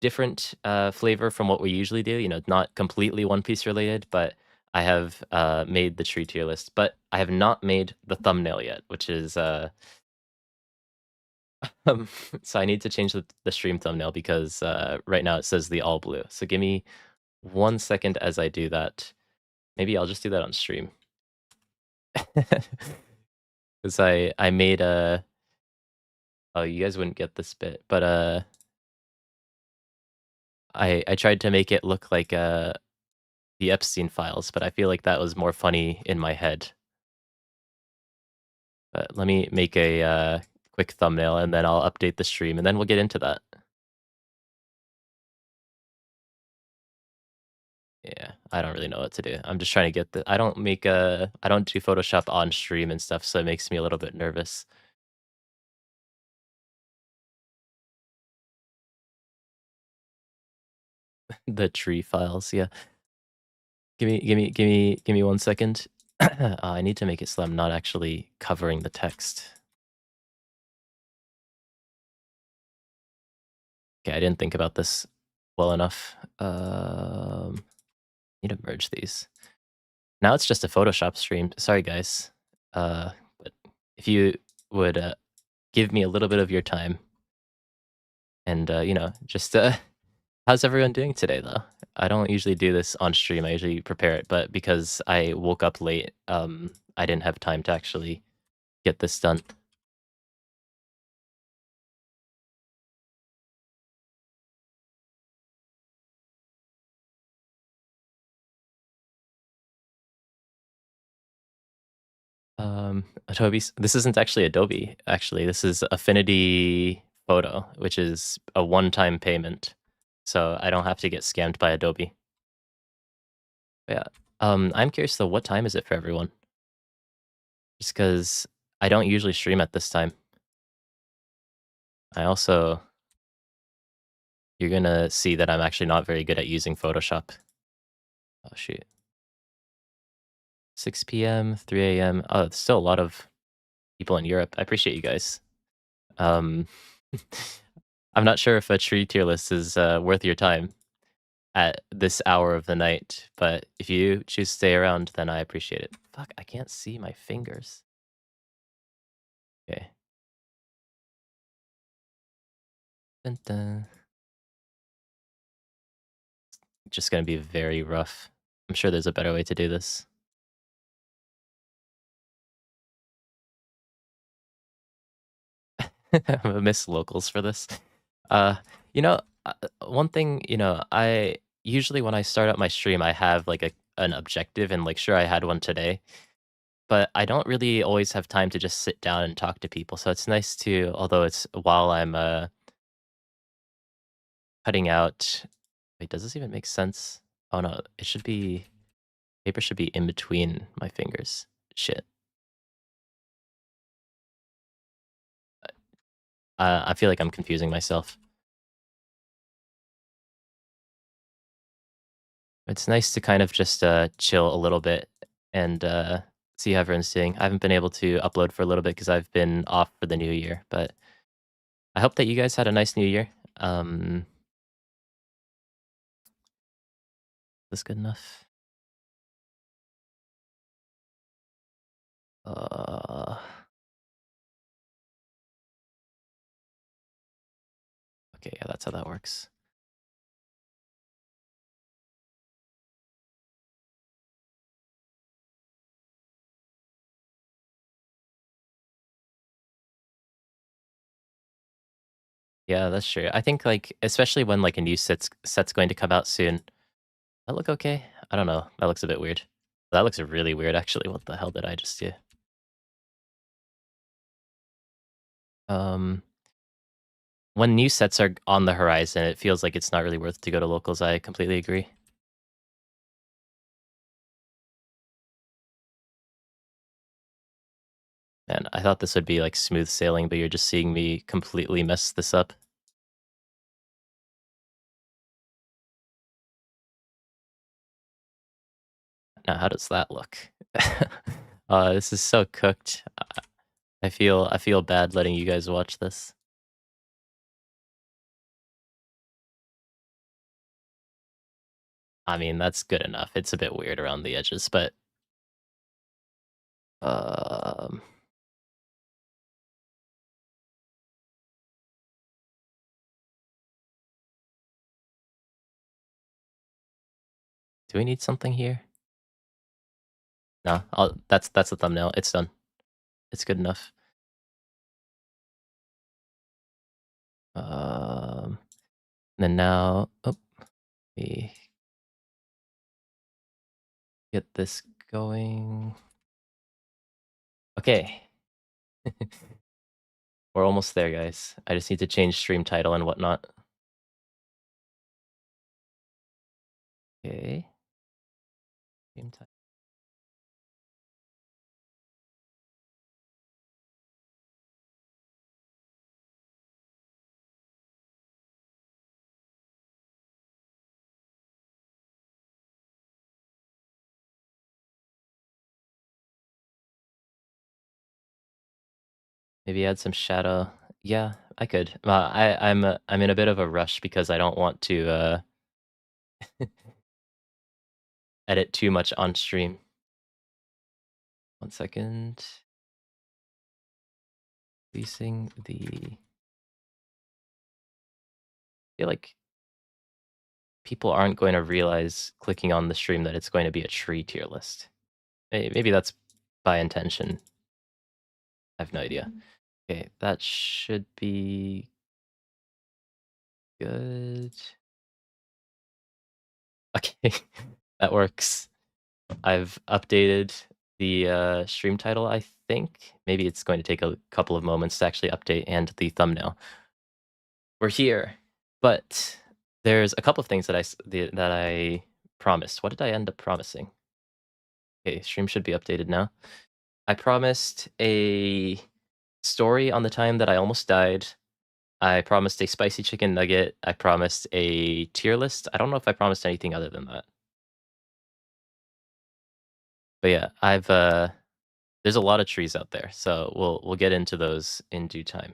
different flavor from what we usually do, you know, not completely One Piece related, but I have made the tree tier list, but I have not made the thumbnail yet, which is so I need to change the stream thumbnail because right now it says the all blue. So give me 1 second as I do that. Maybe I'll just do that on stream. Because I made a... Oh, you guys wouldn't get this bit, but I tried to make it look like the Epstein files, but I feel like that was more funny in my head. But let me make a quick thumbnail, and then I'll update the stream, and then we'll get into that. Yeah, I don't really know what to do. I'm just trying to get the I don't do Photoshop on stream and stuff, so it makes me a little bit nervous. The tree files, yeah. Give me 1 second. I need to make it so I'm not actually covering the text. Okay, I didn't think about this well enough. Need to merge these. Now it's just a Photoshop stream. Sorry, guys. But if you would give me a little bit of your time, and you know, just how's everyone doing today, though? I don't usually do this on stream. I usually prepare it, but because I woke up late, I didn't have time to actually get this done. Adobe. This isn't actually Adobe. Actually, this is Affinity Photo, which is a one-time payment, so I don't have to get scammed by Adobe. Yeah. I'm curious though, what time is it for everyone? Just because I don't usually stream at this time. I also, you're gonna see that I'm actually not very good at using Photoshop. Oh shoot. 6 p.m., 3 a.m. Oh, it's still a lot of people in Europe. I appreciate you guys. I'm not sure if a tree tier list is worth your time at this hour of the night, but if you choose to stay around, then I appreciate it. Fuck, I can't see my fingers. Okay. Dun, dun. Just gonna be very rough. I'm sure there's a better way to do this. I'm gonna miss locals for this. Uh, you know, one thing, you know, I usually when I start out my stream, I have like an objective, and like, sure, I had one today, but I don't really always have time to just sit down and talk to people. So it's nice to, although it's while I'm cutting out. Wait, does this even make sense? Oh no, it should be paper should be in between my fingers. Shit. I feel like I'm confusing myself. It's nice to kind of just chill a little bit and see how everyone's doing. I haven't been able to upload for a little bit because I've been off for the new year, but I hope that you guys had a nice new year. Is this good enough? Okay, yeah, that's how that works. Yeah, that's true. I think like especially when like a new set's going to come out soon. That look okay? I don't know. That looks a bit weird. That looks really weird actually. What the hell did I just do? When new sets are on the horizon, it feels like it's not really worth to go to locals. I completely agree. And I thought this would be like smooth sailing, but you're just seeing me completely mess this up. Now, how does that look? This is so cooked. I feel bad letting you guys watch this. I mean, that's good enough. It's a bit weird around the edges, but do we need something here? No, that's the thumbnail. It's done. It's good enough. Then now, oh, we get this going. Okay. We're almost there, guys. I just need to change stream title and whatnot. Okay. Stream title. Maybe add some shadow. Yeah, I could. I'm in a bit of a rush because I don't want to edit too much on stream. 1 second. Releasing the. I feel like people aren't going to realize clicking on the stream that it's going to be a tree tier list. Maybe that's by intention. I have no idea. Okay, that should be good. Okay, that works. I've updated the stream title, I think. Maybe it's going to take a couple of moments to actually update, and the thumbnail. We're here, but there's a couple of things that I promised. What did I end up promising? Okay, stream should be updated now. I promised a story on the time that I almost died. I promised a spicy chicken nugget. I promised a tier list. I don't know if I promised anything other than that. But yeah, there's a lot of trees out there, so we'll get into those in due time.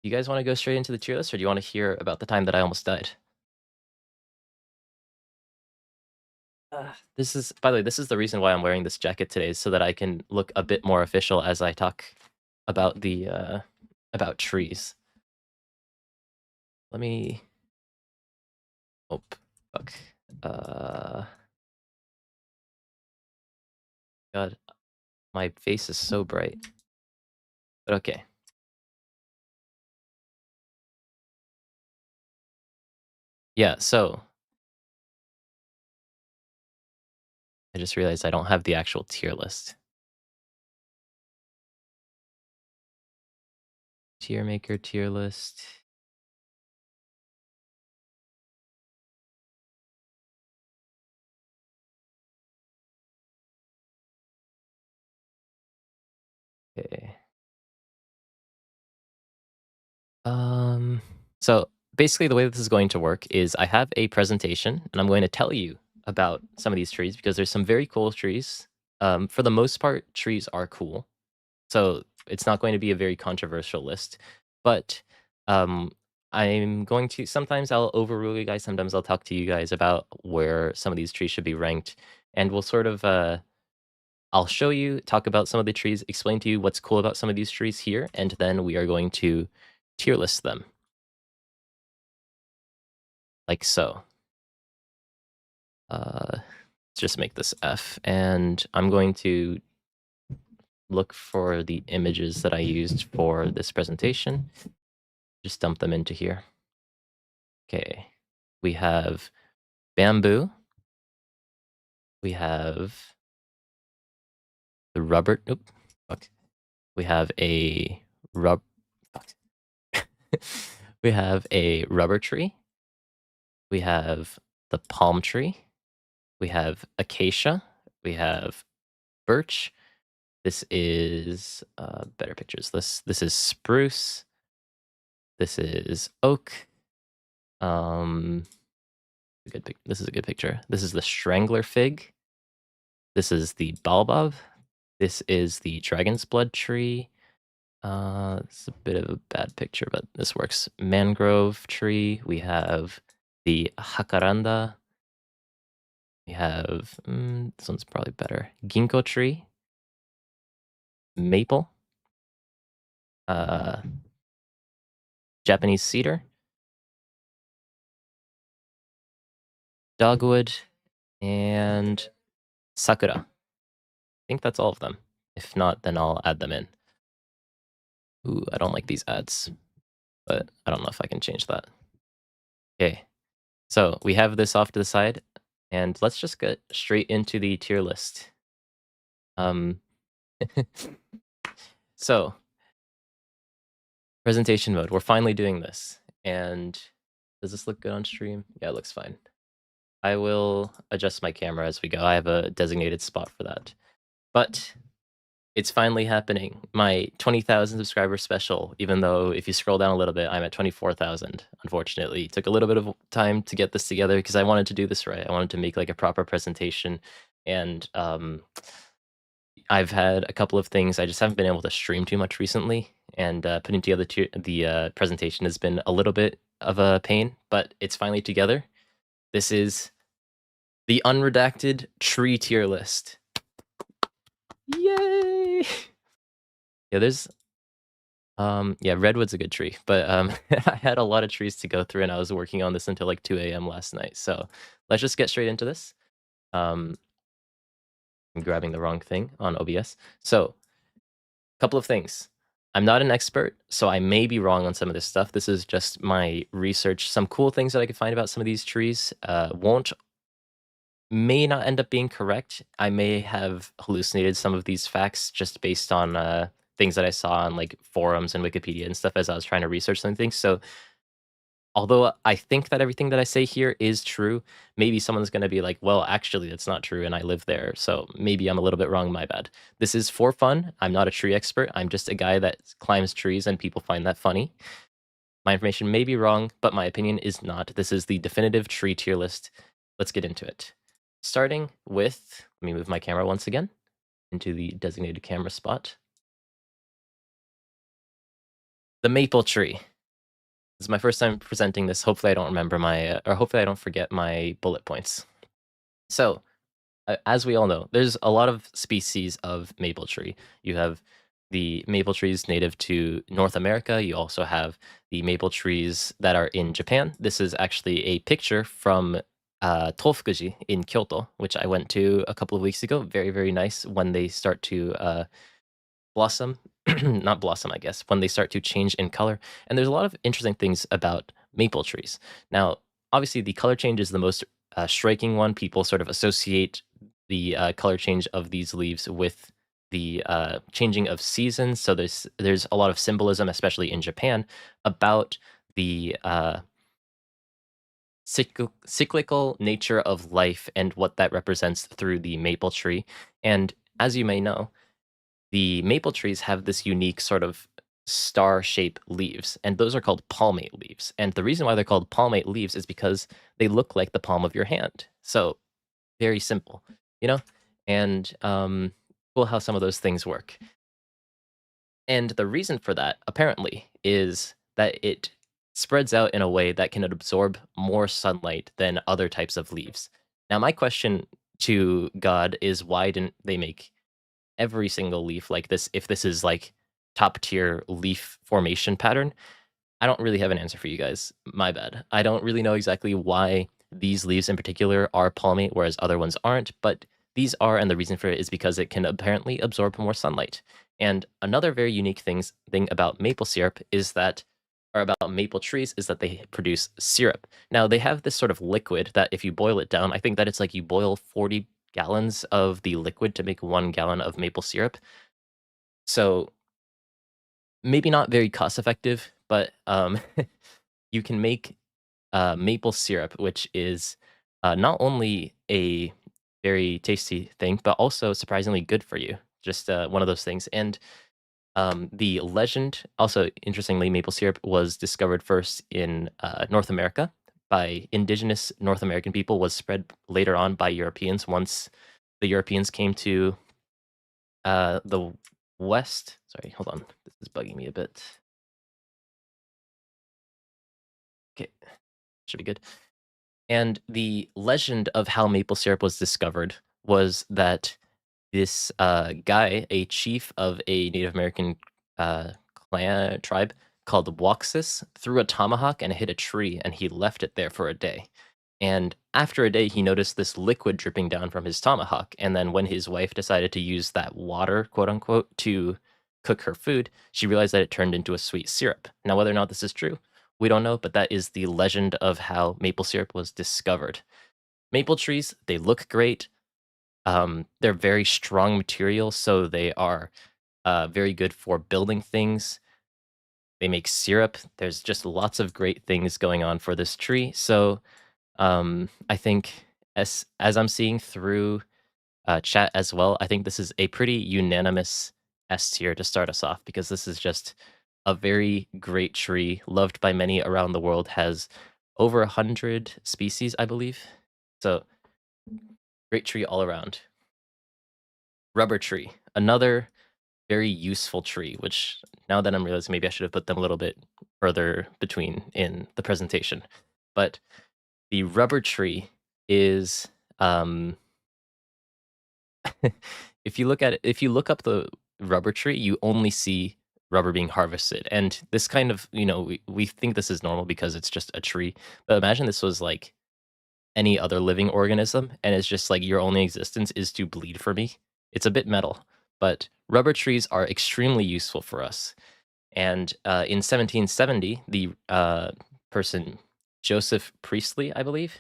You guys want to go straight into the tier list, or do you want to hear about the time that I almost died? By the way, this is the reason why I'm wearing this jacket today, so that I can look a bit more official as I talk about the about trees. Let me. Oh, fuck. God, my face is so bright. But okay. Yeah, so I just realized I don't have the actual tier list. Tier maker tier list. Okay. So basically the way this is going to work is I have a presentation and I'm going to tell you about some of these trees because there's some very cool trees. For the most part, trees are cool. So it's not going to be a very controversial list. But I'm going to, sometimes I'll overrule you guys, sometimes I'll talk to you guys about where some of these trees should be ranked. And we'll sort of, I'll show you, talk about some of the trees, explain to you what's cool about some of these trees here, and then we are going to tier list them. Like so. Let's just make this F, and I'm going to look for the images that I used for this presentation. Just dump them into here. Okay, we have bamboo. We have the rubber. Nope. Fuck. We have a rub. Fuck. We have a rubber tree. We have the palm tree. We have acacia. We have birch. This is better pictures. This is spruce. This is oak. This is a good picture. This is the strangler fig. This is the baobab. This is the dragon's blood tree. It's a bit of a bad picture, but this works. Mangrove tree. We have the jacaranda. We have this one's probably better. Ginkgo tree. Maple. Japanese cedar. Dogwood. And sakura. I think that's all of them. If not, then I'll add them in. Ooh, I don't like these ads, but I don't know if I can change that. Okay, so we have this off to the side, and let's just get straight into the tier list. So Presentation mode. We're finally doing this. And does this look good on stream? Yeah, it looks fine. I will adjust my camera as we go. I have a designated spot for that. But it's finally happening. My 20,000 subscriber special, even though if you scroll down a little bit, I'm at 24,000, unfortunately. It took a little bit of time to get this together because I wanted to do this right. I wanted to make like a proper presentation. And I've had a couple of things. I just haven't been able to stream too much recently. And putting together the presentation has been a little bit of a pain, but it's finally together. This is the unredacted tree tier list. Yay! Yeah, there's yeah, redwood's a good tree, but I had a lot of trees to go through and I was working on this until like 2 a.m. last night. So let's just get straight into this. I'm grabbing the wrong thing on OBS. So a couple of things. I'm not an expert, so I may be wrong on some of this stuff. This is just my research. Some cool things that I could find about some of these trees may not end up being correct. I may have hallucinated some of these facts just based on things that I saw on like forums and Wikipedia and stuff as I was trying to research some things. So although I think that everything that I say here is true, maybe someone's going to be like, well, actually, that's not true, and I live there, so maybe I'm a little bit wrong, my bad. This is for fun. I'm not a tree expert. I'm just a guy that climbs trees, and people find that funny. My information may be wrong, but my opinion is not. This is the definitive tree tier list. Let's get into it. Starting with, let me move my camera once again into the designated camera spot. The maple tree. This is my first time presenting this. Hopefully I don't remember my, or hopefully I don't forget my bullet points. So, as we all know, there's a lot of species of maple tree. You have the maple trees native to North America. You also have the maple trees that are in Japan. This is actually a picture from Tofukuji in Kyoto, which I went to a couple of weeks ago. Very, very nice when they start to blossom. Not blossom, I guess, when they start to change in color. And there's a lot of interesting things about maple trees. Now, obviously, the color change is the most striking one. People sort of associate the color change of these leaves with the changing of seasons. So there's a lot of symbolism, especially in Japan, about the cyclical nature of life and what that represents through the maple tree. And as you may know, the maple trees have this unique sort of star-shaped leaves, and those are called palmate leaves. And the reason why they're called palmate leaves is because they look like the palm of your hand. So very simple, you know? And cool how some of those things work. And the reason for that, apparently, is that it spreads out in a way that can absorb more sunlight than other types of leaves. Now, my question to God is why didn't they make every single leaf like this if this is like top tier leaf formation pattern? I don't really have an answer for you guys. My bad. I don't really know exactly why these leaves in particular are palmate, whereas other ones aren't, but these are, and the reason for it is because it can apparently absorb more sunlight. And another very unique thing about maple syrup is that, or about maple trees, is that they produce syrup. Now, they have this sort of liquid that if you boil it down, I think that it's like you boil 40 gallons of the liquid to make 1 gallon of maple syrup. So maybe not very cost effective, but you can make maple syrup, which is not only a very tasty thing, but also surprisingly good for you. Just one of those things. And the legend, also interestingly, maple syrup was discovered first in North America by indigenous North American people, was spread later on by Europeans once the Europeans came to the West. Sorry, hold on. This is bugging me a bit. Okay, should be good. And the legend of how maple syrup was discovered was that this guy, a chief of a Native American tribe called Waxis, threw a tomahawk and hit a tree, and he left it there for a day. And after a day, he noticed this liquid dripping down from his tomahawk. And then when his wife decided to use that water, quote unquote, to cook her food, she realized that it turned into a sweet syrup. Now, whether or not this is true, we don't know, but that is the legend of how maple syrup was discovered. Maple trees, they look great. They're very strong material, so they are very good for building things. They make syrup. There's just lots of great things going on for this tree. So I think as I'm seeing through chat as well, I think this is a pretty unanimous S tier to start us off, because this is just a very great tree, loved by many around the world, has over 100 species, I believe. So great tree all around. Rubber tree, another very useful tree, which now that I'm realizing maybe I should have put them a little bit further between in the presentation. But the rubber tree is if you look up the rubber tree, you only see rubber being harvested. And this kind of, we think this is normal because it's just a tree. But imagine this was like any other living organism, and it's just like your only existence is to bleed for me. It's a bit metal, but rubber trees are extremely useful for us. And in 1770, the person Joseph Priestley, I believe,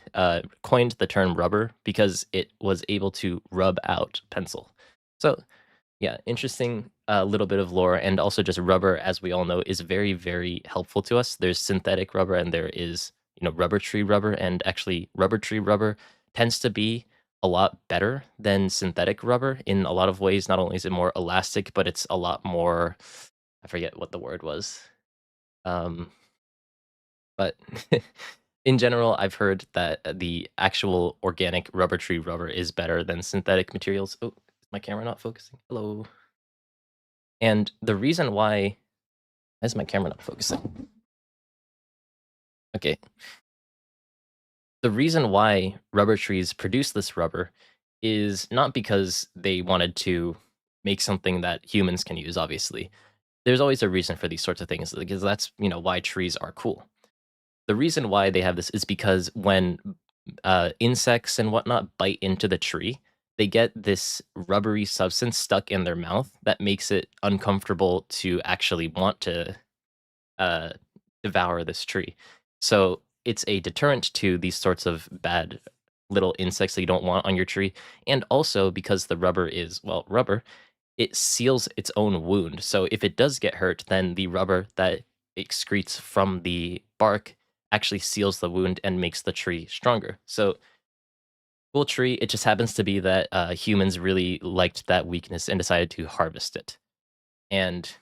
coined the term rubber because it was able to rub out pencil. So, yeah, interesting little bit of lore. And also just rubber, as we all know, is very, very helpful to us. There's synthetic rubber and there is, rubber tree rubber. And actually, rubber tree rubber tends to be a lot better than synthetic rubber in a lot of ways. Not only is it more elastic, but it's a lot more, I forget what the word was. But in general, I've heard that the actual organic rubber tree rubber is better than synthetic materials. Oh, is my camera not focusing? Hello. And the reason why is my camera not focusing? Okay. The reason why rubber trees produce this rubber is not because they wanted to make something that humans can use, obviously. There's always a reason for these sorts of things, because that's, why trees are cool. The reason why they have this is because when insects and whatnot bite into the tree, they get this rubbery substance stuck in their mouth that makes it uncomfortable to actually want to uh, devour this tree. So it's a deterrent to these sorts of bad little insects that you don't want on your tree. And also because the rubber is, well, rubber, it seals its own wound. So if it does get hurt, then the rubber that excretes from the bark actually seals the wound and makes the tree stronger. So cool tree. It just happens to be that humans really liked that weakness and decided to harvest it. And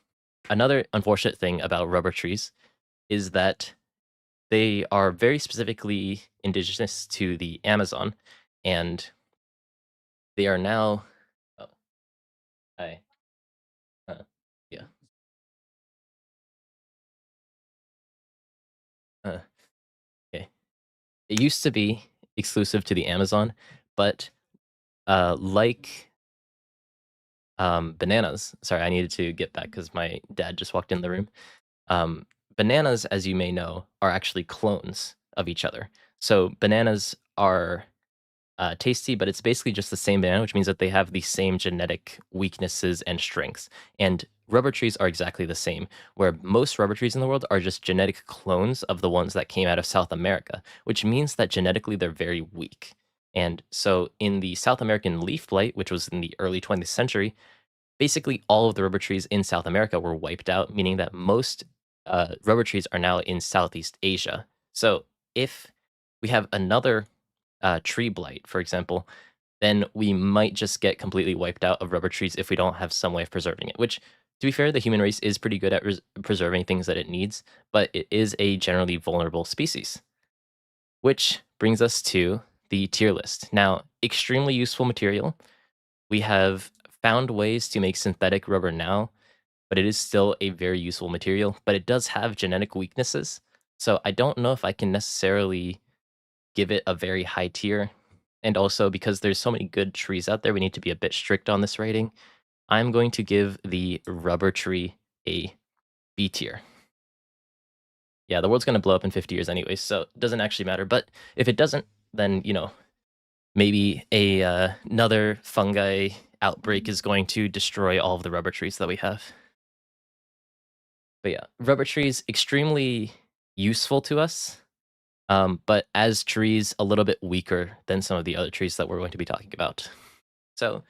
another unfortunate thing about rubber trees is that they are very specifically indigenous to the Amazon, and they are now. Oh, I. Yeah. Okay. It used to be exclusive to the Amazon, but like bananas. Sorry, I needed to get back because my dad just walked in the room. Bananas, as you may know, are actually clones of each other. So bananas are tasty, but it's basically just the same banana, which means that they have the same genetic weaknesses and strengths. And rubber trees are exactly the same, where most rubber trees in the world are just genetic clones of the ones that came out of South America, which means that genetically they're very weak. And so in the South American leaf blight, which was in the early 20th century, basically all of the rubber trees in South America were wiped out, meaning that most rubber trees are now in Southeast Asia. So if we have another tree blight, for example, then we might just get completely wiped out of rubber trees if we don't have some way of preserving it. Which, to be fair, the human race is pretty good at preserving things that it needs, but it is a generally vulnerable species. Which brings us to the tier list. Now, extremely useful material. We have found ways to make synthetic rubber now, but it is still a very useful material, but it does have genetic weaknesses. So I don't know if I can necessarily give it a very high tier. And also because there's so many good trees out there, we need to be a bit strict on this rating. I'm going to give the rubber tree a B tier. Yeah, the world's going to blow up in 50 years anyway, so it doesn't actually matter. But if it doesn't, then, maybe another fungi outbreak is going to destroy all of the rubber trees that we have. But yeah, rubber trees, extremely useful to us. But as trees, a little bit weaker than some of the other trees that we're going to be talking about. So,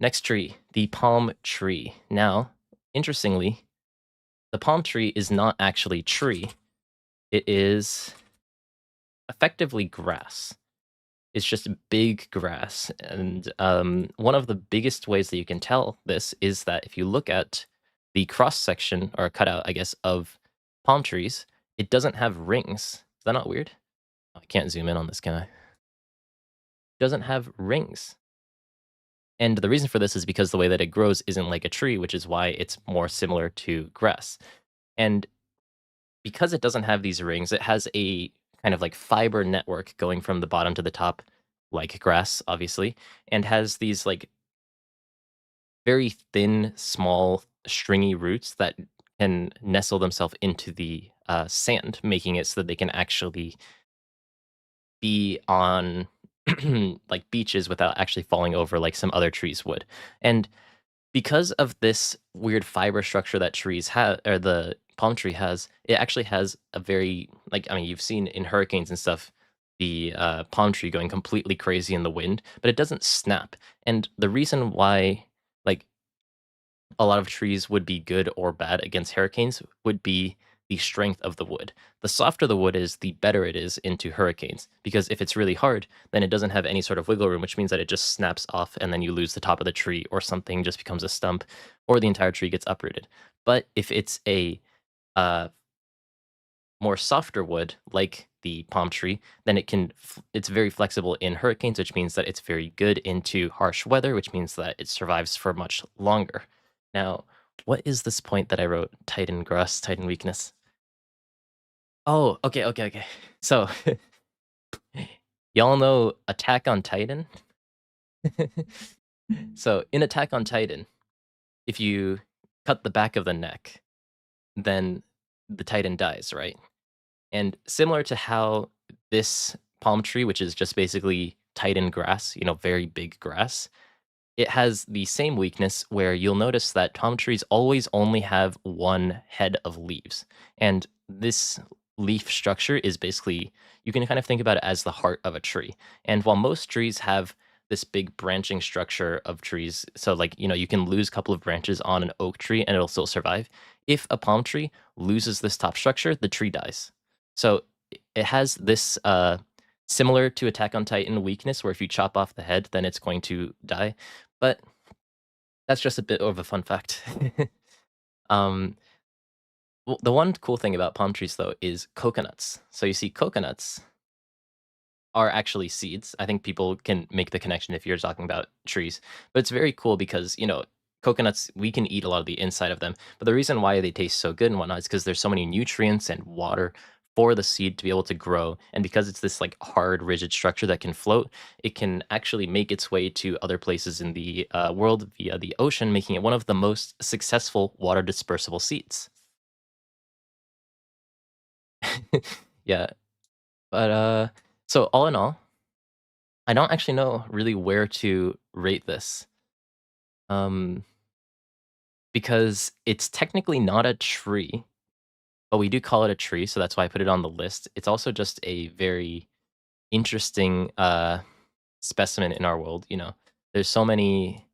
next tree, the palm tree. Now, interestingly, the palm tree is not actually tree. It is effectively grass. It's just big grass. And one of the biggest ways that you can tell this is that if you look at the cross section or cutout, I guess, of palm trees, it doesn't have rings. Is that not weird? I can't zoom in on this, can I? It doesn't have rings. And the reason for this is because the way that it grows isn't like a tree, which is why it's more similar to grass. And because it doesn't have these rings, it has a kind of like fiber network going from the bottom to the top, like grass, obviously, and has these like very thin, small, stringy roots that can nestle themselves into the sand, making it so that they can actually be on like beaches without actually falling over like some other trees would. And because of this weird fiber structure that trees have, or the palm tree has, it actually has a very, like, I mean, you've seen in hurricanes and stuff, the palm tree going completely crazy in the wind, but it doesn't snap. And the reason why, like, a lot of trees would be good or bad against hurricanes would be the strength of the wood. The softer the wood is, the better it is into hurricanes. Because if it's really hard, then it doesn't have any sort of wiggle room, which means that it just snaps off and then you lose the top of the tree, or something just becomes a stump, or the entire tree gets uprooted. But if it's a more softer wood, like the palm tree, then it's very flexible in hurricanes, which means that it's very good into harsh weather, which means that it survives for much longer. Now, what is this point that I wrote? Titan grass, Titan weakness. Oh, okay. So, y'all know Attack on Titan? So, in Attack on Titan, if you cut the back of the neck, then the Titan dies, right? And similar to how this palm tree, which is just basically Titan grass, very big grass, it has the same weakness where you'll notice that palm trees always only have one head of leaves. And this leaf structure is basically, you can kind of think about it as the heart of a tree. And while most trees have this big branching structure of trees, so like, you can lose a couple of branches on an oak tree and it'll still survive. If a palm tree loses this top structure, the tree dies. So it has this similar to Attack on Titan weakness, where if you chop off the head, then it's going to die. But that's just a bit of a fun fact. um, well, the one cool thing about palm trees, though, is coconuts. So you see, coconuts are actually seeds. I think people can make the connection if you're talking about trees. But it's very cool because, coconuts, we can eat a lot of the inside of them. But the reason why they taste so good and whatnot is because there's so many nutrients and water for the seed to be able to grow. And because it's this like hard, rigid structure that can float, it can actually make its way to other places in the world via the ocean, making it one of the most successful water dispersible seeds. Yeah. But so all in all, I don't actually know really where to rate this. Because it's technically not a tree, but we do call it a tree, so that's why I put it on the list. It's also just a very interesting specimen in our world. There's so many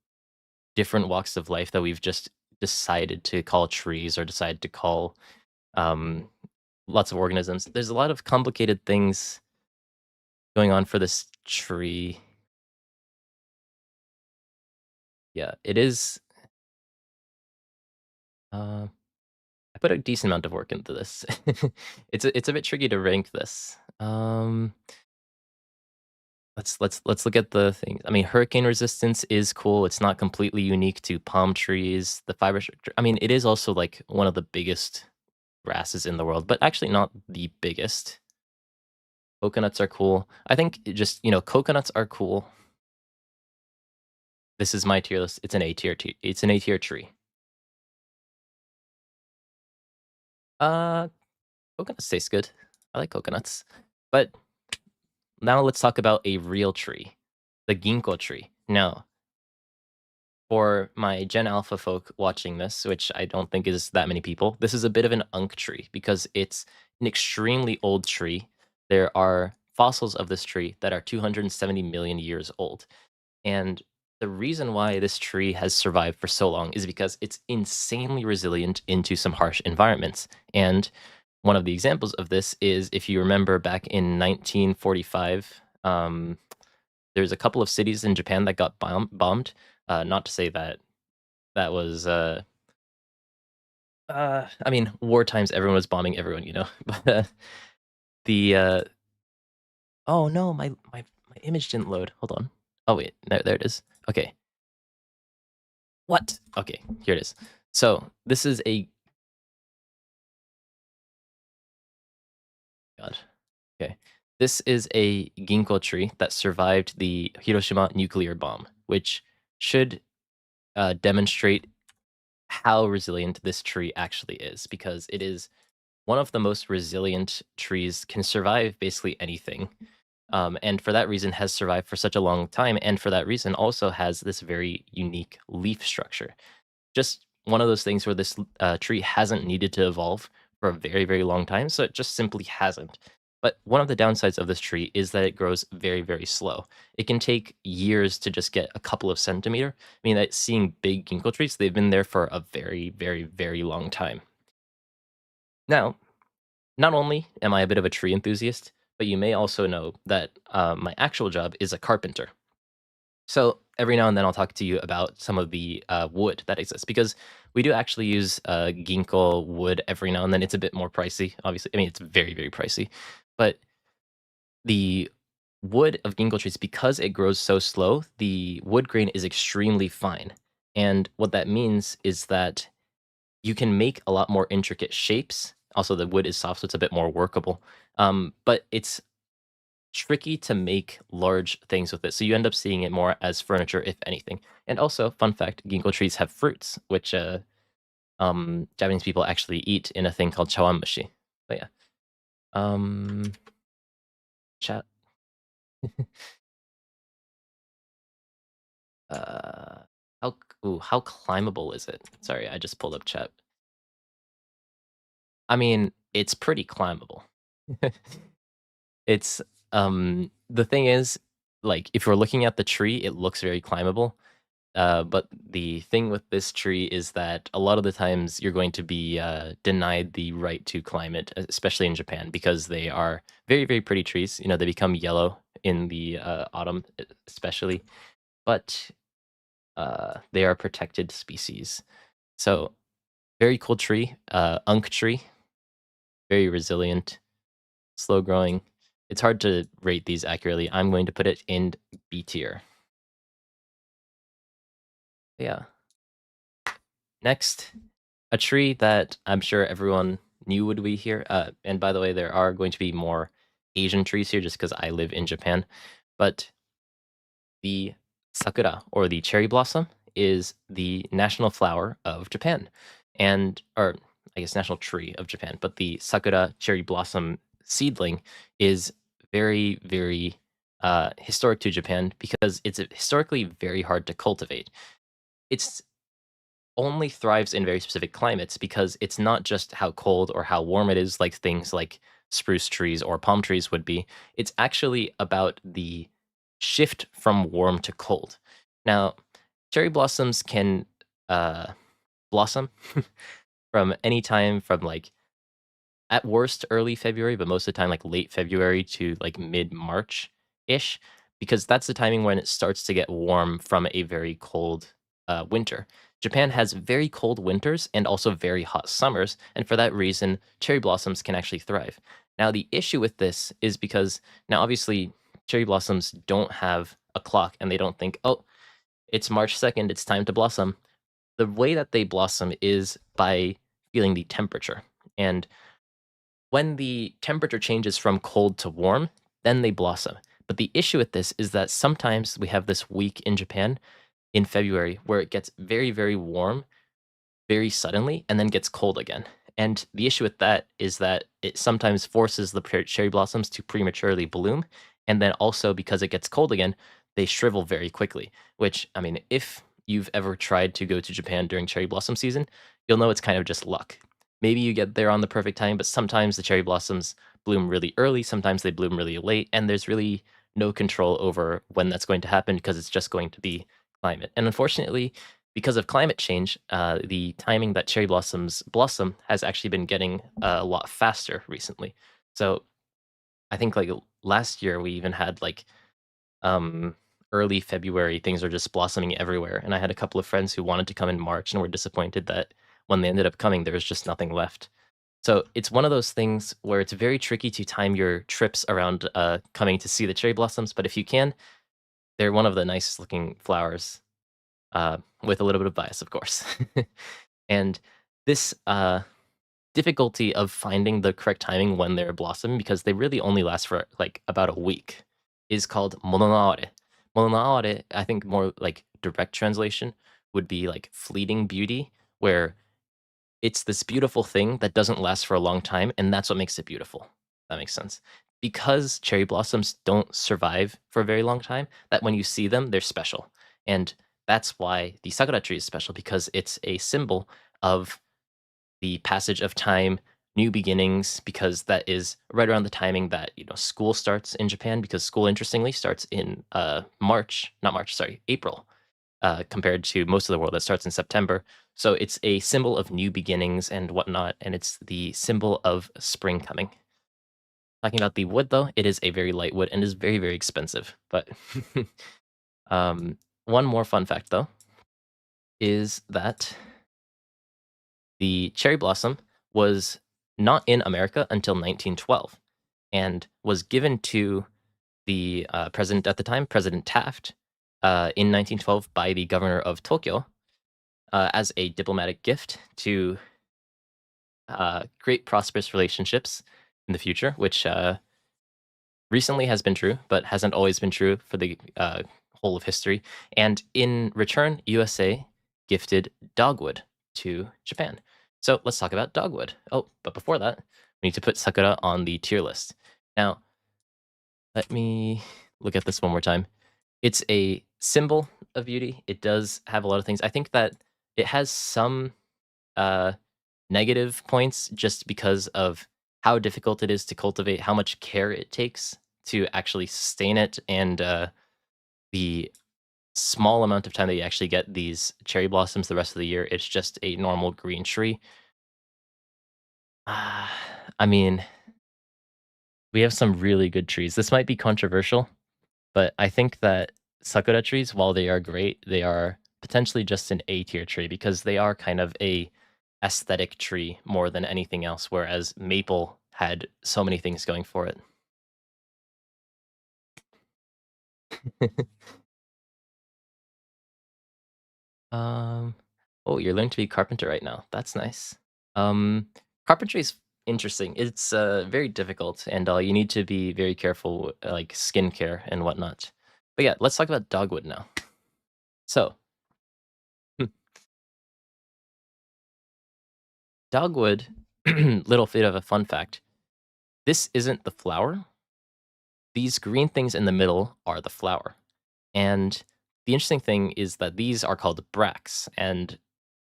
different walks of life that we've just decided to call trees, or decided to call lots of organisms. There's a lot of complicated things going on for this tree. Yeah, it is. I put a decent amount of work into this. It's a bit tricky to rank this. Let's look at the things. I mean, hurricane resistance is cool. It's not completely unique to palm trees. The fiber structure. I mean, it is also like one of the biggest grasses in the world, but actually not the biggest. Coconuts are cool. I think coconuts are cool. This is my tier list. It's an A tier. It's an A tier tree. Coconuts taste good. I like coconuts. But now let's talk about a real tree, the ginkgo tree. Now, for my Gen Alpha folk watching this, which I don't think is that many people, this is a bit of an unk tree because it's an extremely old tree. There are fossils of this tree that are 270 million years old. And the reason why this tree has survived for so long is because it's insanely resilient into some harsh environments. And one of the examples of this is, if you remember back in 1945, there's a couple of cities in Japan that got bombed. Not to say that that was, I mean, war times, everyone was bombing everyone, you know. But the oh no, my image didn't load. Hold on. Oh wait, there it is. Okay. What? Okay, here it is. So this is a God. Okay. This is a ginkgo tree that survived the Hiroshima nuclear bomb, which should demonstrate how resilient this tree actually is, because it is one of the most resilient trees, can survive basically anything. And for that reason has survived for such a long time, and for that reason also has this very unique leaf structure. Just one of those things where this tree hasn't needed to evolve for a very, very long time, so it just simply hasn't. But one of the downsides of this tree is that it grows very, very slow. It can take years to just get a couple of centimeter. I mean, that seeing big ginkgo trees, they've been there for a very, very, very long time. Now, not only am I a bit of a tree enthusiast, but you may also know that my actual job is a carpenter. So every now and then I'll talk to you about some of the wood that exists, because we do actually use ginkgo wood every now and then. It's a bit more pricey, obviously. I mean, it's very, very pricey. But the wood of ginkgo trees, because it grows so slow, the wood grain is extremely fine. And what that means is that you can make a lot more intricate shapes. Also, the wood is soft, so it's a bit more workable. But it's tricky to make large things with it. So you end up seeing it more as furniture, if anything. And also, fun fact, ginkgo trees have fruits, which Japanese people actually eat in a thing called chawanmushi. But yeah. Chat. How climbable is it? Sorry, I just pulled up chat. I mean, it's pretty climbable. It's the thing is, like, if you're looking at the tree, it looks very climbable. But the thing with this tree is that a lot of the times you're going to be denied the right to climb it, especially in Japan, because they are very, very pretty trees. You know, they become yellow in the autumn, especially, but they are protected species. So, very cool tree, unk tree, very resilient, slow growing. It's hard to rate these accurately. I'm going to put it in B tier. Yeah. Next, a tree that I'm sure everyone knew would be here. And by the way, there are going to be more Asian trees here just because I live in Japan. But the sakura, or the cherry blossom, is the national flower of Japan. Or I guess national tree of Japan. But the sakura cherry blossom seedling is very, very historic to Japan because it's historically very hard to cultivate. It's only thrives in very specific climates because it's not just how cold or how warm it is, like things like spruce trees or palm trees would be. It's actually about the shift from warm to cold. Now, cherry blossoms can blossom from any time from, like, at worst early February, but most of the time like late February to like mid March ish, because that's the timing when it starts to get warm from a very cold winter. Japan has very cold winters and also very hot summers, and for that reason, cherry blossoms can actually thrive. Now, the issue with this is because now obviously cherry blossoms don't have a clock and they don't think, oh, it's March 2nd, it's time to blossom. The way that they blossom is by feeling the temperature. And when the temperature changes from cold to warm, then they blossom. But the issue with this is that sometimes we have this week in Japan in February where it gets very, very warm very suddenly and then gets cold again. And the issue with that is that it sometimes forces the cherry blossoms to prematurely bloom. And then also, because it gets cold again, they shrivel very quickly. Which, I mean, if you've ever tried to go to Japan during cherry blossom season, you'll know it's kind of just luck. Maybe you get there on the perfect time, but sometimes the cherry blossoms bloom really early, sometimes they bloom really late, and there's really no control over when that's going to happen because it's just going to be climate. And unfortunately, because of climate change, the timing that cherry blossoms blossom has actually been getting a lot faster recently. So I think like last year we even had like early February, things are just blossoming everywhere. And I had a couple of friends who wanted to come in March and were disappointed that when they ended up coming, there was just nothing left. So it's one of those things where it's very tricky to time your trips around coming to see the cherry blossoms. But if you can, they're one of the nicest looking flowers, with a little bit of bias, of course. And this difficulty of finding the correct timing when they're blossoming, because they really only last for like about a week, is called mononaore. Mononaore, I think more like direct translation would be like fleeting beauty, where it's this beautiful thing that doesn't last for a long time, and that's what makes it beautiful. That makes sense. Because cherry blossoms don't survive for a very long time, that when you see them, they're special. And that's why the sakura tree is special, because it's a symbol of the passage of time, new beginnings, because that is right around the timing that school starts in Japan. Because school, interestingly, starts in April, compared to most of the world that starts in September. So it's a symbol of new beginnings and whatnot, and it's the symbol of spring coming. Talking about the wood, though, it is a very light wood and is very, very expensive. But one more fun fact, though, is that the cherry blossom was not in America until 1912 and was given to the president at the time, President Taft, in 1912 by the governor of Tokyo, as a diplomatic gift to create prosperous relationships in the future, which recently has been true, but hasn't always been true for the whole of history. And in return, USA gifted dogwood to Japan. So let's talk about dogwood. Oh, but before that, we need to put sakura on the tier list. Now, let me look at this one more time. It's a symbol of beauty. It does have a lot of things. I think that it has some negative points just because of how difficult it is to cultivate, how much care it takes to actually sustain it, and the small amount of time that you actually get these cherry blossoms the rest of the year. It's just a normal green tree. I mean, we have some really good trees. This might be controversial, but I think that sakura trees, while they are great, they are potentially just an A tier tree because they are kind of a aesthetic tree more than anything else, whereas maple had so many things going for it. Oh, you're learning to be a carpenter right now. That's nice. Carpentry is interesting. It's very difficult, and you need to be very careful, like skincare and whatnot. But yeah, let's talk about dogwood now. So, dogwood, little bit of a fun fact. This isn't the flower. These green things in the middle are the flower. And the interesting thing is that these are called bracts, and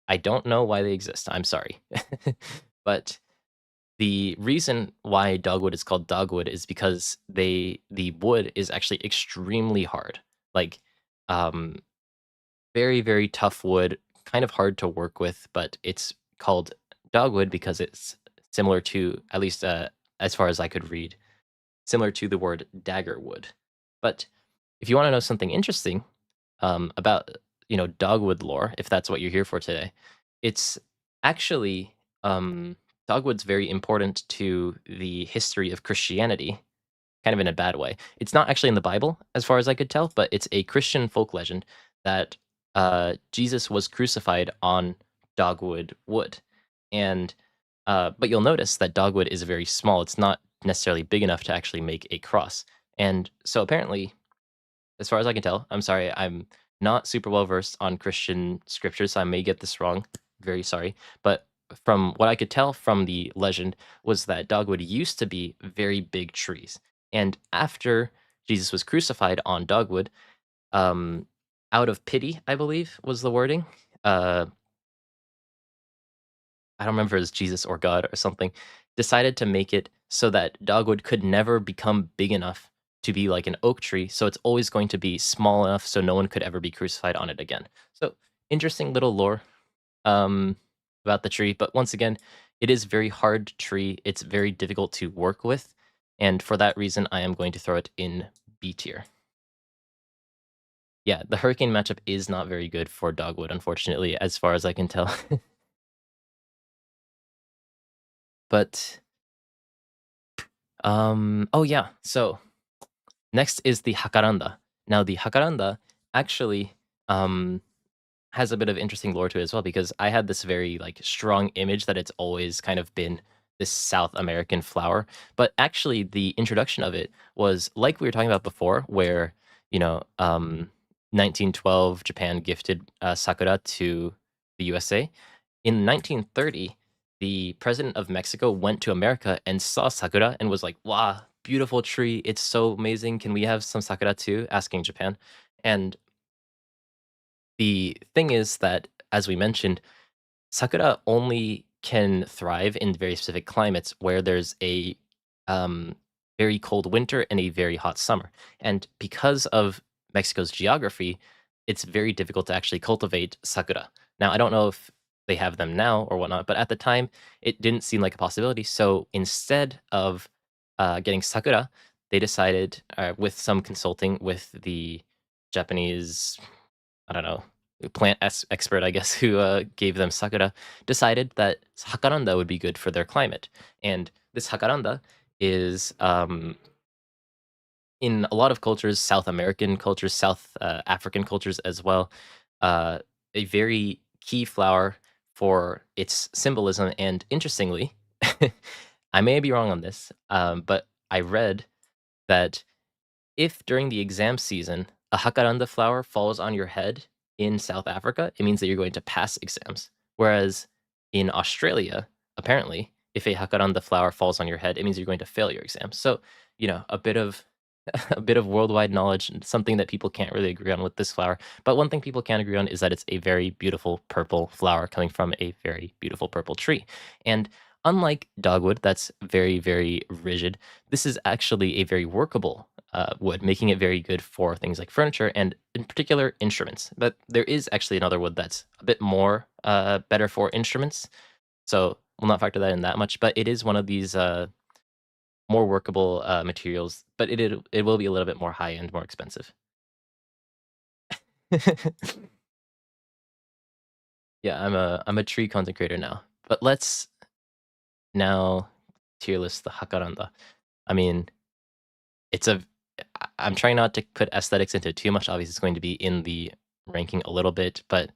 I don't know why they exist. I'm sorry. But the reason why dogwood is called dogwood is because the wood is actually extremely hard. Like um very, very tough wood, kind of hard to work with, but it's called dogwood because it's similar to, at least as far as I could read, similar to the word dagger wood. But if you want to know something interesting about dogwood lore, if that's what you're here for today, it's actually dogwood's very important to the history of Christianity, kind of in a bad way. It's not actually in the Bible, as far as I could tell, but it's a Christian folk legend that Jesus was crucified on dogwood wood, and but you'll notice that dogwood is very small. It's not necessarily big enough to actually make a cross, and so apparently, as far as I can tell, I'm sorry, I'm not super well versed on Christian scriptures, so I may get this wrong. Very sorry. But from what I could tell from the legend was that dogwood used to be very big trees. And after Jesus was crucified on dogwood, out of pity, I believe was the wording. I don't remember if it was Jesus or God or something, decided to make it so that dogwood could never become big enough to be like an oak tree, so it's always going to be small enough so no one could ever be crucified on it again. So interesting little lore about the tree, but once again, it is very hard tree. It's very difficult to work with, and for that reason, I am going to throw it in B tier. Yeah, the hurricane matchup is not very good for dogwood, unfortunately, as far as I can tell. But oh yeah, so next is the Hakaranda. Now the Hakaranda actually has a bit of interesting lore to it as well, because I had this very like strong image that it's always kind of been this South American flower, but actually the introduction of it was like we were talking about before, where 1912 Japan gifted sakura to the USA. In 1930, the president of Mexico went to America and saw sakura and was like, "Wow, beautiful tree! It's so amazing. Can we have some sakura too?" Asking Japan, and the thing is that, as we mentioned, sakura only can thrive in very specific climates where there's a very cold winter and a very hot summer. And because of Mexico's geography, it's very difficult to actually cultivate sakura. Now, I don't know if they have them now or whatnot, but at the time, it didn't seem like a possibility. So instead of getting sakura, they decided, with some consulting with the Japanese, I don't know, plant expert, I guess, who gave them sakura, decided that hakaranda would be good for their climate. And this hakaranda is, in a lot of cultures, South American cultures, South African cultures as well, a very key flower for its symbolism. And interestingly, I may be wrong on this, but I read that if during the exam season a jacaranda flower falls on your head in South Africa, it means that you're going to pass exams. Whereas in Australia, apparently, if a jacaranda flower falls on your head, it means you're going to fail your exam. So, a bit of a bit of worldwide knowledge, something that people can't really agree on with this flower. But one thing people can agree on is that it's a very beautiful purple flower coming from a very beautiful purple tree. And unlike dogwood, that's very, very rigid, this is actually a very workable wood, making it very good for things like furniture and, in particular, instruments. But there is actually another wood that's a bit more better for instruments, so we'll not factor that in that much. But it is one of these more workable materials, but it will be a little bit more high end, more expensive. Yeah, I'm a tree content creator now, but let's now tier list the hakaranda. I mean, I'm trying not to put aesthetics into it too much. Obviously, it's going to be in the ranking a little bit, but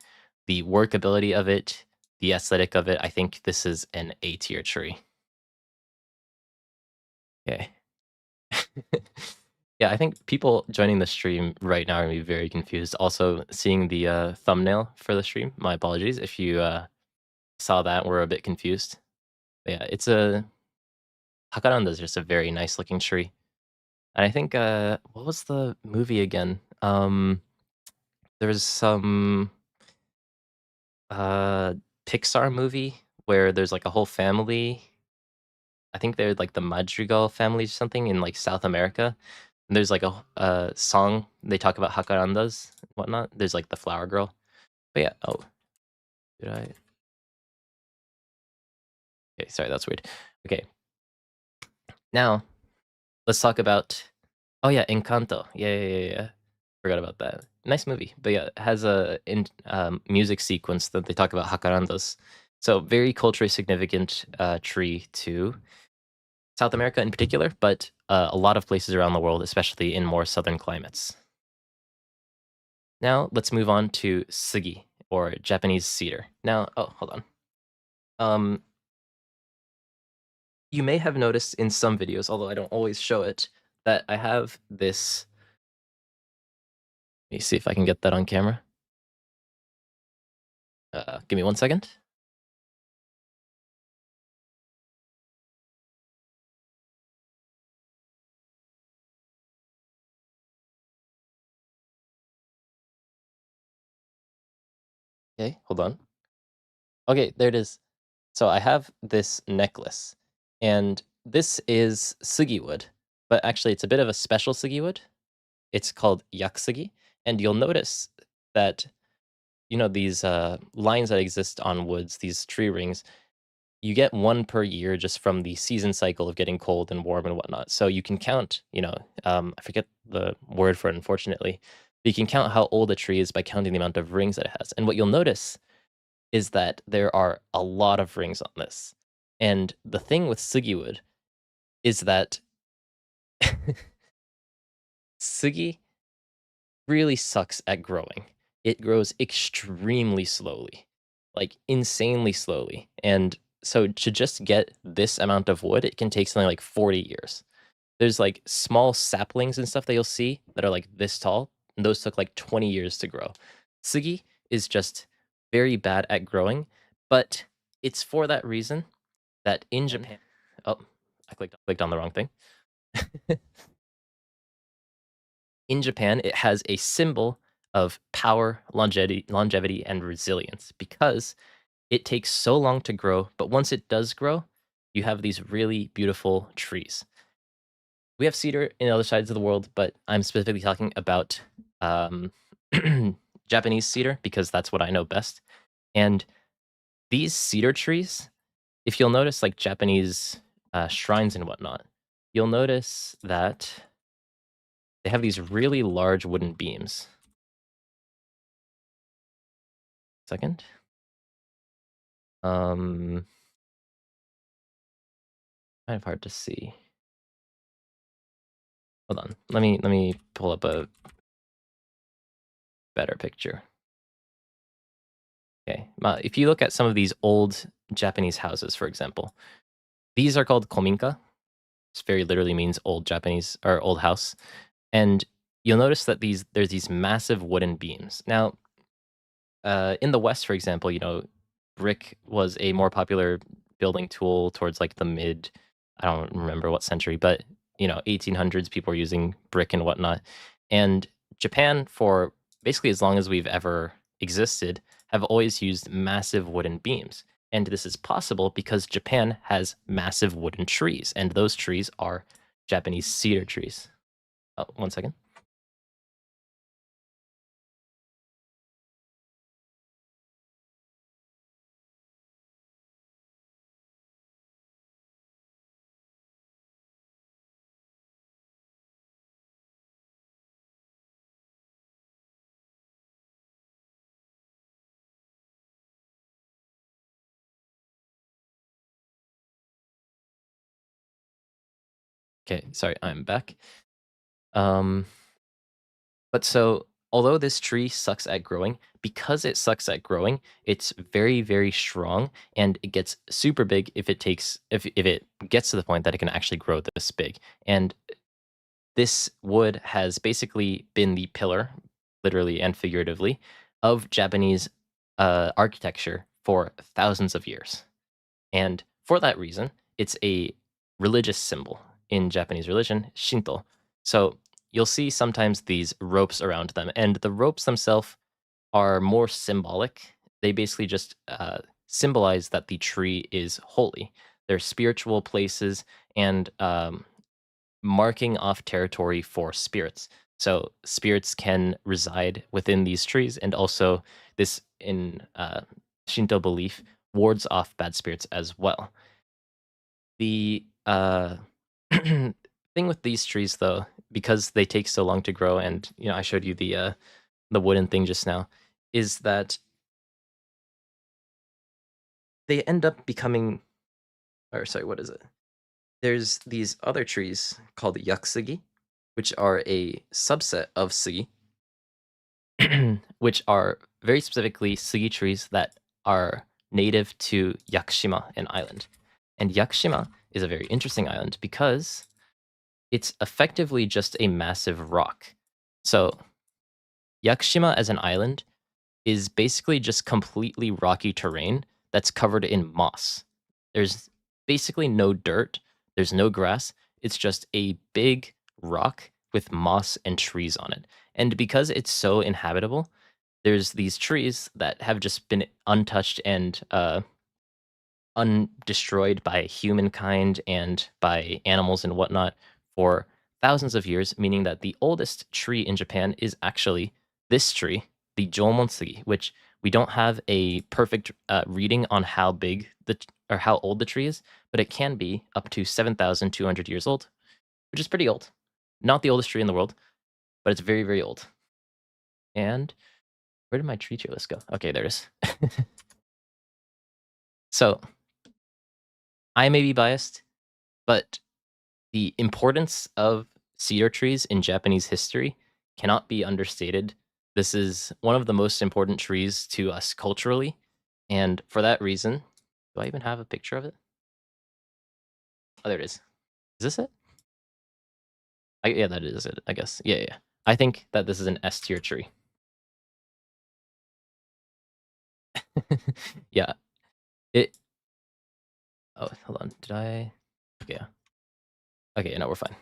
the workability of it, the aesthetic of it, I think this is an A tier tree. Okay. Yeah, I think people joining the stream right now are going to be very confused. Also, seeing the thumbnail for the stream, my apologies if you saw that, we're a bit confused. But yeah, it's Hakaranda is just a very nice looking tree. And I think, what was the movie again? There's some Pixar movie where there's like a whole family. I think they're like the Madrigal family or something in like South America. And there's like a song they talk about jacarandas and whatnot. There's like the flower girl. But yeah, oh, did I? Okay, sorry, that's weird. Okay, now let's talk about. Oh yeah, Encanto. Yeah. Forgot about that. Nice movie, but yeah, it has a music sequence that they talk about jacarandas. So very culturally significant tree to South America in particular, but a lot of places around the world, especially in more southern climates. Now let's move on to sugi, or Japanese cedar. Now, oh, hold on. You may have noticed in some videos, although I don't always show it, that I have this. Let me see if I can get that on camera. Give me 1 second. Okay, hold on. Okay, there it is. So I have this necklace, and this is sugi wood. but actually it's a bit of a special sugi wood. It's called yakusugi, and you'll notice that these lines that exist on woods, these tree rings, you get one per year just from the season cycle of getting cold and warm and whatnot. So you can count, I forget the word for it, unfortunately. But you can count how old a tree is by counting the amount of rings that it has. And what you'll notice is that there are a lot of rings on this. And the thing with sugi wood is that sugi really sucks at growing. It grows extremely slowly, like insanely slowly. And so to just get this amount of wood, it can take something like 40 years. There's like small saplings and stuff that you'll see that are like this tall, and those took like 20 years to grow. Sugi is just very bad at growing, but it's for that reason that in Japan, oh, I clicked on the wrong thing. In Japan, it has a symbol of power, longevity, and resilience because it takes so long to grow, but once it does grow, you have these really beautiful trees. We have cedar in other sides of the world, but I'm specifically talking about Japanese cedar because that's what I know best. And these cedar trees, if you'll notice like Japanese shrines and whatnot, you'll notice that they have these really large wooden beams. Second. Kind of hard to see. Hold on. Let me pull up a better picture. Okay. If you look at some of these old Japanese houses, for example, these are called kominka. This very literally means old Japanese or old house. And you'll notice that there's these massive wooden beams. Now, in the West, for example, brick was a more popular building tool towards like the I don't remember what century, but 1800s, people were using brick and whatnot. And Japan, for basically as long as we've ever existed, have always used massive wooden beams. And this is possible because Japan has massive wooden trees, and those trees are Japanese cedar trees. Oh, 1 second. Okay, sorry, I'm back. But so although this tree sucks at growing, because it sucks at growing, it's very, very strong, and it gets super big if it gets to the point that it can actually grow this big. And this wood has basically been the pillar, literally and figuratively, of Japanese architecture for thousands of years. And for that reason, it's a religious symbol in Japanese religion, Shinto. So you'll see sometimes these ropes around them, and the ropes themselves are more symbolic. They basically just symbolize that the tree is holy. They're spiritual places and marking off territory for spirits. So spirits can reside within these trees, and also this in Shinto belief wards off bad spirits as well. The thing with these trees, though, because they take so long to grow, and I showed you the wooden thing just now, is that they end up becoming, or sorry, what is it? There's these other trees called yakusugi, which are a subset of sugi, which are very specifically sugi trees that are native to Yakushima, an island. And Yakushima is a very interesting island because it's effectively just a massive rock. So Yakushima as an island is basically just completely rocky terrain that's covered in moss. There's basically no dirt, there's no grass, it's just a big rock with moss and trees on it. And because it's so inhabitable, there's these trees that have just been untouched and undestroyed by humankind and by animals and whatnot for thousands of years, meaning that the oldest tree in Japan is actually this tree, the Jomon-sugi, which we don't have a perfect reading on how big or how old the tree is, but it can be up to 7,200 years old, which is pretty old. Not the oldest tree in the world, but it's very, very old. And where did my tree tier list go? Okay, there it is. So I may be biased, but the importance of cedar trees in Japanese history cannot be understated. This is one of the most important trees to us culturally, and for that reason, do I even have a picture of it? Oh, there it is. Is this it? Yeah, that is it, I guess. Yeah. I think that this is an S tier tree. Yeah. Oh, hold on. Did I? Yeah. Okay, no, we're fine.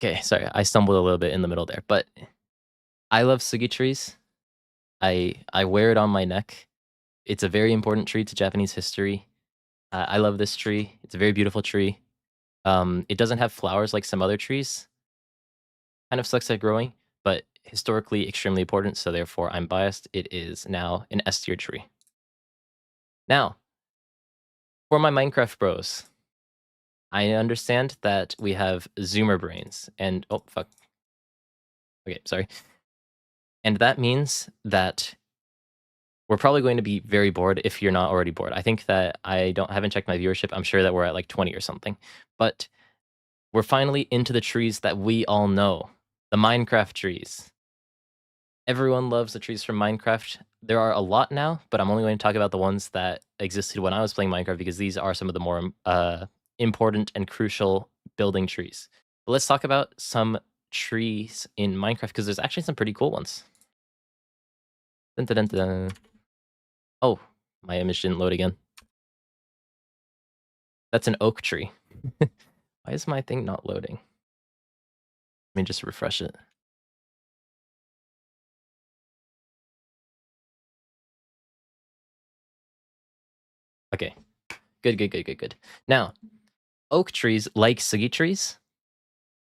Okay, sorry, I stumbled a little bit in the middle there, but I love sugi trees. I wear it on my neck. It's a very important tree to Japanese history. I love this tree. It's a very beautiful tree. It doesn't have flowers like some other trees. Kind of sucks at growing, but historically extremely important, so therefore I'm biased. It is now an S tier tree. Now, for my Minecraft bros, I understand that we have Zoomer brains, and oh fuck. Okay, sorry. And that means that we're probably going to be very bored if you're not already bored. I think that haven't checked my viewership. I'm sure that we're at like 20 or something. But we're finally into the trees that we all know, the Minecraft trees. Everyone loves the trees from Minecraft. There are a lot now, but I'm only going to talk about the ones that existed when I was playing Minecraft because these are some of the more important and crucial building trees. But let's talk about some trees in Minecraft because there's actually some pretty cool ones. Dun, dun, dun, dun. Oh, my image didn't load again. That's an oak tree. Why is my thing not loading? Let me just refresh it. Okay, good. Now, oak trees, like sugi trees,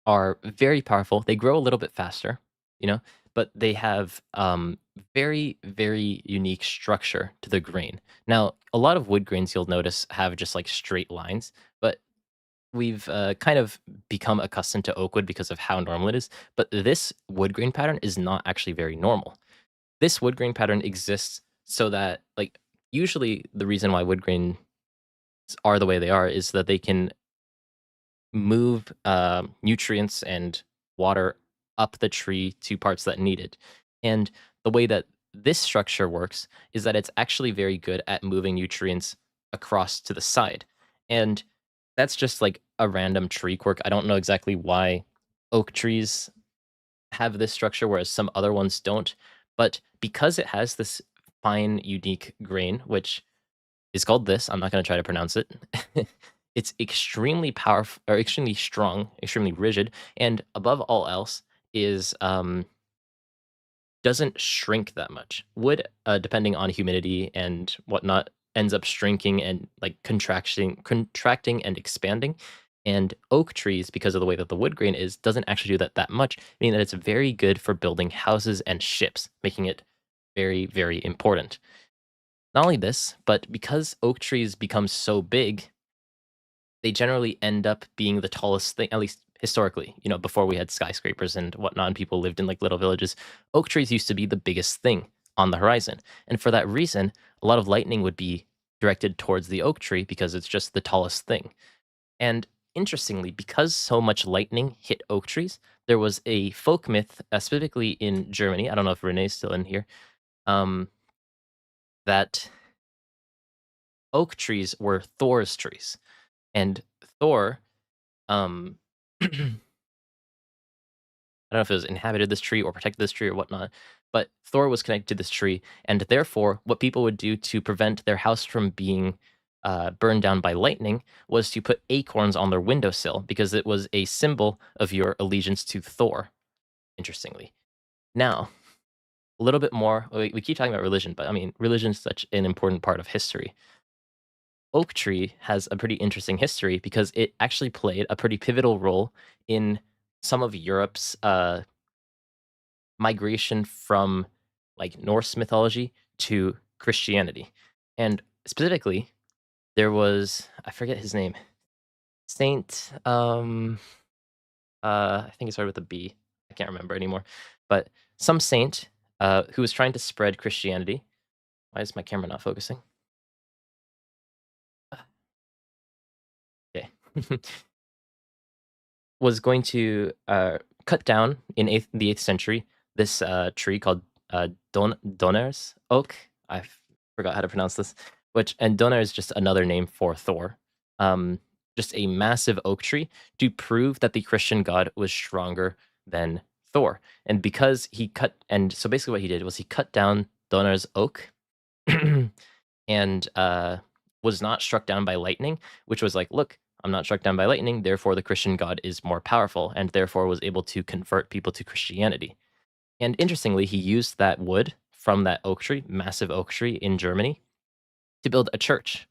are very powerful. They grow a little bit faster, but they have very, very unique structure to the grain. Now, a lot of wood grains you'll notice have just like straight lines, but we've kind of become accustomed to oak wood because of how normal it is. But this wood grain pattern is not actually very normal. This wood grain pattern exists so that, like, usually the reason why wood grains are the way they are is that they can move nutrients and water up the tree to parts that need it. And the way that this structure works is that it's actually very good at moving nutrients across to the side. And that's just like a random tree quirk. I don't know exactly why oak trees have this structure, whereas some other ones don't. But because it has this fine, unique grain, which is called this, I'm not going to try to pronounce it. It's extremely powerful, or extremely strong, extremely rigid, and above all else is doesn't shrink that much. Wood, depending on humidity and whatnot, ends up shrinking and like contracting and expanding. And oak trees, because of the way that the wood grain is, doesn't actually do that much, meaning that it's very good for building houses and ships, making it very, very important. Not only this, but because oak trees become so big, they generally end up being the tallest thing, at least historically, before we had skyscrapers and whatnot, and people lived in like little villages. Oak trees used to be the biggest thing on the horizon. And for that reason, a lot of lightning would be directed towards the oak tree because it's just the tallest thing. And interestingly, because so much lightning hit oak trees, there was a folk myth, specifically in Germany. I don't know if Renee's still in here. That oak trees were Thor's trees. And Thor, I don't know if it was inhabited this tree or protected this tree or whatnot, but Thor was connected to this tree, and therefore, what people would do to prevent their house from being burned down by lightning was to put acorns on their windowsill because it was a symbol of your allegiance to Thor. Interestingly, now a little bit more. We keep talking about religion, but I mean, religion is such an important part of history. oak tree has a pretty interesting history because it actually played a pretty pivotal role in some of Europe's migration from like Norse mythology to Christianity. And specifically, there was, I forget his name, Saint I think it started with a B. I can't remember anymore. But some saint who was trying to spread Christianity. Why is my camera not focusing? Okay. Was going to cut down in the 8th century this tree called Donner's oak. I forgot how to pronounce this. And Donner is just another name for Thor. Just a massive oak tree to prove that the Christian god was stronger than Thor. And because so basically what he did was he cut down Donner's oak and was not struck down by lightning, which was like, look, I'm not struck down by lightning, therefore the Christian God is more powerful, and therefore was able to convert people to Christianity. And interestingly, he used that wood from that oak tree, massive oak tree in Germany, to build a church.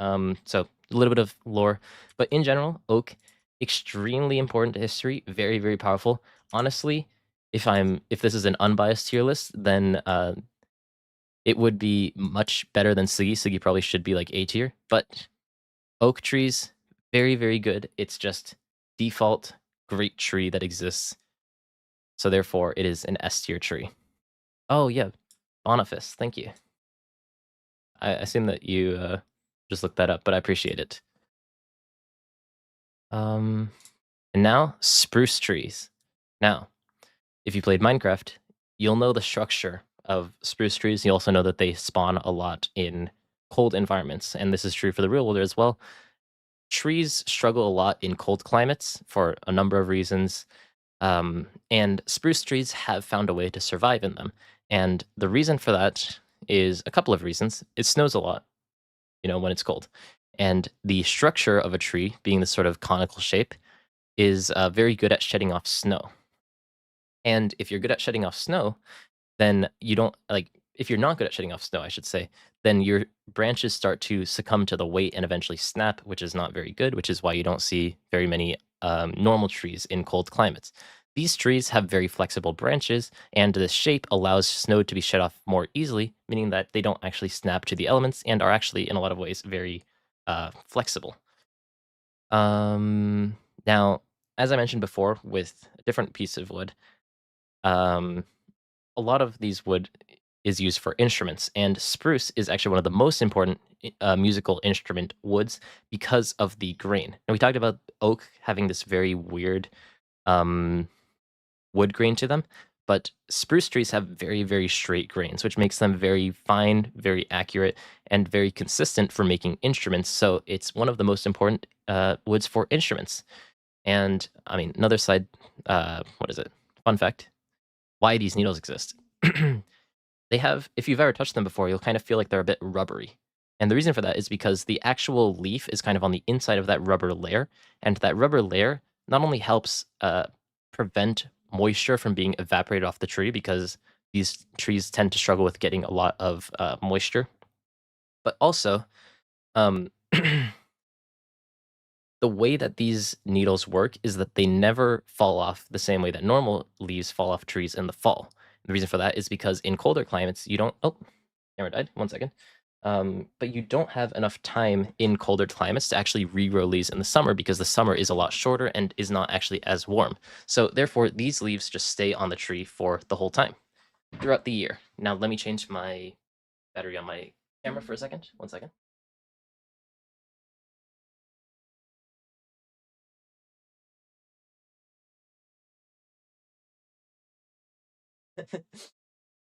So a little bit of lore, but in general, oak, extremely important to history, very, very powerful. Honestly, if this is an unbiased tier list, then it would be much better than Siggy. Siggy probably should be like A tier, but oak trees, very, very good. It's just default great tree that exists. So therefore, it is an S tier tree. Oh yeah, Boniface, thank you. I assume that you just looked that up, but I appreciate it. And now spruce trees. Now, if you played Minecraft, you'll know the structure of spruce trees. You also know that they spawn a lot in cold environments, and this is true for the real world as well. Trees struggle a lot in cold climates for a number of reasons, and spruce trees have found a way to survive in them. And the reason for that is a couple of reasons. It snows a lot, when it's cold. And the structure of a tree, being this sort of conical shape, is very good at shedding off snow. And if you're good at shedding off snow, then you don't if you're not good at shedding off snow, I should say, then your branches start to succumb to the weight and eventually snap, which is not very good, which is why you don't see very many normal trees in cold climates. These trees have very flexible branches, and this shape allows snow to be shed off more easily, meaning that they don't actually snap to the elements and are actually, in a lot of ways, very flexible. Now, as I mentioned before, with a different piece of wood, a lot of these wood is used for instruments, and spruce is actually one of the most important musical instrument woods because of the grain. And we talked about oak having this very weird wood grain to them, but spruce trees have very, very straight grains, which makes them very fine, very accurate, and very consistent for making instruments. So it's one of the most important woods for instruments. And I mean, another side, fun fact, why these needles exist. They have, if you've ever touched them before, you'll kind of feel like they're a bit rubbery. And the reason for that is because the actual leaf is kind of on the inside of that rubber layer. And that rubber layer not only helps prevent moisture from being evaporated off the tree, because these trees tend to struggle with getting a lot of moisture, but also the way that these needles work is that they never fall off the same way that normal leaves fall off trees in the fall. The reason for that is because in colder climates, you don't. Oh, camera died. 1 second. But you don't have enough time in colder climates to actually regrow leaves in the summer, because the summer is a lot shorter and is not actually as warm. So therefore, these leaves just stay on the tree for the whole time throughout the year. Now, let me change my battery on my camera for a second. 1 second.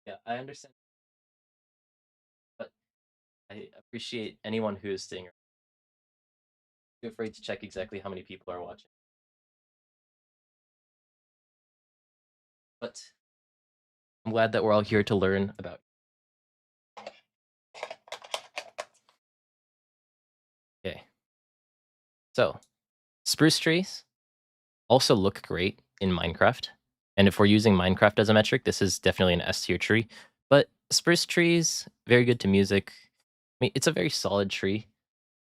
Yeah, I understand, but I appreciate anyone who is staying around. Feel free to check exactly how many people are watching. But I'm glad that we're all here to learn about. Okay. So, spruce trees also look great in Minecraft. And if we're using Minecraft as a metric, this is definitely an S tier tree. But spruce trees, very good to music. I mean, it's a very solid tree,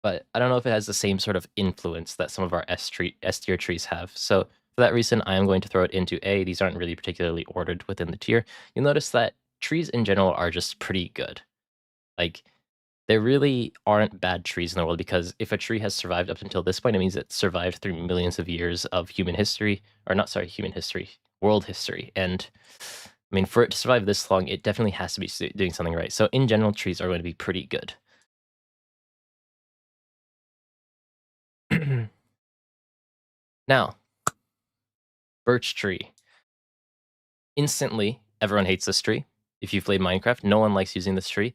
but I don't know if it has the same sort of influence that some of our S tier trees have. So for that reason, I am going to throw it into A. These aren't really particularly ordered within the tier. You'll notice that trees in general are just pretty good. Like, there really aren't bad trees in the world, because if a tree has survived up until this point, it means it survived through millions of years of human history, or not, sorry, human history, world history. And I mean, for it to survive this long, it definitely has to be doing something right. So in general, trees are going to be pretty good. Now, birch tree. Instantly, everyone hates this tree. If you've played Minecraft, no one likes using this tree.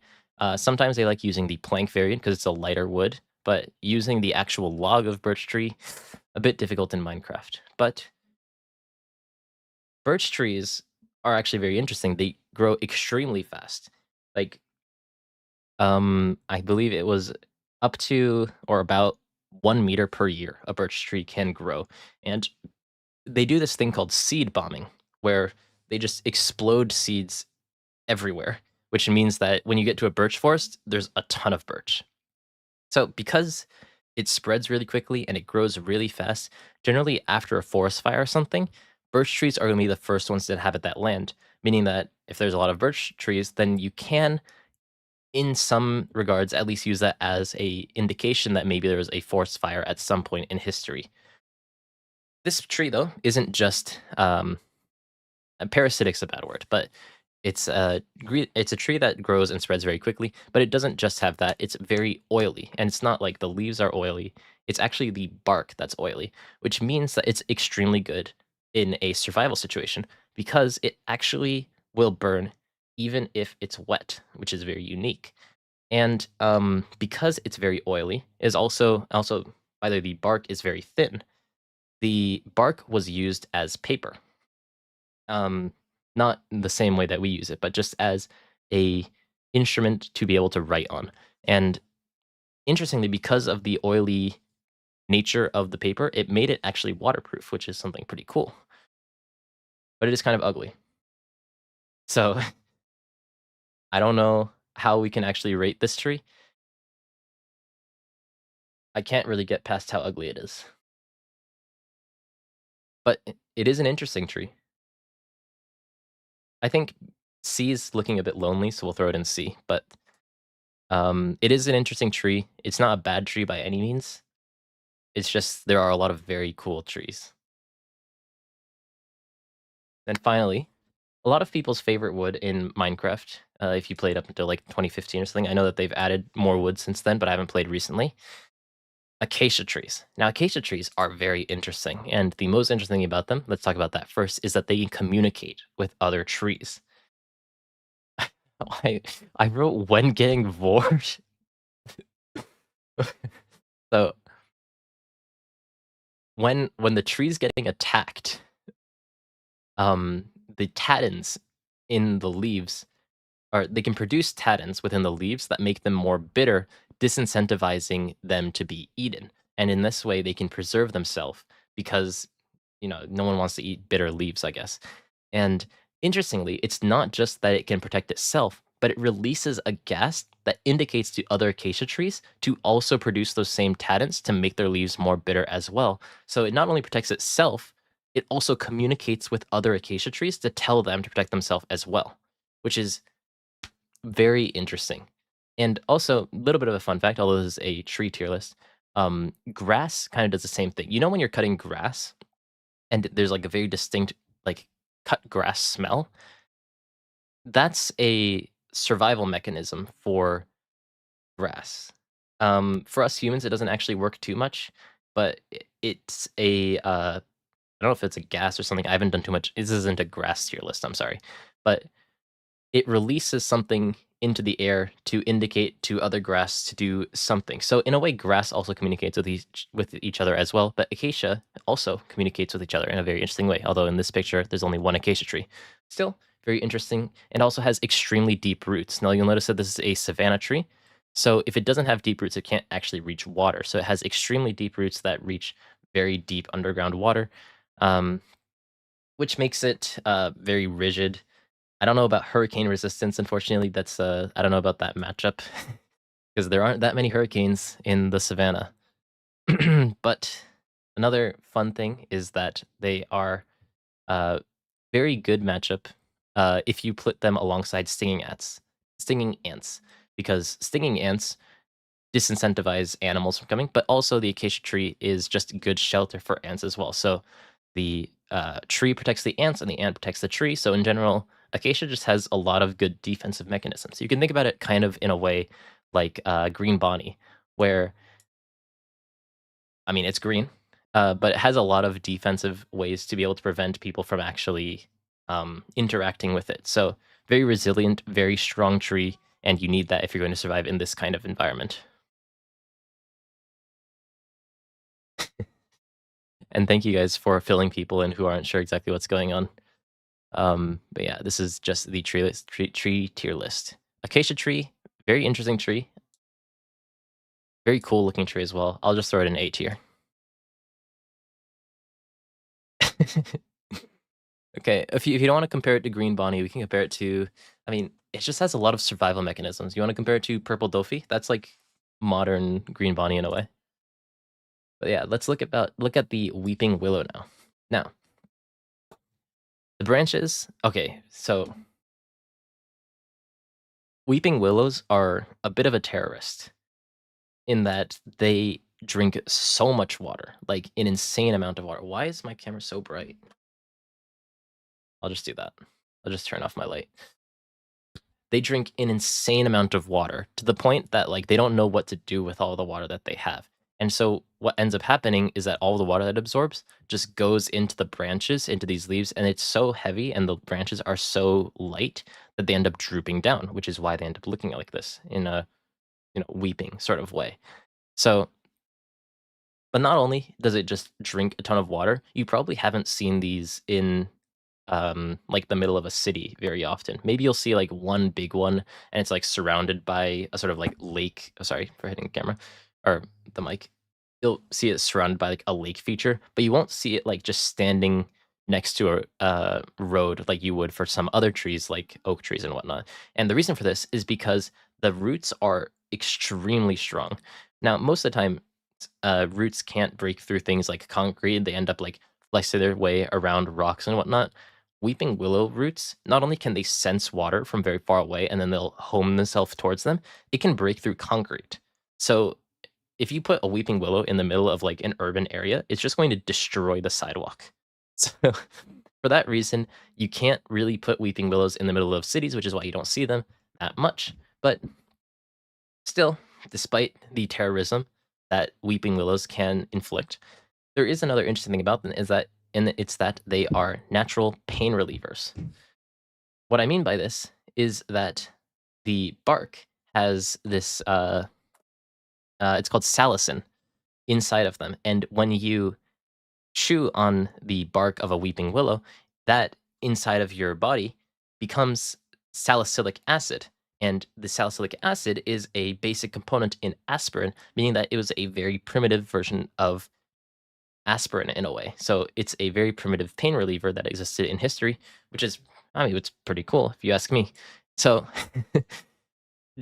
Sometimes they like using the plank variant because it's a lighter wood, but using the actual log of birch tree, a bit difficult in Minecraft. But birch trees are actually very interesting. They grow extremely fast. Like, I believe it was up to or about 1 meter per year a birch tree can grow. And they do this thing called seed bombing, where they just explode seeds everywhere, which means that when you get to a birch forest, there's a ton of birch. So because it spreads really quickly and it grows really fast, generally after a forest fire or something, birch trees are going to be the first ones to inhabit that land, meaning that if there's a lot of birch trees, then you can, in some regards, at least use that as a indication that maybe there was a forest fire at some point in history. This tree, though, isn't just parasitic's a bad word, but it's a tree that grows and spreads very quickly, but it doesn't just have that. It's very oily, and it's not like the leaves are oily. It's actually the bark that's oily, which means that it's extremely good in a survival situation because it actually will burn even if it's wet, which is very unique. And because it's very oily, is also by the way, the bark is very thin. The bark was used as paper. Not the same way that we use it, but just as a instrument to be able to write on. And interestingly, because of the oily nature of the paper, it made it actually waterproof, which is something pretty cool. But it is kind of ugly. So I don't know how we can actually rate this tree. I can't really get past how ugly it is. But it is an interesting tree. I think C is looking a bit lonely, so we'll throw it in C. But it is an interesting tree. It's not a bad tree by any means. It's just there are a lot of very cool trees. Then finally, a lot of people's favorite wood in Minecraft, if you played up until like 2015 or something, I know that they've added more wood since then, but I haven't played recently. Acacia trees. Now, acacia trees are very interesting, and the most interesting thing about them, let's talk about that first, is that they can communicate with other trees. I wrote when getting bored. So when the tree's getting attacked, the tannins in the leaves, or they can produce tannins within the leaves that make them more bitter, disincentivizing them to be eaten. And in this way, they can preserve themselves because, no one wants to eat bitter leaves, I guess. And interestingly, it's not just that it can protect itself, but it releases a gas that indicates to other acacia trees to also produce those same tannins to make their leaves more bitter as well. So it not only protects itself, it also communicates with other acacia trees to tell them to protect themselves as well, which is very interesting. And also, a little bit of a fun fact, although this is a tree tier list, grass kind of does the same thing. You know when you're cutting grass and there's like a very distinct like cut grass smell? That's a survival mechanism for grass. For us humans, it doesn't actually work too much, but it's a I don't know if it's a gas or something. I haven't done too much. This isn't a grass tier list. I'm sorry, but it releases something into the air to indicate to other grass to do something. So in a way, grass also communicates with each other as well. But acacia also communicates with each other in a very interesting way. Although in this picture, there's only one acacia tree. Still very interesting, and also has extremely deep roots. Now you'll notice that this is a savanna tree. So if it doesn't have deep roots, it can't actually reach water. So it has extremely deep roots that reach very deep underground water, which makes it very rigid. I don't know about hurricane resistance, unfortunately. That's I don't know about that matchup because there aren't that many hurricanes in the savannah. But another fun thing is that they are very good matchup if you put them alongside stinging ants. Because stinging ants disincentivize animals from coming, but also the acacia tree is just good shelter for ants as well. So the tree protects the ants and the ant protects the tree. So in general, acacia just has a lot of good defensive mechanisms. You can think about it kind of in a way like green bonnie, where, I mean, it's green, but it has a lot of defensive ways to be able to prevent people from actually interacting with it. So very resilient, very strong tree, and you need that if you're going to survive in this kind of environment. And thank you guys for filling people in who aren't sure exactly what's going on. But yeah, this is just the tree tier list. Acacia tree, very interesting tree. Very cool looking tree as well. I'll just throw it in A tier. Okay, if you don't want to compare it to green bonnie, we can compare it to, I mean, it just has a lot of survival mechanisms. You want to compare it to purple dofi? That's like modern green bonnie in a way. But yeah, let's look at the weeping willow now. Now, the branches, okay, so weeping willows are a bit of a terrorist in that they drink so much water, like an insane amount of water. Why is my camera so bright? I'll just do that. I'll just turn off my light. They drink an insane amount of water to the point that like they don't know what to do with all the water that they have. And so what ends up happening is that all the water that it absorbs just goes into the branches, into these leaves, and it's so heavy and the branches are so light that they end up drooping down, which is why they end up looking like this in a, weeping sort of way. So, but not only does it just drink a ton of water, you probably haven't seen these in like the middle of a city very often. Maybe you'll see like one big one and it's like surrounded by a sort of like lake. Oh, sorry for hitting the camera or the mic. You'll see it surrounded by like a lake feature, but you won't see it like just standing next to a road like you would for some other trees like oak trees and whatnot. And the reason for this is because the roots are extremely strong. Now, most of the time, roots can't break through things like concrete. They end up like flexing their way around rocks and whatnot. Weeping willow roots, not only can they sense water from very far away and then they'll home themselves towards them, it can break through concrete. So if you put a weeping willow in the middle of like an urban area, it's just going to destroy the sidewalk. So for that reason, you can't really put weeping willows in the middle of cities, which is why you don't see them that much. But still, despite the terrorism that weeping willows can inflict, there is another interesting thing about them is that it's that they are natural pain relievers. What I mean by this is that the bark has this it's called salicin inside of them, and when you chew on the bark of a weeping willow, that inside of your body becomes salicylic acid. And the salicylic acid is a basic component in aspirin, meaning that it was a very primitive version of aspirin in a way. So it's a very primitive pain reliever that existed in history, which is, I mean, it's pretty cool if you ask me. So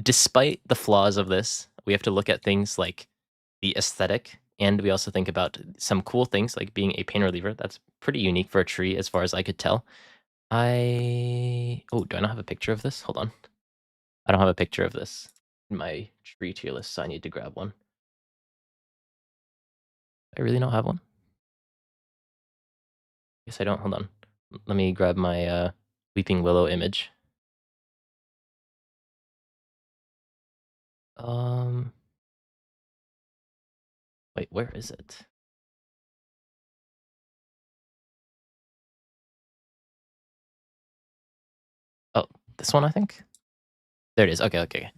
despite the flaws of this, we have to look at things like the aesthetic, and we also think about some cool things like being a pain reliever. That's pretty unique for a tree as far as I could tell. Oh, do I not have a picture of this? Hold on. I don't have a picture of this in my tree tier list, so I need to grab one. I really don't have one. Guess I don't. Hold on. Let me grab my weeping willow image. Wait, where is it? Oh, this one, I think. There it is. Okay.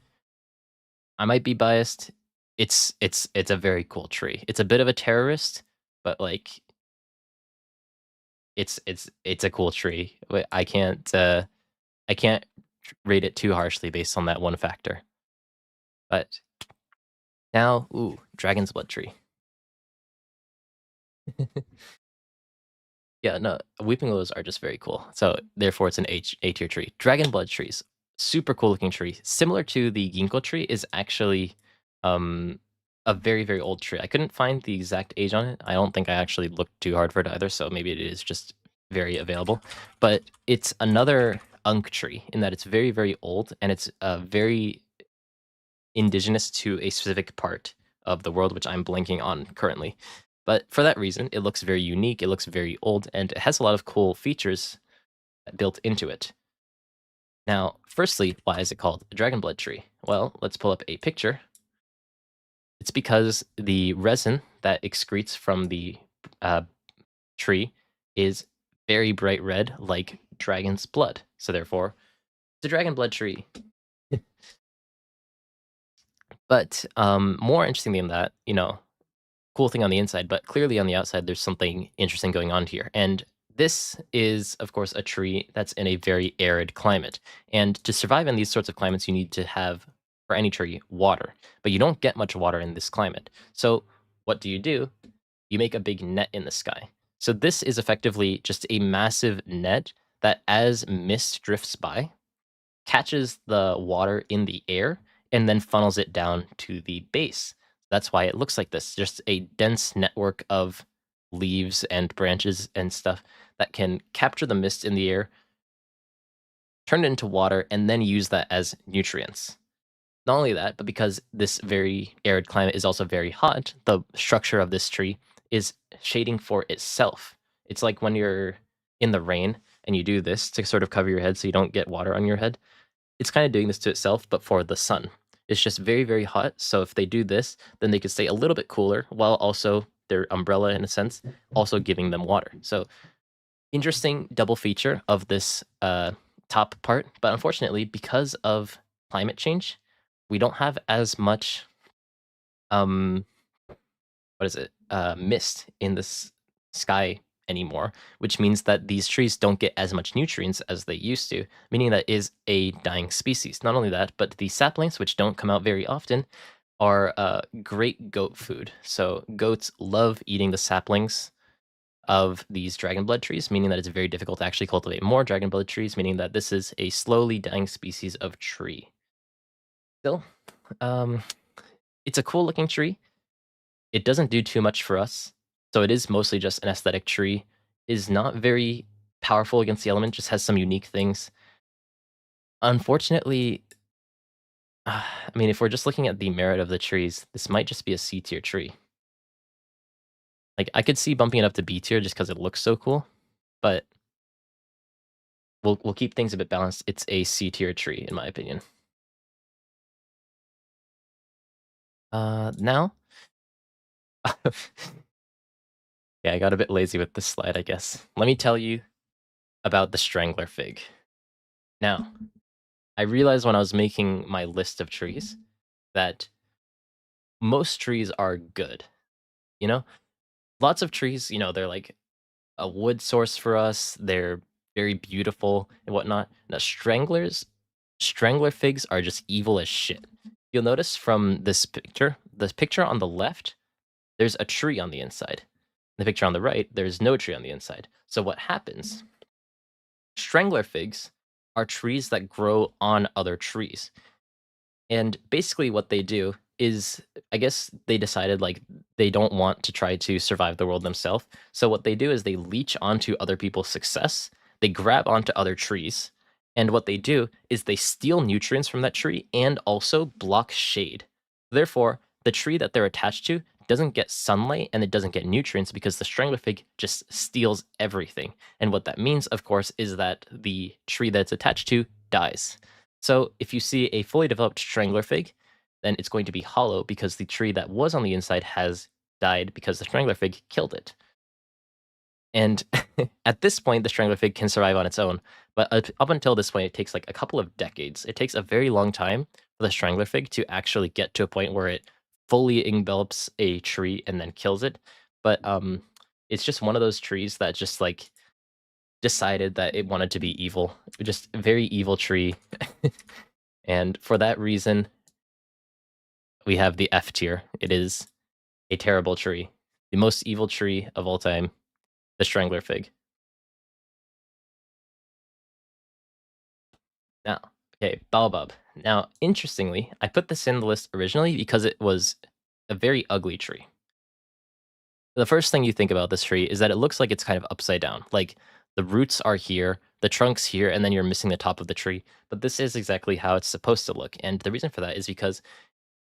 I might be biased. It's a very cool tree. It's a bit of a terrorist, but like it's a cool tree. I can't rate it too harshly based on that one factor. But now, ooh, dragon's blood tree. Yeah, no, weeping willows are just very cool. So therefore, it's an A tier tree. Dragon blood trees, super cool looking tree. Similar to the ginkgo tree, is actually a very, very old tree. I couldn't find the exact age on it. I don't think I actually looked too hard for it either, so maybe it is just very available. But it's another unk tree in that it's very, very old, and it's very indigenous to a specific part of the world, which I'm blanking on currently. But for that reason, it looks very unique, it looks very old, and it has a lot of cool features built into it. Now, firstly, why is it called a dragon blood tree? Well, let's pull up a picture. It's because the resin that excretes from the tree is very bright red, like dragon's blood. So therefore, it's a dragon blood tree. But more interesting than that, cool thing on the inside, but clearly on the outside, there's something interesting going on here. And this is, of course, a tree that's in a very arid climate. And to survive in these sorts of climates, you need to have, for any tree, water. But you don't get much water in this climate. So what do? You make a big net in the sky. So this is effectively just a massive net that, as mist drifts by, catches the water in the air and then funnels it down to the base. That's why it looks like this, just a dense network of leaves and branches and stuff that can capture the mist in the air, turn it into water, and then use that as nutrients. Not only that, but because this very arid climate is also very hot, the structure of this tree is shading for itself. It's like when you're in the rain and you do this to sort of cover your head so you don't get water on your head. It's kind of doing this to itself, but for the sun. It's just very, very hot. So if they do this, then they could stay a little bit cooler while also their umbrella, in a sense, also giving them water. So interesting double feature of this top part. But unfortunately, because of climate change, we don't have as much mist in this sky anymore, which means that these trees don't get as much nutrients as they used to, meaning that is a dying species. Not only that, but the saplings, which don't come out very often, are great goat food. So goats love eating the saplings of these dragon blood trees, meaning that it's very difficult to actually cultivate more dragon blood trees, meaning that this is a slowly dying species of tree. Still, it's a cool looking tree. It doesn't do too much for us, so it is mostly just an aesthetic tree. Is not very powerful against the element, just has some unique things. Unfortunately, I mean, if we're just looking at the merit of the trees, this might just be a C tier tree. Like, I could see bumping it up to B tier just because it looks so cool, but we'll keep things a bit balanced. It's a C tier tree, in my opinion. Now, yeah, I got a bit lazy with this slide, I guess. Let me tell you about the Strangler Fig. Now, I realized when I was making my list of trees that most trees are good. Lots of trees, they're like a wood source for us. They're very beautiful and whatnot. Now, strangler figs are just evil as shit. You'll notice from this picture on the left, there's a tree on the inside. The picture on the right, there's no tree on the inside. So what happens? Strangler figs are trees that grow on other trees. And basically what they do is, I guess they decided like they don't want to try to survive the world themselves. So what they do is they leech onto other people's success. They grab onto other trees. And what they do is they steal nutrients from that tree and also block shade. Therefore, the tree that they're attached to doesn't get sunlight and it doesn't get nutrients because the strangler fig just steals everything. And what that means, of course, is that the tree that's attached to dies. So if you see a fully developed strangler fig, then it's going to be hollow because the tree that was on the inside has died because the strangler fig killed it. And at this point, the strangler fig can survive on its own. But up until this point, it takes like a couple of decades. It takes a very long time for the strangler fig to actually get to a point where it fully envelops a tree and then kills it. But it's just one of those trees that just like decided that it wanted to be evil. Just a very evil tree. And for that reason, we have the F tier. It is a terrible tree. The most evil tree of all time, the strangler fig. Now, okay, baobab. Now, interestingly, I put this in the list originally because it was a very ugly tree. The first thing you think about this tree is that it looks like it's kind of upside down. Like the roots are here, the trunk's here, and then you're missing the top of the tree. But this is exactly how it's supposed to look. And the reason for that is because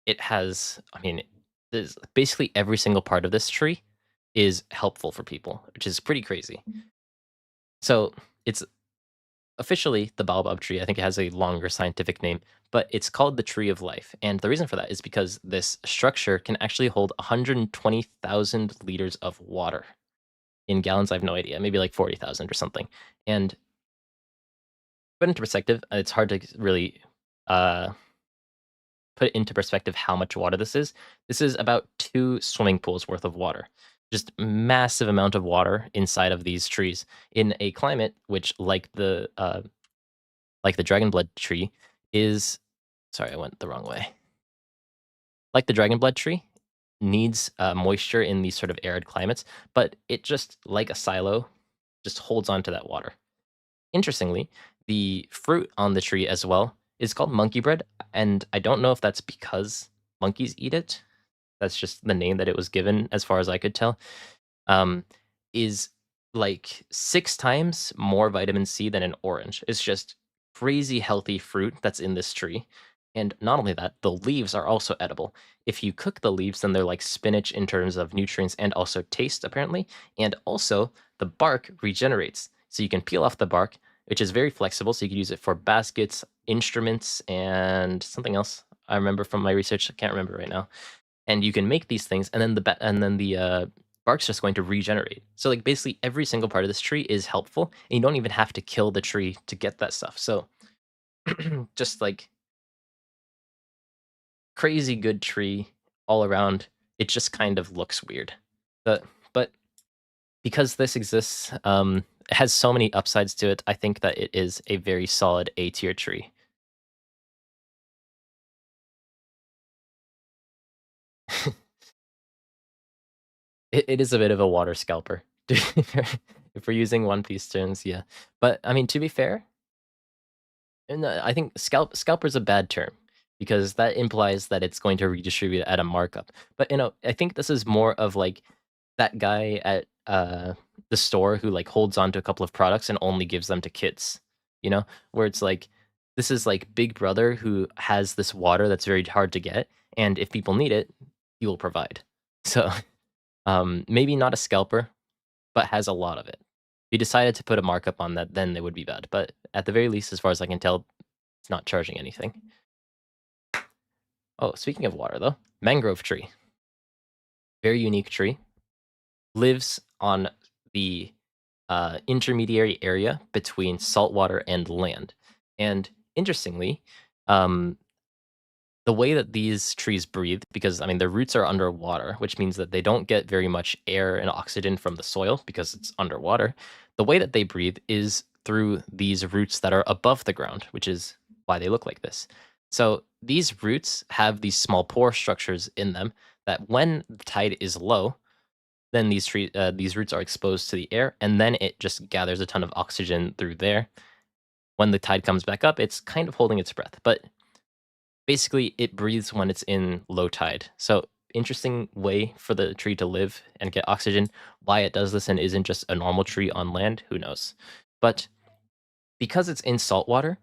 it has, I mean, there's basically every single part of this tree is helpful for people, which is pretty crazy. So it's officially the baobab tree. I think it has a longer scientific name, but it's called the tree of life. And the reason for that is because this structure can actually hold 120,000 liters of water. In gallons, I have no idea, maybe like 40,000 or something. And put into perspective, it's hard to really put into perspective how much water this is. This is about 2 swimming pools worth of water. Just massive amount of water inside of these trees in a climate which, like the dragon blood tree, is sorry, I went the wrong way. Like the dragon blood tree, needs moisture in these sort of arid climates, but it just like a silo, just holds on to that water. Interestingly, the fruit on the tree as well is called monkey bread, and I don't know if that's because monkeys eat it. That's just the name that it was given, as far as I could tell. Is like 6 times more vitamin C than an orange. It's just crazy healthy fruit that's in this tree. And not only that, the leaves are also edible. If you cook the leaves, then they're like spinach in terms of nutrients and also taste, apparently. And also, the bark regenerates. So you can peel off the bark, which is very flexible. So you can use it for baskets, instruments, and something else I remember from my research. I can't remember right now. And you can make these things, and then the bark's just going to regenerate. So like basically every single part of this tree is helpful, and you don't even have to kill the tree to get that stuff. So just like crazy good tree all around. It just kind of looks weird. But because this exists, it has so many upsides to it. I think that it is a very solid A tier tree. It is a bit of a water scalper. If we're using One Piece terms, yeah. But I mean, to be fair, and I think scalper's a bad term because that implies that it's going to redistribute at a markup. But I think this is more of like that guy at the store who like holds on to a couple of products and only gives them to kids. Where it's like this is like Big Brother who has this water that's very hard to get, and if people need it, he will provide. So maybe not a scalper, but has a lot of it. If you decided to put a markup on that, then it would be bad. But at the very least, as far as I can tell, it's not charging anything. Oh, speaking of water, though, mangrove tree. Very unique tree. Lives on the intermediary area between saltwater and land. And interestingly, the way that these trees breathe, because I mean their roots are underwater, which means that they don't get very much air and oxygen from the soil because it's underwater. The way that they breathe is through these roots that are above the ground, which is why they look like this. So these roots have these small pore structures in them that when the tide is low, then these roots are exposed to the air, and then it just gathers a ton of oxygen through there. When the tide comes back up, it's kind of holding its breath, but basically it breathes when it's in low tide. So interesting way for the tree to live and get oxygen. Why it does this and isn't just a normal tree on land, who knows? But because it's in salt water,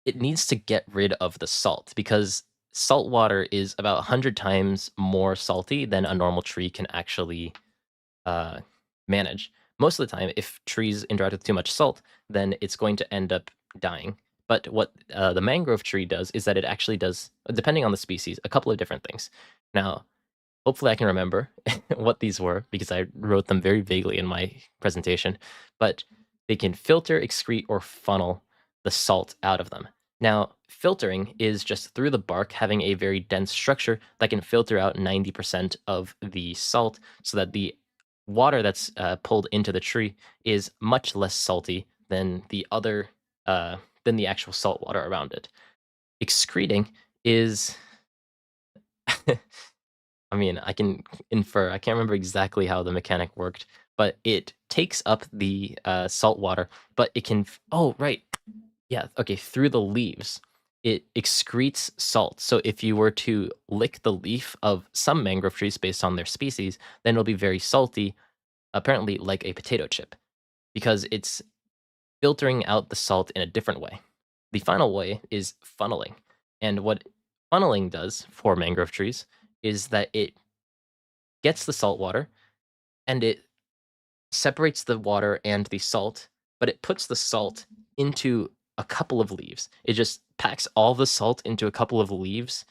it needs to get rid of the salt because salt water is about 100 times more salty than a normal tree can actually manage. Most of the time, if trees interact with too much salt, then it's going to end up dying. But what the mangrove tree does is that it actually does, depending on the species, a couple of different things. Now, hopefully I can remember what these were because I wrote them very vaguely in my presentation, but they can filter, excrete, or funnel the salt out of them. Now, filtering is just through the bark having a very dense structure that can filter out 90% of the salt so that the water that's pulled into the tree is much less salty than the other than the actual salt water around it. Excreting is I mean, I can infer. I can't remember exactly how the mechanic worked, but it takes up the salt water, but it can. Oh, right. Yeah. Okay. Through the leaves. it excretes salt. So if you were to lick the leaf of some mangrove trees based on their species, then it'll be very salty, apparently like a potato chip, because it's filtering out the salt in a different way. The final way is funneling. And what funneling does for mangrove trees is that it gets the salt water and it separates the water and the salt, but it puts the salt into a couple of leaves. It just packs all the salt into a couple of leaves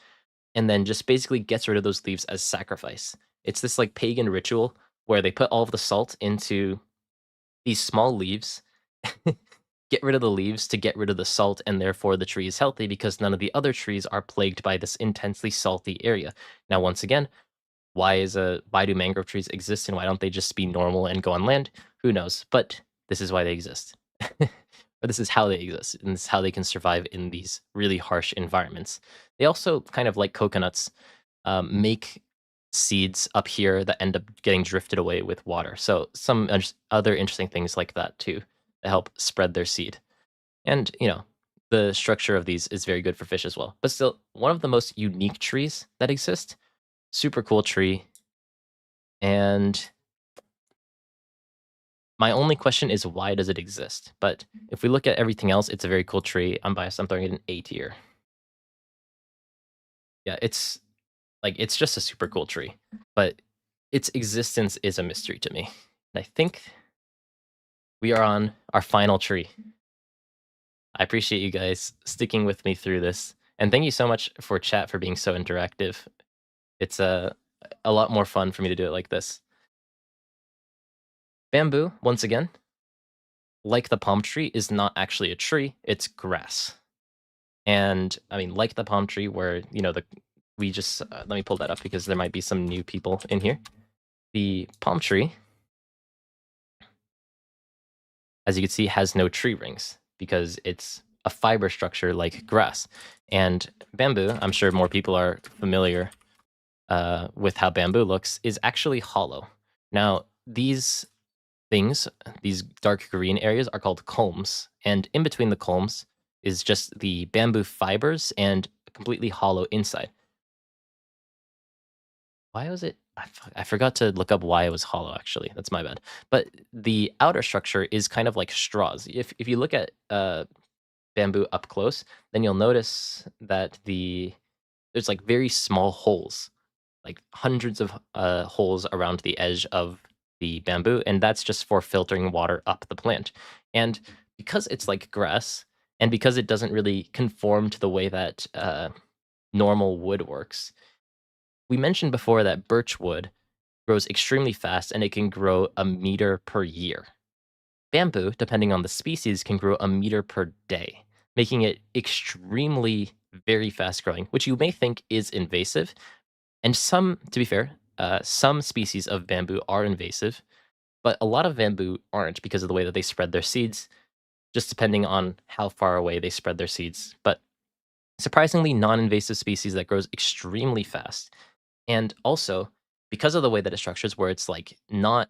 and then just basically gets rid of those leaves as sacrifice. It's this like pagan ritual where they put all of the salt into these small leaves, get rid of the leaves to get rid of the salt, and therefore the tree is healthy because none of the other trees are plagued by this intensely salty area. Now, once again, why do mangrove trees exist and why don't they just be normal and go on land? Who knows? But this is why they exist. Or this is how they exist, and this is how they can survive in these really harsh environments. They also, kind of like coconuts, make seeds up here that end up getting drifted away with water. So some other interesting things like that too, that help spread their seed. And the structure of these is very good for fish as well. But still, one of the most unique trees that exist. Super cool tree. And my only question is, why does it exist? But if we look at everything else, it's a very cool tree. I'm biased. I'm throwing it an A tier. Yeah, it's just a super cool tree. But its existence is a mystery to me. And I think we are on our final tree. I appreciate you guys sticking with me through this. And thank you so much for chat for being so interactive. It's a lot more fun for me to do it like this. Bamboo, once again, like the palm tree, is not actually a tree, it's grass. And I mean, like the palm tree, where, we just, let me pull that up because there might be some new people in here. The palm tree, as you can see, has no tree rings because it's a fiber structure like grass. And bamboo, I'm sure more people are familiar with how bamboo looks, is actually hollow. Now, these things, these dark green areas, are called culms. And in between the culms is just the bamboo fibers and a completely hollow inside. Why was it? I forgot to look up why it was hollow, actually. That's my bad. But the outer structure is kind of like straws. If you look at bamboo up close, then you'll notice that there's like very small holes, like hundreds of holes around the edge of the bamboo, and that's just for filtering water up the plant. And because it's like grass, and because it doesn't really conform to the way that normal wood works, we mentioned before that birch wood grows extremely fast and it can grow a meter per year. Bamboo, depending on the species, can grow a meter per day, making it extremely very fast growing, which you may think is invasive. And to be fair, some species of bamboo are invasive, but a lot of bamboo aren't because of the way that they spread their seeds, just depending on how far away they spread their seeds. But surprisingly, non-invasive species that grows extremely fast. And also, because of the way that it structures, where it's like not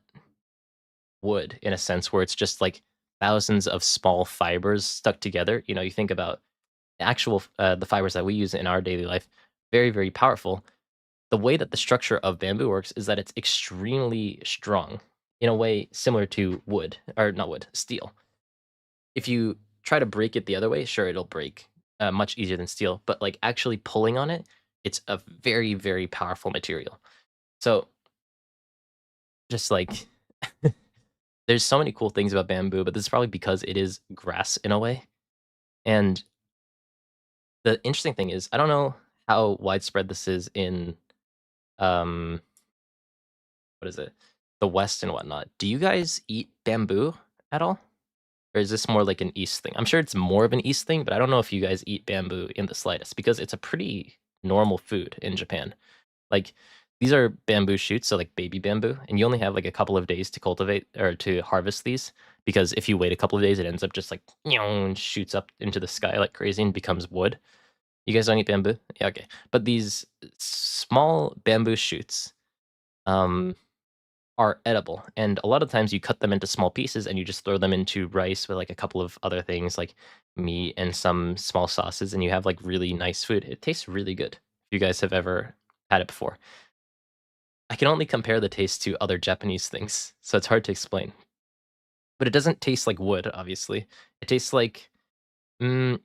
wood in a sense, where it's just like thousands of small fibers stuck together. You think about the fibers that we use in our daily life, very, very powerful. The way that the structure of bamboo works is that it's extremely strong in a way similar to wood, or not wood, steel. If you try to break it the other way, sure, it'll break much easier than steel, but like actually pulling on it, it's a very, very powerful material. So just like there's so many cool things about bamboo, but this is probably because it is grass in a way. And the interesting thing is, I don't know how widespread this is in what is it? The West and whatnot. Do you guys eat bamboo at all? Or is this more like an East thing? I'm sure it's more of an East thing, but I don't know if you guys eat bamboo in the slightest because it's a pretty normal food in Japan. Like these are bamboo shoots, so like baby bamboo, and you only have like a couple of days to cultivate or to harvest these because if you wait a couple of days, it ends up just like and shoots up into the sky like crazy and becomes wood. You guys don't eat bamboo? Yeah, okay. But these small bamboo shoots, are edible. And a lot of times you cut them into small pieces and you just throw them into rice with like a couple of other things like meat and some small sauces, and you have like really nice food. It tastes really good. If you guys have ever had it before. I can only compare the taste to other Japanese things, so it's hard to explain. But it doesn't taste like wood, obviously. It tastes like you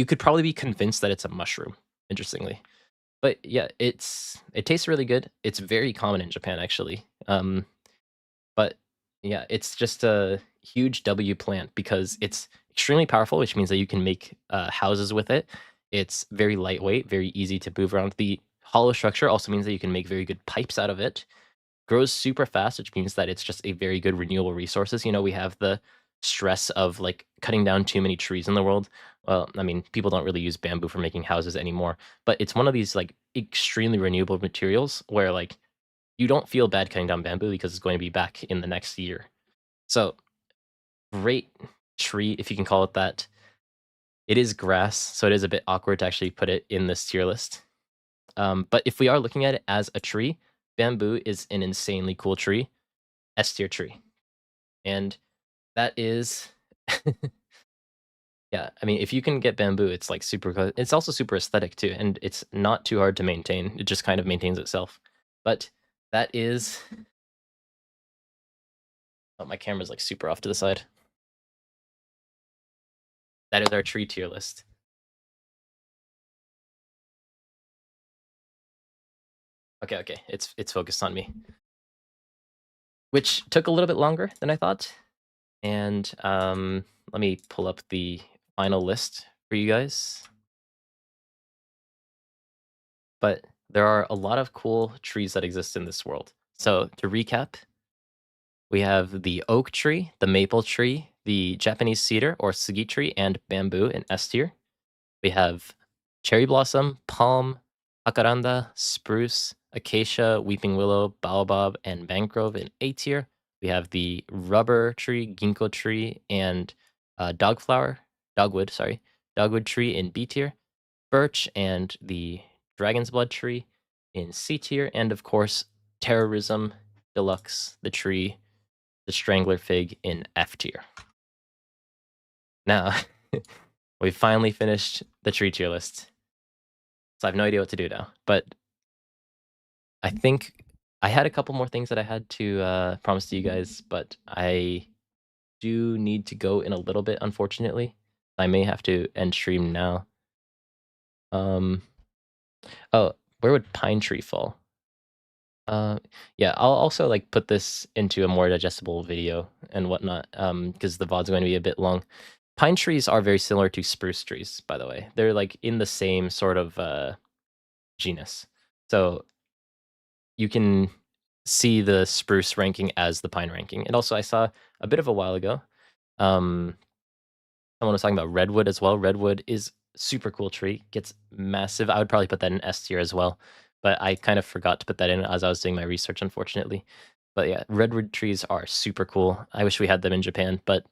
could probably be convinced that it's a mushroom, interestingly. But yeah, it tastes really good. It's very common in Japan, actually. But yeah, it's just a huge W plant because it's extremely powerful, which means that you can make houses with it. It's very lightweight, very easy to move around. The hollow structure also means that you can make very good pipes out of it. Grows super fast, which means that it's just a very good renewable resources. You know, we have the stress of like cutting down too many trees in the world. Well, I mean, people don't really use bamboo for making houses anymore, but it's one of these like extremely renewable materials where like you don't feel bad cutting down bamboo because it's going to be back in the next year. So great tree, if you can call it that. It is grass, so it is a bit awkward to actually put it in this tier list. But if we are looking at it as a tree, bamboo is an insanely cool tree, S tier tree. And that is, yeah, I mean, if you can get bamboo, it's like super, it's also super aesthetic too, and it's not too hard to maintain. It just kind of maintains itself. But that is, oh, my camera's like super off to the side. That is our tree tier list. Okay, it's focused on me. Which took a little bit longer than I thought. And let me pull up the final list for you guys. But there are a lot of cool trees that exist in this world. So to recap, we have the oak tree, the maple tree, the Japanese cedar or sugi tree, and bamboo in S tier. We have cherry blossom, palm, jacaranda, spruce, acacia, weeping willow, baobab, and mangrove in A tier. We have the rubber tree, ginkgo tree, and dogwood tree in B tier. Birch and the dragon's blood tree in C tier. And of course, terrorism deluxe, the tree, the strangler fig in F tier. Now, we finally finished the tree tier list. So I have no idea what to do now. But I think I had a couple more things that I had to promise to you guys, but I do need to go in a little bit, unfortunately. I may have to end stream now. Oh, where would pine tree fall? Yeah, I'll also like put this into a more digestible video and whatnot, because the VOD's going to be a bit long. Pine trees are very similar to spruce trees, by the way. They're like in the same sort of genus. So you can see the spruce ranking as the pine ranking. And also I saw a bit of a while ago, someone was talking about redwood as well. Redwood is super cool tree, gets massive. I would probably put that in S tier as well, but I kind of forgot to put that in as I was doing my research, unfortunately. But yeah, redwood trees are super cool. I wish we had them in Japan, but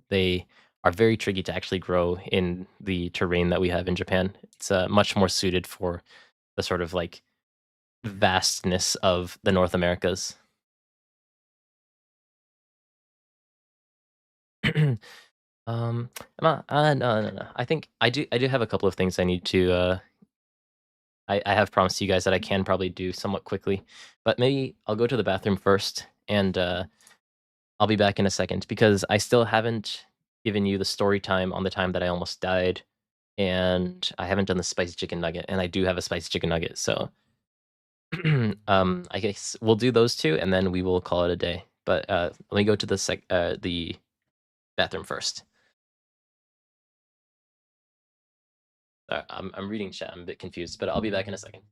they are very tricky to actually grow in the terrain that we have in Japan. It's much more suited for the sort of like vastness of the North Americas. No. I think I do have a couple of things I need to I have promised you guys that I can probably do somewhat quickly, but maybe I'll go to the bathroom first and I'll be back in a second because I still haven't given you the story time on the time that I almost died, and I haven't done the spicy chicken nugget, and I do have a spicy chicken nugget, so I guess we'll do those two and then we will call it a day. But let me go to the bathroom first. I'm reading chat. I'm a bit confused, but I'll be back in a second.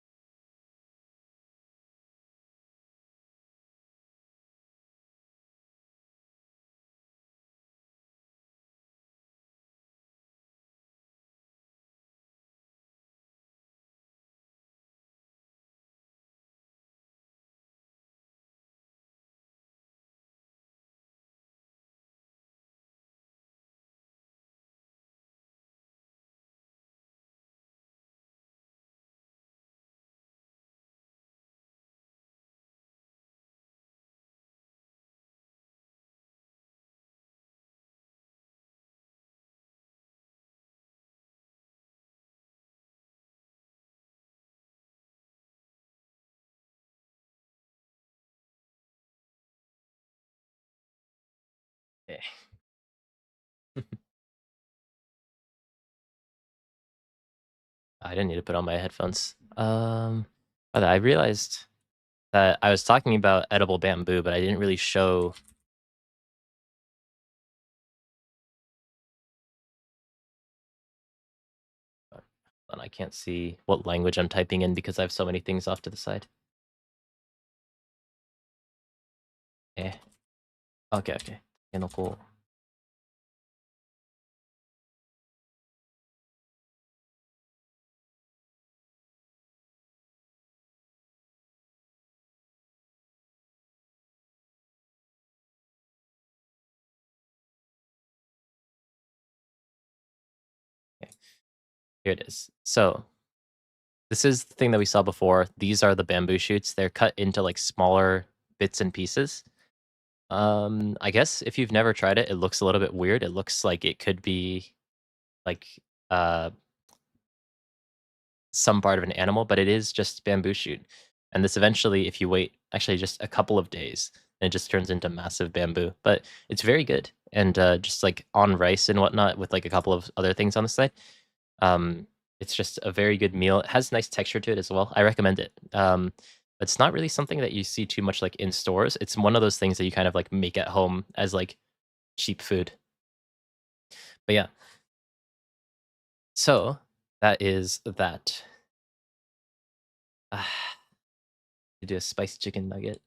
Okay. I didn't need to put on my headphones. But I realized that I was talking about edible bamboo, but I didn't really show. And I can't see what language I'm typing in because I have so many things off to the side. Eh. Okay, okay. Takenoko. Okay. Here it is. So this is the thing that we saw before. These are the bamboo shoots. They're cut into like smaller bits and pieces. I guess if you've never tried it, it looks a little bit weird. It looks like it could be like some part of an animal, but it is just bamboo shoot. And this eventually, if you wait actually just a couple of days, it just turns into massive bamboo. But it's very good. And just like on rice and whatnot with like a couple of other things on the side. It's just a very good meal. It has nice texture to it as well. I recommend it. It's not really something that you see too much like in stores. It's one of those things that you kind of like make at home as like cheap food. But yeah. So that is that. To do a spicy chicken nugget.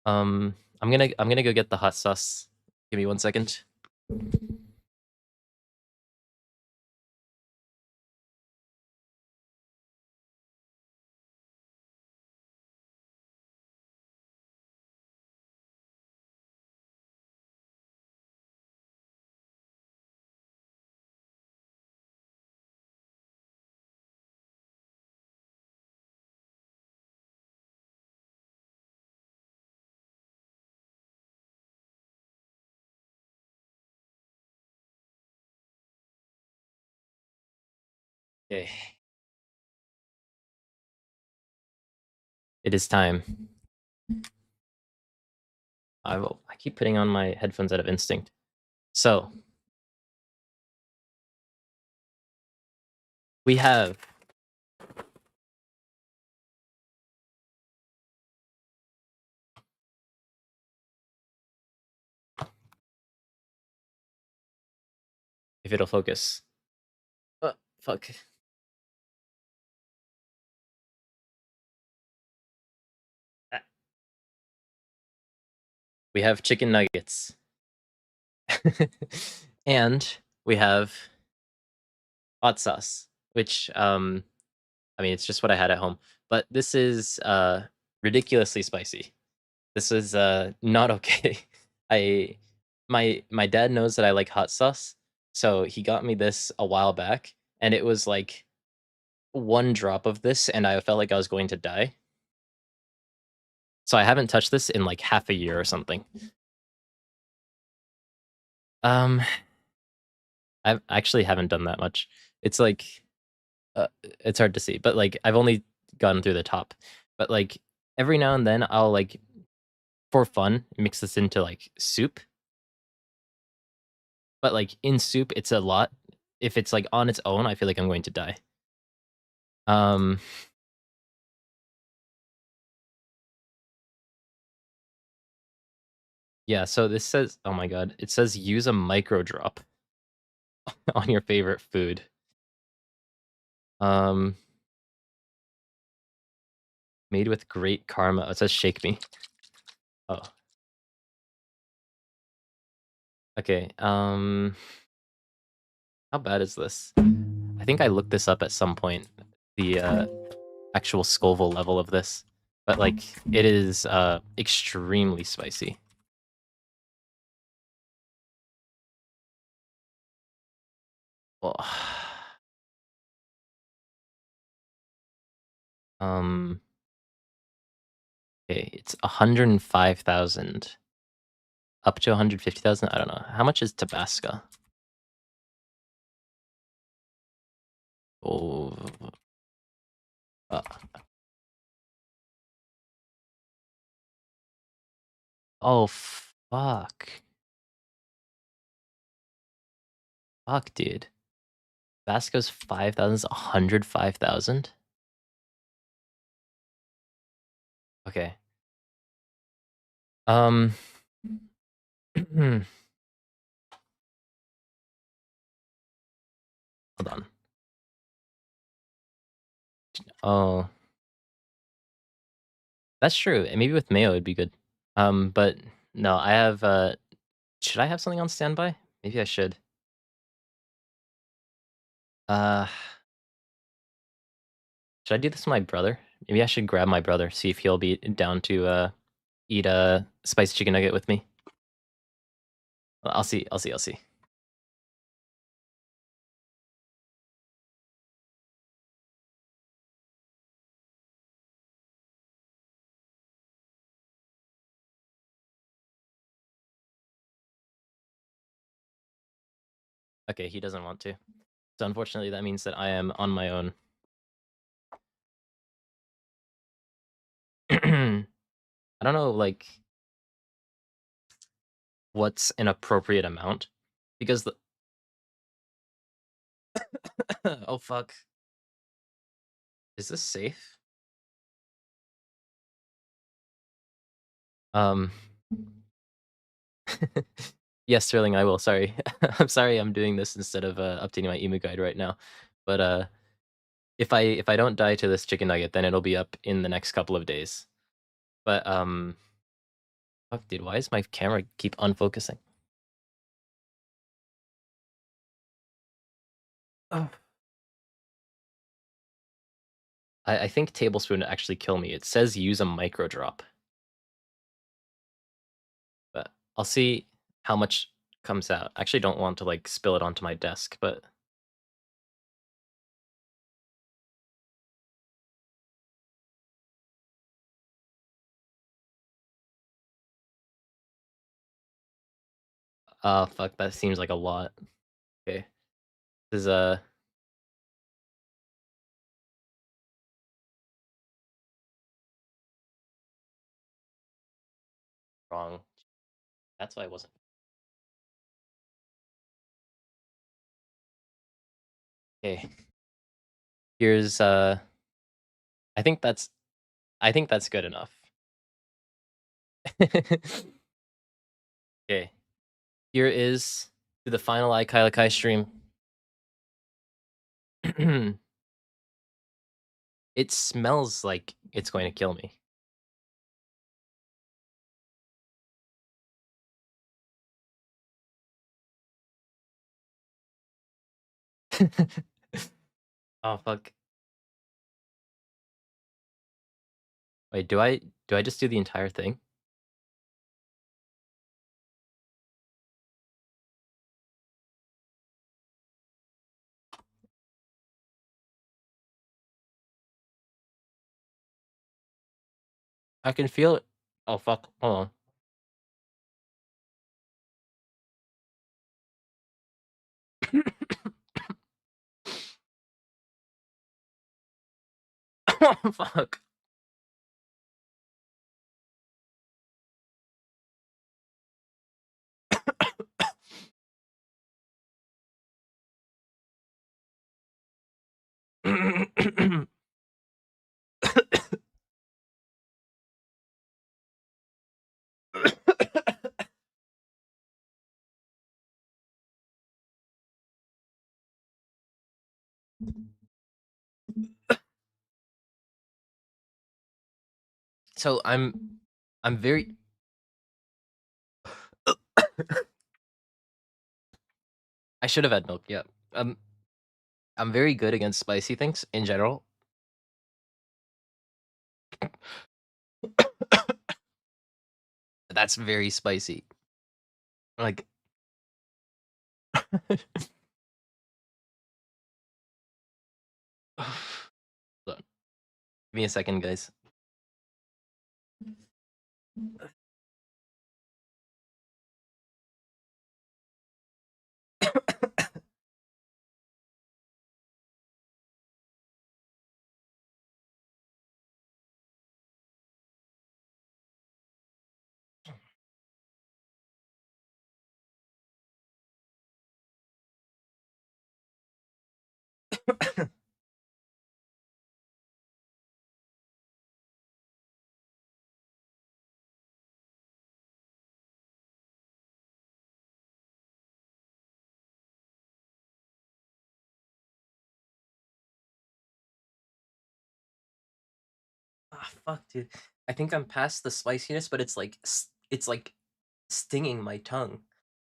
I'm gonna go get the hot sauce. Give me 1 second. Okay. It is time. I keep putting on my headphones out of instinct. So we have if it'll focus. Fuck. We have chicken nuggets. And we have hot sauce, which I mean it's just what I had at home. But this is ridiculously spicy. This is not okay. My dad knows that I like hot sauce, so he got me this a while back, and it was like 1 drop of this, and I felt like I was going to die. So I haven't touched this in like half a year or something. I actually haven't done that much. It's like it's hard to see, but like I've only gone through the top. But like every now and then I'll like for fun mix this into like soup. But like in soup it's a lot. If it's like on its own, I feel like I'm going to die. Yeah, so this says, oh my god, it says use a micro drop on your favorite food. Made with great karma. It says shake me. Oh. Okay, how bad is this? I think I looked this up at some point, the actual Scoville level of this. But like it is extremely spicy. Well, okay, it's 105,000. Up to 150,000? I don't know. How much is Tabasco? Oh. Oh, fuck. Fuck, dude. Vasco's 5,000 is 105,000? Okay. Hold on. Oh. That's true. And maybe with Mayo it'd be good. But no, I have should I have something on standby? Maybe I should. Should I do this with my brother? Maybe I should grab my brother, see if he'll be down to eat a spiced chicken nugget with me. I'll see. Okay, he doesn't want to. So unfortunately that means that I am on my own. I don't know, like, what's an appropriate amount? Because the oh fuck. Is this safe? Yes, Sterling, I will. Sorry. I'm sorry I'm doing this instead of updating my emu guide right now. But if I don't die to this chicken nugget, then it'll be up in the next couple of days. But fuck, dude, why does my camera keep unfocusing? Oh. I think Tablespoon would actually kill me. It says use a micro drop. But I'll see how much comes out. I actually don't want to like spill it onto my desk, but fuck, that seems like a lot. Okay. This is wrong. That's why I wasn't. Okay. Here's I think that's good enough. Okay. Here is to the final iKailaKai stream. It smells like it's going to kill me. Oh fuck. Wait, do I just do the entire thing? I can feel it. Oh fuck. Hold on. Oh fuck. So I'm very I should have had milk, yeah. I'm very good against spicy things in general. That's very spicy. Like Hold on. Give me a second, guys. Ah, fuck, dude. I think I'm past the spiciness, but it's like stinging my tongue.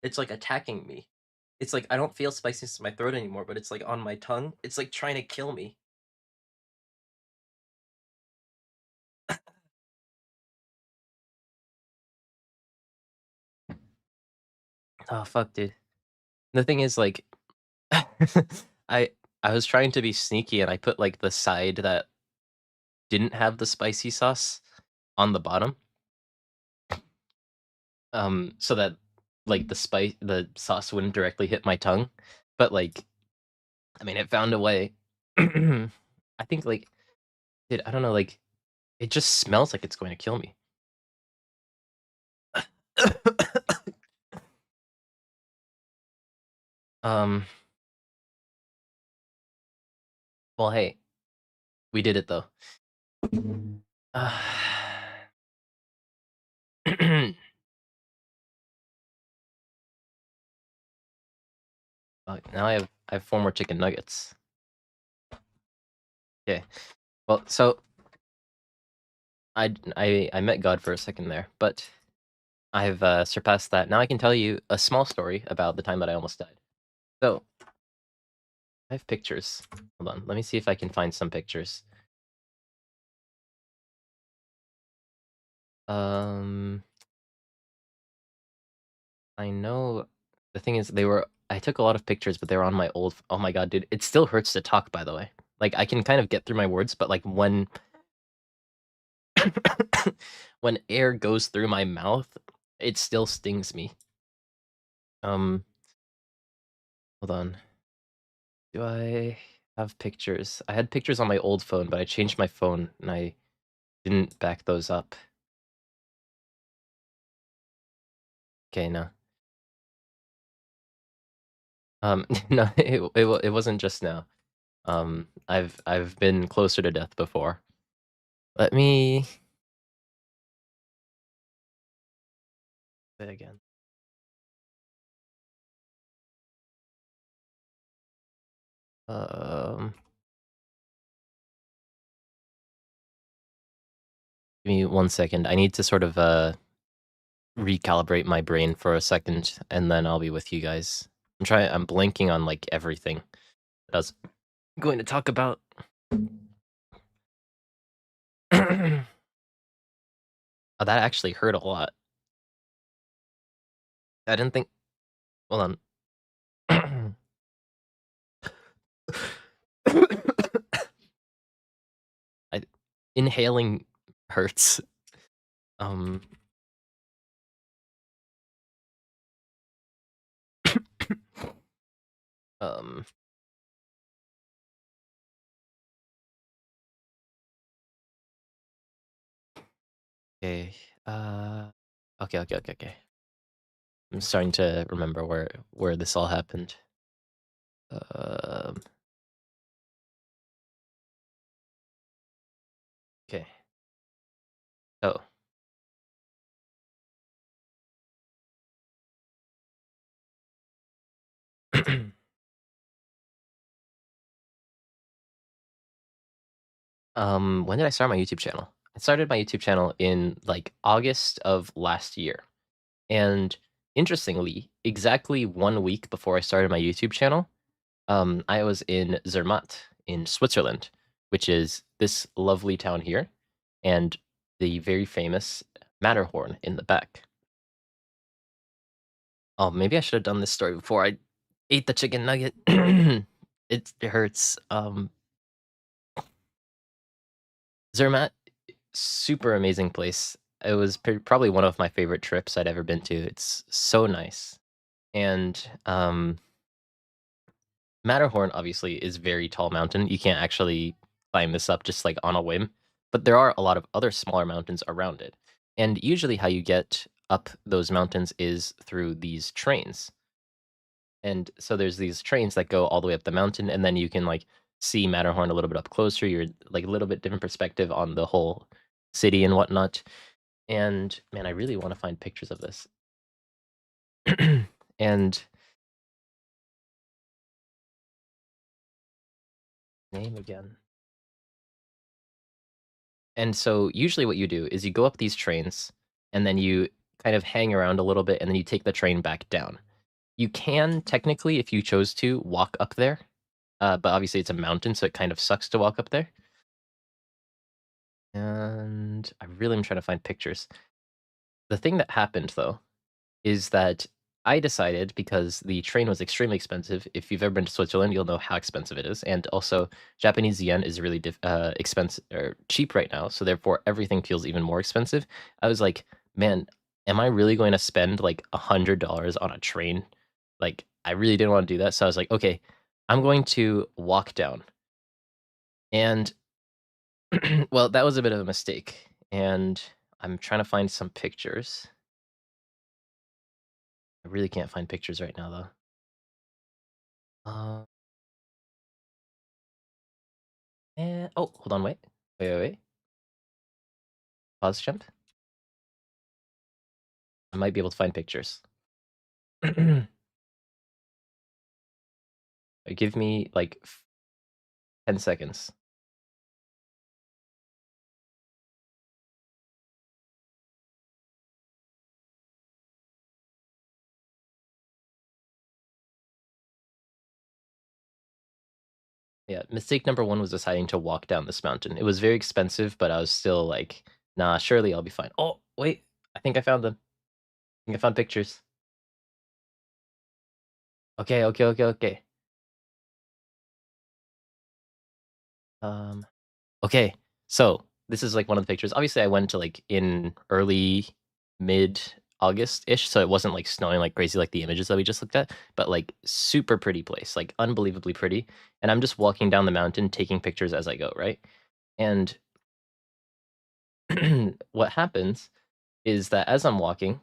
It's like attacking me. It's like I don't feel spiciness in my throat anymore, but it's like on my tongue. It's like trying to kill me. Oh fuck, dude. The thing is, like, I I was trying to be sneaky, and I put like the side that didn't have the spicy sauce on the bottom, so that like the sauce wouldn't directly hit my tongue, but like, I mean, it found a way. I think like, dude, I don't know, like, it just smells like it's going to kill me. um. Well, hey, we did it though. Now I have 4 more chicken nuggets. Okay. Well, so I met God for a second there, but I've surpassed that. Now I can tell you a small story about the time that I almost died. So I have pictures. Hold on, let me see if I can find some pictures. I know the thing is I took a lot of pictures, but they were on my old. Oh my god, dude, it still hurts to talk. By the way, like I can kind of get through my words, but like when when air goes through my mouth, it still stings me. Hold on. Do I have pictures? I had pictures on my old phone, but I changed my phone and I didn't back those up. Okay, no. No, it wasn't just now. I've been closer to death before. Let me say it again. Give me 1 second. I need to sort of recalibrate my brain for a second, and then I'll be with you guys. I'm blanking on like everything that I was going to talk about. Oh, that actually hurt a lot. I didn't think. Hold on. Inhaling hurts. Okay. Okay. I'm starting to remember where this all happened. Okay. Oh. When did I start my YouTube channel? I started my YouTube channel in like August of last year. And interestingly, exactly 1 week before I started my YouTube channel, I was in Zermatt in Switzerland, which is this lovely town here, and the very famous Matterhorn in the back. Oh, maybe I should have done this story before I ate the chicken nugget. It hurts. Zermatt, super amazing place. It was probably one of my favorite trips I'd ever been to. It's so nice. And Matterhorn obviously is very tall mountain. You can't actually climb this up just like on a whim, but there are a lot of other smaller mountains around it. And usually how you get up those mountains is through these trains. And so there's these trains that go all the way up the mountain, and then you can like see Matterhorn a little bit up closer. You're like a little bit different perspective on the whole city and whatnot. And man, I really want to find pictures of this. And name again. And so usually what you do is you go up these trains and then you kind of hang around a little bit and then you take the train back down. You can technically, if you chose to, walk up there, but obviously it's a mountain, so it kind of sucks to walk up there. And I really am trying to find pictures. The thing that happened, though, is that I decided, because the train was extremely expensive. If you've ever been to Switzerland, you'll know how expensive it is, and also Japanese yen is really expensive or cheap right now, so therefore everything feels even more expensive. I was like, man, am I really going to spend like $100 on a train? Like, I really didn't want to do that, so I was like, okay, I'm going to walk down. And well, that was a bit of a mistake, and I'm trying to find some pictures. I really can't find pictures right now, though. Oh, hold on, wait. Pause jump. I might be able to find pictures. Give me like 10 seconds. Yeah, mistake number one was deciding to walk down this mountain. It was very expensive, but I was still like, nah, surely I'll be fine. Oh, wait, I think I found them. I think I found pictures. Okay. Okay, so this is like one of the pictures. Obviously, I went to like in early mid August-ish, so it wasn't like snowing like crazy like the images that we just looked at, but like super pretty place, like unbelievably pretty. And I'm just walking down the mountain taking pictures as I go, right? And what happens is that as I'm walking,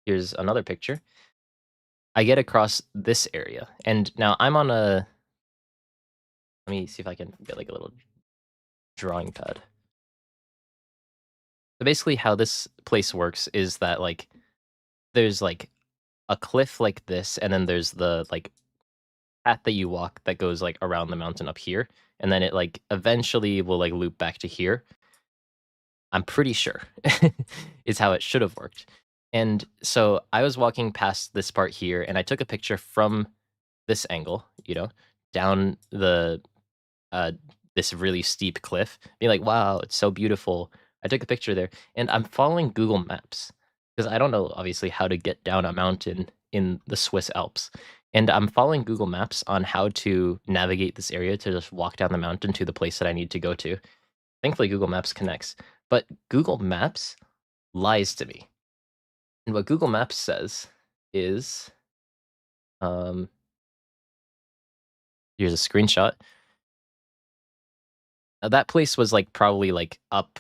here's another picture. I get across this area, and now I'm on a. Let me see if I can get like a little drawing pad. So basically, how this place works is that like there's like a cliff like this, and then there's the like path that you walk that goes like around the mountain up here, and then it like eventually will like loop back to here. I'm pretty sure is how it should have worked. And so I was walking past this part here, and I took a picture from this angle, down the this really steep cliff, be like, wow, it's so beautiful. I took a picture there, and I'm following Google Maps because I don't know, obviously, how to get down a mountain in the Swiss Alps. And I'm following Google Maps on how to navigate this area to just walk down the mountain to the place that I need to go to. Thankfully, Google Maps connects, but Google Maps lies to me. And what Google Maps says is, here's a screenshot. That place was like probably like up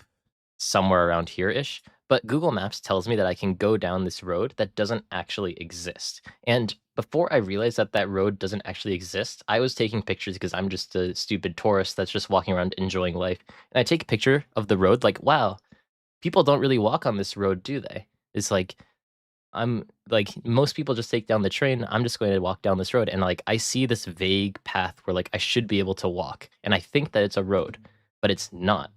somewhere around here-ish, but Google Maps tells me that I can go down this road that doesn't actually exist. And before I realized that that road doesn't actually exist, I was taking pictures because I'm just a stupid tourist that's just walking around enjoying life. And I take a picture of the road like, wow, people don't really walk on this road, do they? It's like, I'm like, most people just take down the train. I'm just going to walk down this road. And like, I see this vague path where like I should be able to walk. And I think that it's a road, but it's not.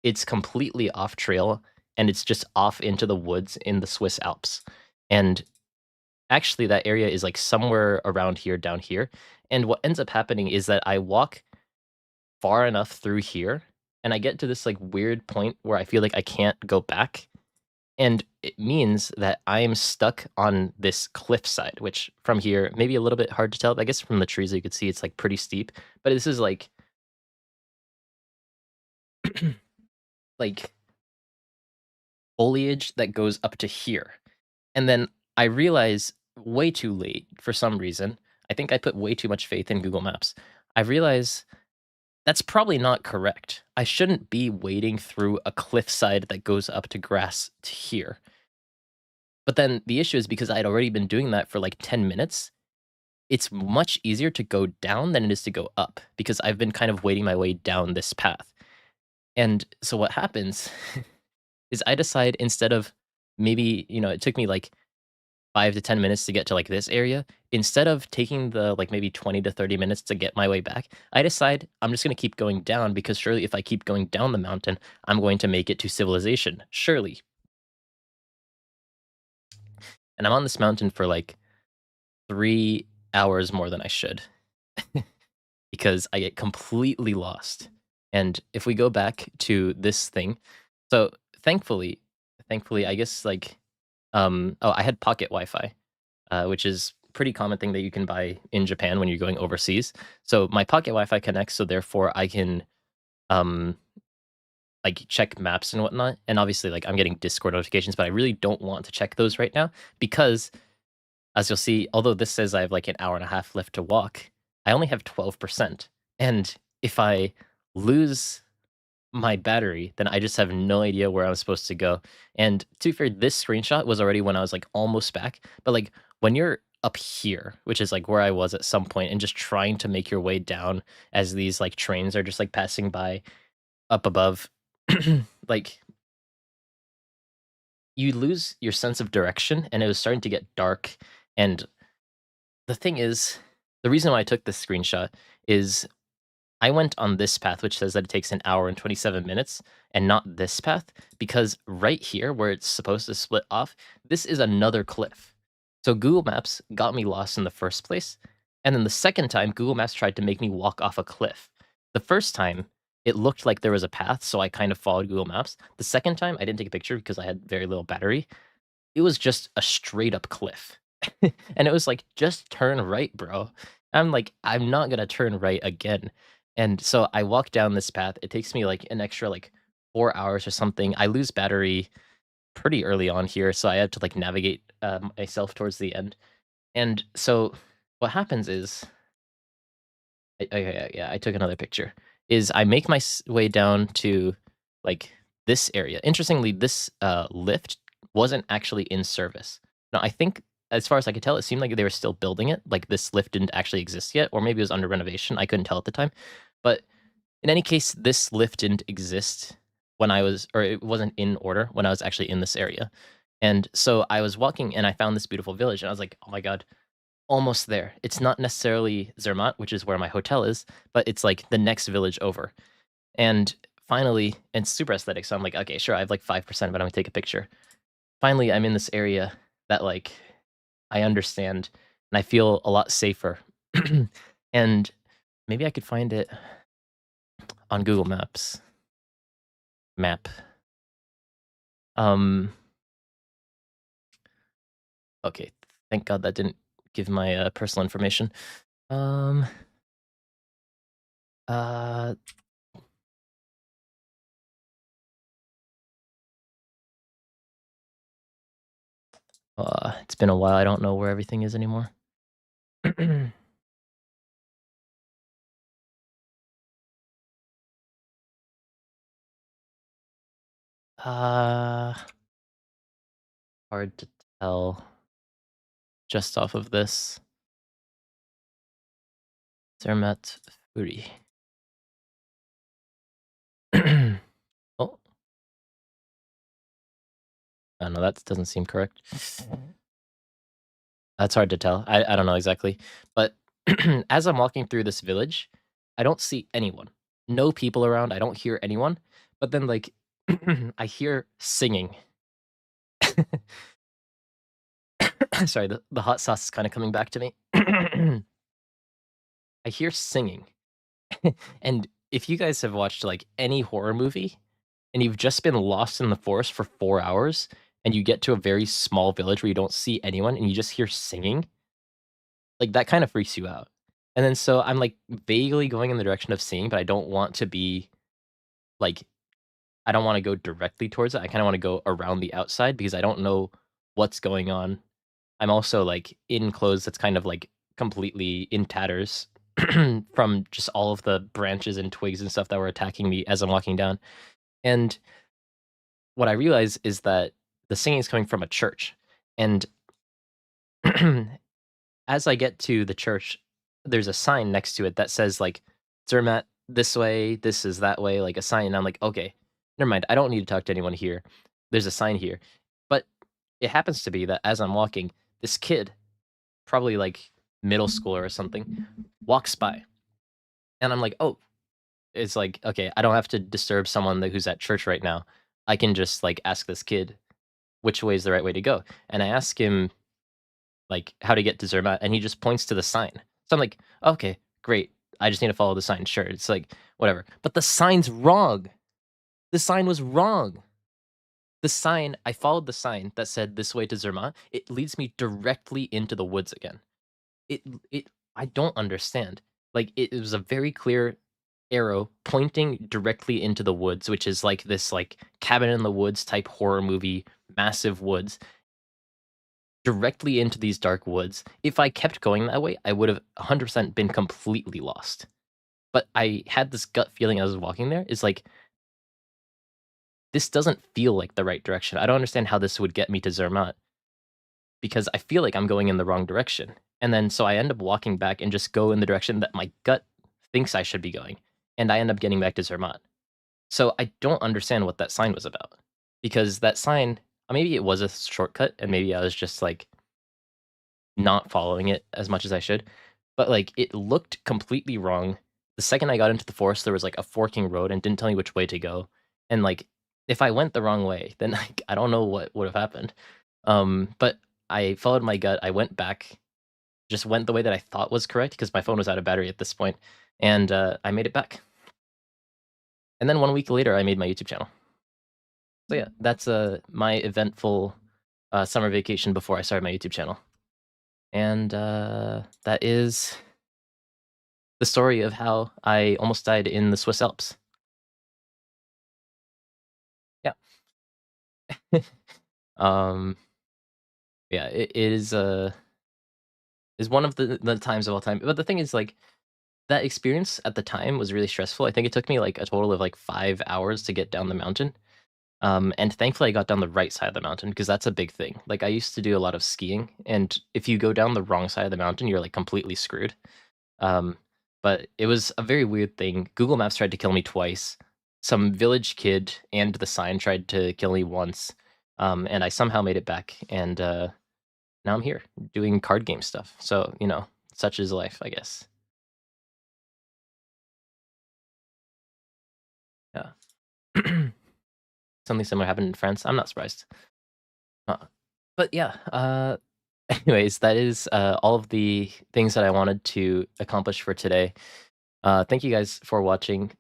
It's completely off trail, and it's just off into the woods in the Swiss Alps. And actually, that area is like somewhere around here, down here. And what ends up happening is that I walk far enough through here, and I get to this like weird point where I feel like I can't go back. And it means that I'm stuck on this cliffside, which from here, maybe a little bit hard to tell, but I guess from the trees you could see it's like pretty steep. But this is like like foliage that goes up to here. And then I realize way too late for some reason. I think I put way too much faith in Google Maps. I realize that's probably not correct. I shouldn't be wading through a cliffside that goes up to grass to here. But then the issue is because I'd already been doing that for like 10 minutes, it's much easier to go down than it is to go up because I've been kind of wading my way down this path. And so what happens is I decide instead of maybe, it took me like 5 to 10 minutes to get to like this area, instead of taking the like maybe 20 to 30 minutes to get my way back, I decide I'm just going to keep going down because surely if I keep going down the mountain, I'm going to make it to civilization. Surely. And I'm on this mountain for like 3 hours more than I should because I get completely lost. And if we go back to this thing, so thankfully, I guess like, I had pocket Wi-Fi, which is pretty common thing that you can buy in Japan when you're going overseas. So my pocket Wi-Fi connects, so therefore I can, like check maps and whatnot. And obviously, like I'm getting Discord notifications, but I really don't want to check those right now because, as you'll see, although this says I have like an hour and a half left to walk, I only have 12%. And if I lose my battery, then I just have no idea where I'm supposed to go. And to be fair, this screenshot was already when I was like almost back. But like when you're up here, which is like where I was at some point, and just trying to make your way down as these like trains are just like passing by up above, like you lose your sense of direction, and it was starting to get dark. And the thing is, the reason why I took this screenshot is I went on this path, which says that it takes an hour and 27 minutes, and not this path, because right here, where it's supposed to split off, this is another cliff. So Google Maps got me lost in the first place, and then the second time, Google Maps tried to make me walk off a cliff. The first time, it looked like there was a path, so I kind of followed Google Maps. The second time, I didn't take a picture because I had very little battery. It was just a straight up cliff. And it was like, just turn right, bro. I'm like, I'm not gonna turn right again. And so I walk down this path. It takes me like an extra like 4 hours or something. I lose battery pretty early on here, so I had to like navigate myself towards the end. And so what happens is, yeah, I took another picture. Is I make my way down to like this area. Interestingly, this lift wasn't actually in service. Now I think, as far as I could tell, it seemed like they were still building it. Like this lift didn't actually exist yet, or maybe it was under renovation. I couldn't tell at the time. But in any case, this lift didn't exist when I was, or it wasn't in order when I was actually in this area. And so I was walking and I found this beautiful village, and I was like, oh my God, almost there. It's not necessarily Zermatt, which is where my hotel is, but it's like the next village over. And finally, and super aesthetic. So I'm like, okay, sure, I have like 5%, but I'm gonna take a picture. Finally, I'm in this area that like I understand and I feel a lot safer. And maybe I could find it on Google Maps. Map. Okay, thank God that didn't give my personal information. It's been a while. I don't know where everything is anymore. Hard to tell just off of this. Zermatt Furi. Oh. I don't know, that doesn't seem correct. That's hard to tell. I don't know exactly. But as I'm walking through this village, I don't see anyone. No people around. I don't hear anyone. But then, like, I hear singing. Sorry, the hot sauce is kind of coming back to me. I hear singing. And if you guys have watched like any horror movie and you've just been lost in the forest for 4 hours and you get to a very small village where you don't see anyone and you just hear singing, like that kind of freaks you out. And then so I'm like vaguely going in the direction of singing, but I don't want to be like, I don't want to go directly towards it. I kind of want to go around the outside because I don't know what's going on. I'm also like in clothes that's kind of like completely in tatters from just all of the branches and twigs and stuff that were attacking me as I'm walking down. And what I realize is that the singing is coming from a church. And as I get to the church, there's a sign next to it that says like Zermatt this way, this is that way, like a sign. And I'm like, okay, never mind. I don't need to talk to anyone here. There's a sign here. But it happens to be that as I'm walking, this kid, probably like middle schooler or something, walks by. And I'm like, oh, it's like, okay, I don't have to disturb someone who's at church right now. I can just like ask this kid which way is the right way to go. And I ask him like how to get to Zermatt, and he just points to the sign. So I'm like, okay, great. I just need to follow the sign. Sure. It's like, whatever. But the sign's wrong. The sign was wrong. The sign, I followed the sign that said this way to Zermatt. It leads me directly into the woods again. I don't understand. Like, it was a very clear arrow pointing directly into the woods, which is like this like cabin in the woods type horror movie, massive woods, directly into these dark woods. If I kept going that way, I would have 100% been completely lost. But I had this gut feeling as I was walking there, is like, this doesn't feel like the right direction. I don't understand how this would get me to Zermatt, because I feel like I'm going in the wrong direction. And then so I end up walking back and just go in the direction that my gut thinks I should be going. And I end up getting back to Zermatt. So I don't understand what that sign was about. Because that sign, maybe it was a shortcut, and maybe I was just like not following it as much as I should. But like, it looked completely wrong. The second I got into the forest, there was like a forking road and didn't tell me which way to go. And like, if I went the wrong way, then like, I don't know what would have happened. But I followed my gut. I went back, just went the way that I thought was correct because my phone was out of battery at this point, and I made it back. And then 1 week later, I made my YouTube channel. So yeah, that's my eventful summer vacation before I started my YouTube channel. And that is the story of how I almost died in the Swiss Alps. Yeah. Yeah, it is one of the times of all time. But the thing is, like, that experience at the time was really stressful. I think it took me like a total of like 5 hours to get down the mountain. And thankfully I got down the right side of the mountain, because that's a big thing. Like, I used to do a lot of skiing, and if you go down the wrong side of the mountain, you're like completely screwed. But it was a very weird thing. Google Maps tried to kill me twice. Some village kid and the sign tried to kill me once. And I somehow made it back, and now I'm here doing card game stuff. So, you know, such is life, I guess. Yeah. Something similar happened in France. I'm not surprised. But yeah, anyways, that is all of the things that I wanted to accomplish for today. Thank you guys for watching.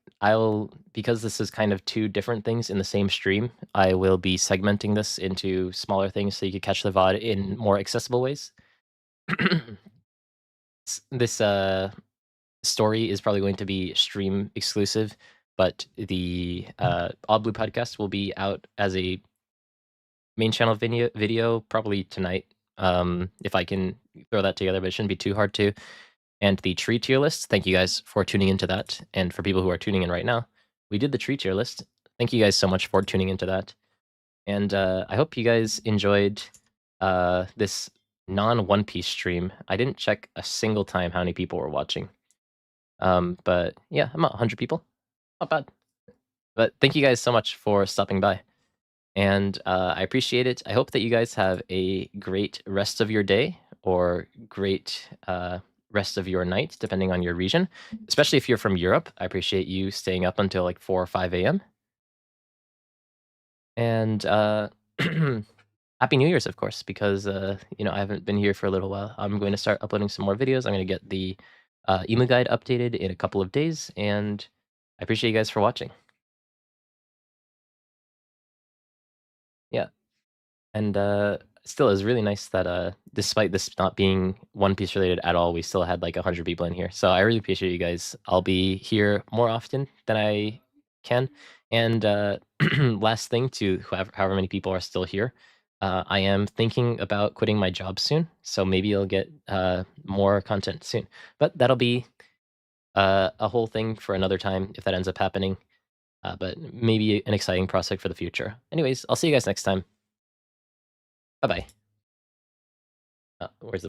Because this is kind of two different things in the same stream, I will be segmenting this into smaller things so you can catch the VOD in more accessible ways. This story is probably going to be stream exclusive, but the Odd Blue podcast will be out as a main channel video probably tonight, if I can throw that together, but it shouldn't be too hard to. And the tree tier list, thank you guys for tuning into that. And for people who are tuning in right now, we did the tree tier list. Thank you guys so much for tuning into that. And I hope you guys enjoyed this non-One Piece stream. I didn't check a single time how many people were watching. But yeah, I'm at 100 people. Not bad. But thank you guys so much for stopping by. And I appreciate it. I hope that you guys have a great rest of your day, or great rest of your night, depending on your region. Especially if you're from Europe, I appreciate you staying up until like 4 or 5 a.m. And Happy New Year's, of course, because you know, I haven't been here for a little while. I'm going to start uploading some more videos. I'm going to get the emu guide updated in a couple of days, and I appreciate you guys for watching. Yeah. And still, it's really nice that despite this not being One Piece related at all, we still had like 100 people in here. So I really appreciate you guys. I'll be here more often than I can. And last thing, to however many people are still here, I am thinking about quitting my job soon. So maybe you'll get more content soon. But that'll be a whole thing for another time if that ends up happening. But maybe an exciting prospect for the future. Anyways, I'll see you guys next time. Bye-bye. Where's the